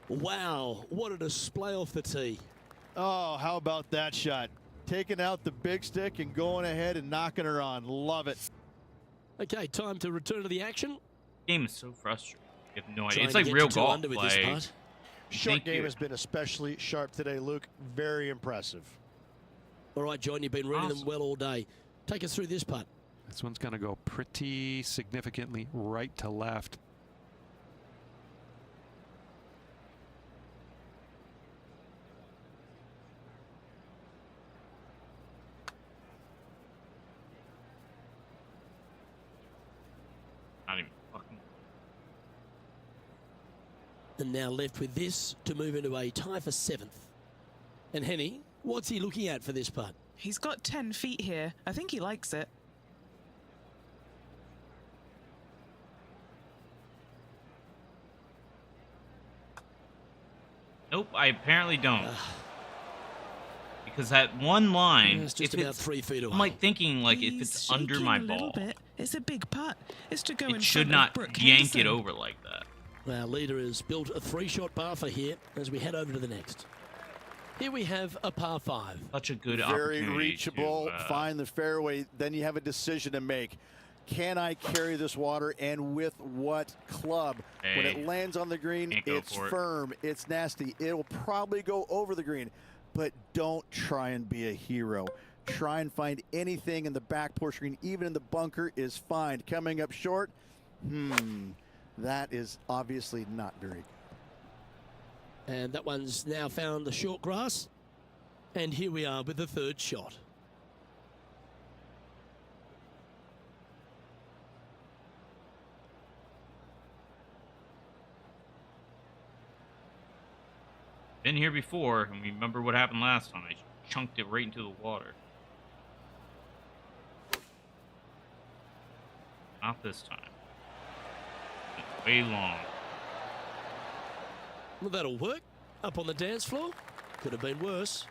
Wow, what a display off the tee. Oh, how about that shot? Taking out the big stick and going ahead and knocking her on. Love it. Okay, time to return to the action. Game is so frustrating. You have no idea. Trying It's to like get real to 2 golf. under with this Like, putt. Short Thank game you. has been especially sharp today, Luke. Very impressive. All right, John, you've been reading them Awesome. well all day. Take us through this putt. This one's going to go pretty significantly right to left. not even fucking. And now left with this to move into a tie for 7th. And Henny, what's he looking at for this putt? He's got 10 feet here. I think he likes it. Nope, I apparently don't. Because that one line, It's just if about it's, 3 feet away. I'm like thinking like if He's it's under my shaking a little ball, bit. It's a big putt. It's to go in it should front not of Brooke yank Henderson. it over like that. Our leader has built a 3-shot buffer here as we head over to the next. Here we have a par 5. Such a good Very opportunity reachable, to, find the fairway. Then you have a decision to make. Can I carry this water, and with what club? When Hey, it lands on the green, can't go it's for it. firm, it's nasty. It'll probably go over the green, but don't try and be a hero. Try and find anything in the back portion green, even in the bunker, is fine. Coming up short, that is obviously not very good. And that one's now found the short grass. And here we are with the 3rd shot. Been here before, and we remember what happened last time. I chunked it right into the water. Not this time. It's way long. Well, that'll work. Up on the dance floor. Could have been worse.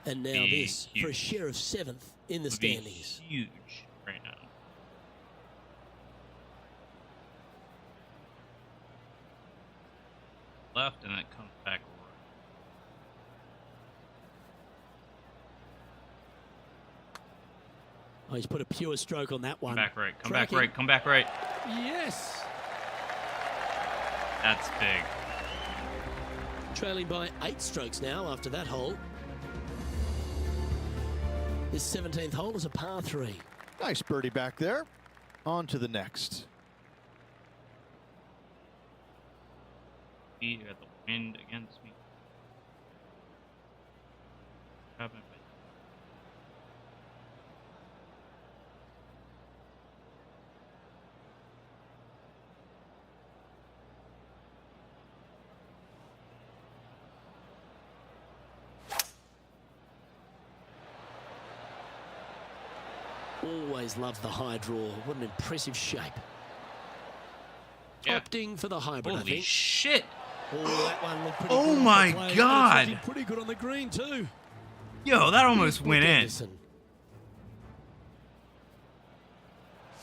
And now Be this for a huge. share of 7th in the Would be standings. huge right now. Left, and it comes back right. Oh, he's put a pure stroke on that one. Come back right. Come Tracking. back right. Come back right. Yes. That's big. Trailing by 8 strokes now after that hole. This 17th hole is a par 3. Nice birdie back there. On to the next. See, I got the wind against me. Happened, but Always loved the high draw. What an impressive shape. Yeah. Opting for the hybrid, I holy think. shit! Oh, that one looked pretty Oh good off the my plate, but it's God. looking pretty good on the green too. Yo, that almost Brooke went in. Henderson.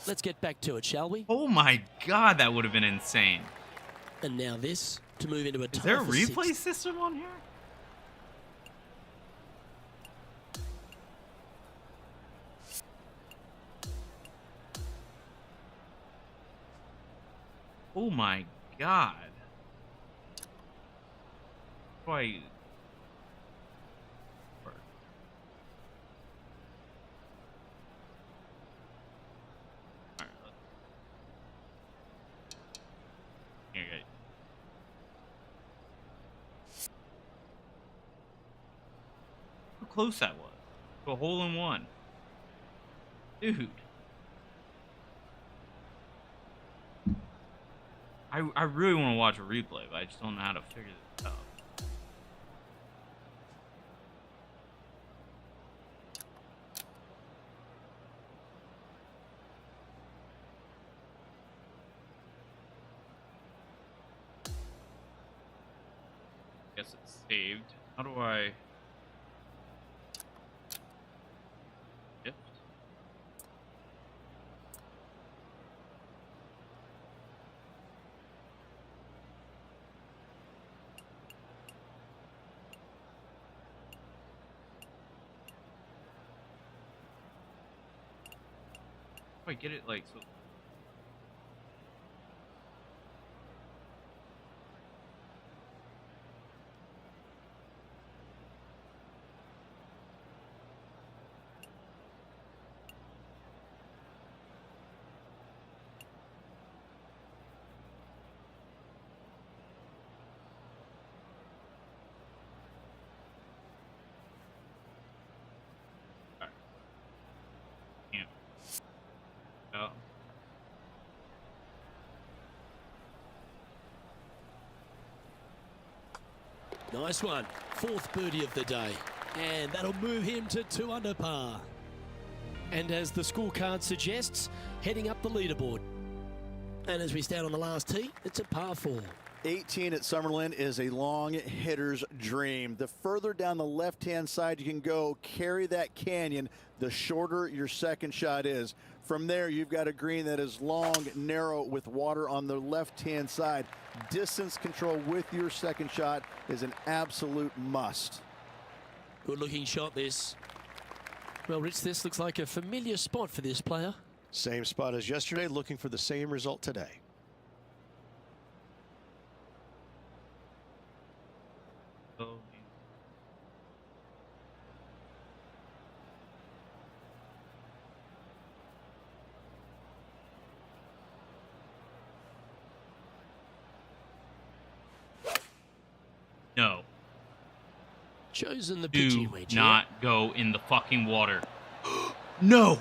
Let's get back to it, shall we? Oh my god, that would have been insane. And now this to move into a Is tie there a for replay 6th. system on here? Oh my god. Why? Here, guys. How close that was to a hole in one. Dude. I really want to watch a replay, but I just don't know how to figure this out. Guess it's saved. How do I... Shift? How do I get it like so? Alright. Yeah. Oh. Nice one. 4th birdie of the day. And that'll move him to 2 under par. And as the scorecard suggests, heading up the leaderboard. And as we stand on the last tee, it's a par 4. 18 at Summerlin is a long hitter's dream. The further down the left-hand side you can go, carry that canyon, the shorter your second shot is. From there, you've got a green that is long, narrow, with water on the left-hand side. Distance control with your second shot is an absolute must. Good looking shot this. Well, Rich, this looks like a familiar spot for this player. Same spot as yesterday, looking for the same result today. Oh, no. Chosen the pitching Do wedge. not go in the fucking water. No.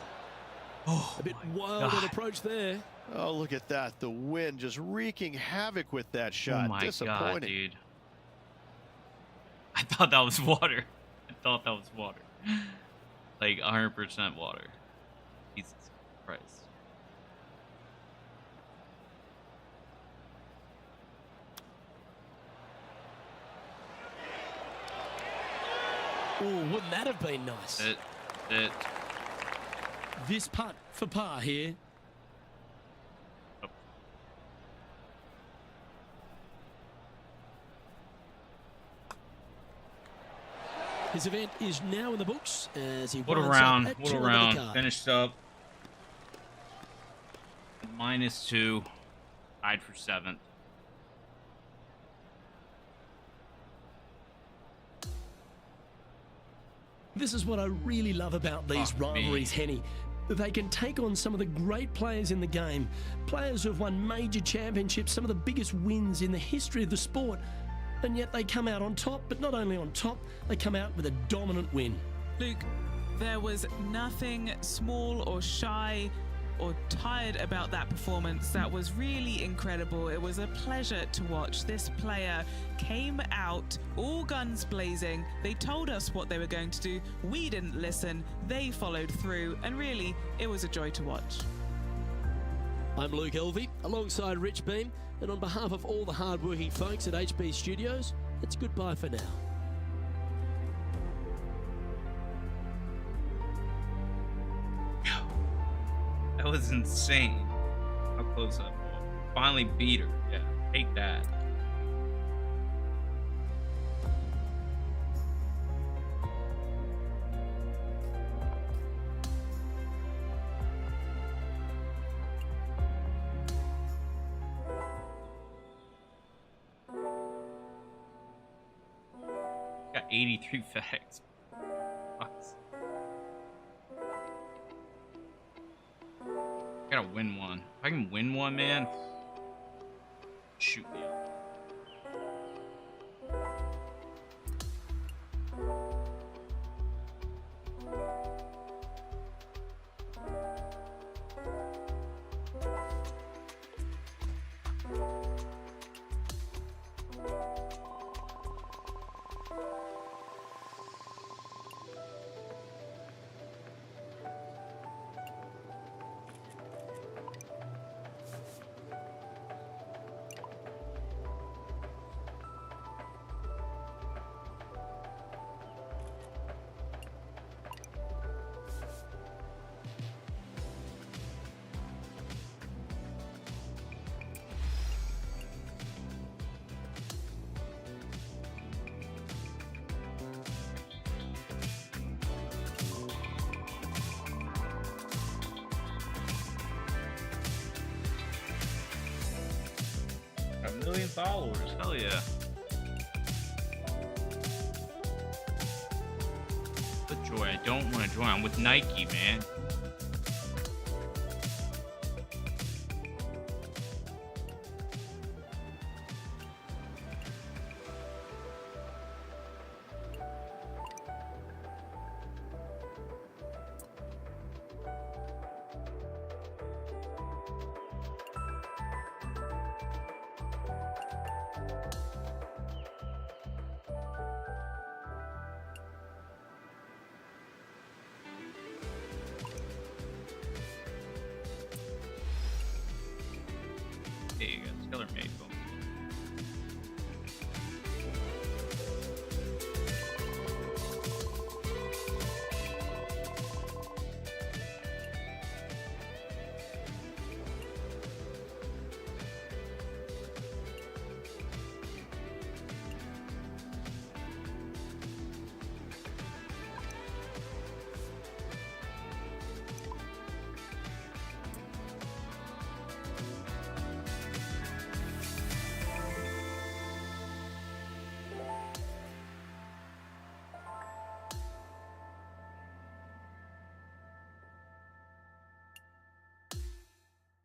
Oh, A bit my wild God. an approach there. Oh, look at that. The wind just wreaking havoc with that Oh shot. my God, Disappointing. dude. I thought that was water. I thought that was water. Like 100% water. Jesus Christ. Oh, wouldn't that have been nice? It. This putt for par here. His event is now in the books as he What a winds up round. at What 2 a under the round. card. Finished up. -2. Tied for 7th. This is what I really love about these Fuck me. rivalries, Henny. They can take on some of the great players in the game, players who have won major championships, some of the biggest wins in the history of the sport, and yet they come out on top. But not only on top, they come out with a dominant win. Luke, there was nothing small or shy or tired about that performance. That was really incredible. It was a pleasure to watch. This player came out all guns blazing. They told us what they were going to do. We didn't listen. They followed through, and really, it was a joy to watch. I'm Luke Elvey, alongside Rich Beam, and on behalf of all the hard-working folks at HB Studios, it's goodbye for now. That was insane. How close that was. Finally beat her. Yeah, take that. Got 83 facts. Fucks. Gotta win one. If I can win one, man, shoot me up. Got 1 million followers. Hell yeah. But Joy, I don't want to join. I'm with Nike, man. TaylorMade. Boom.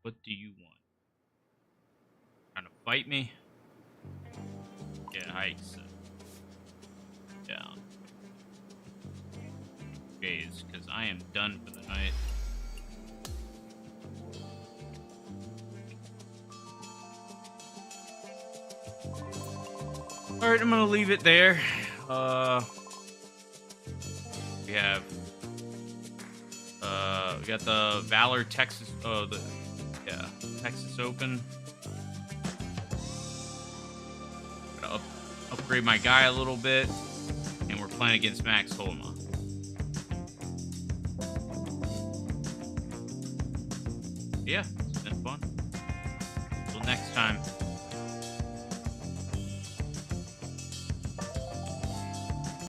What do you want? Trying to fight me? Yeah, hikes. Down. Days, because I am done for the night. Alright, I'm gonna leave it there. We have we got the Valor Texas Texas Open. Gotta upgrade my guy a little bit. And we're playing against Max Holma. Yeah, it's been fun. Until next time.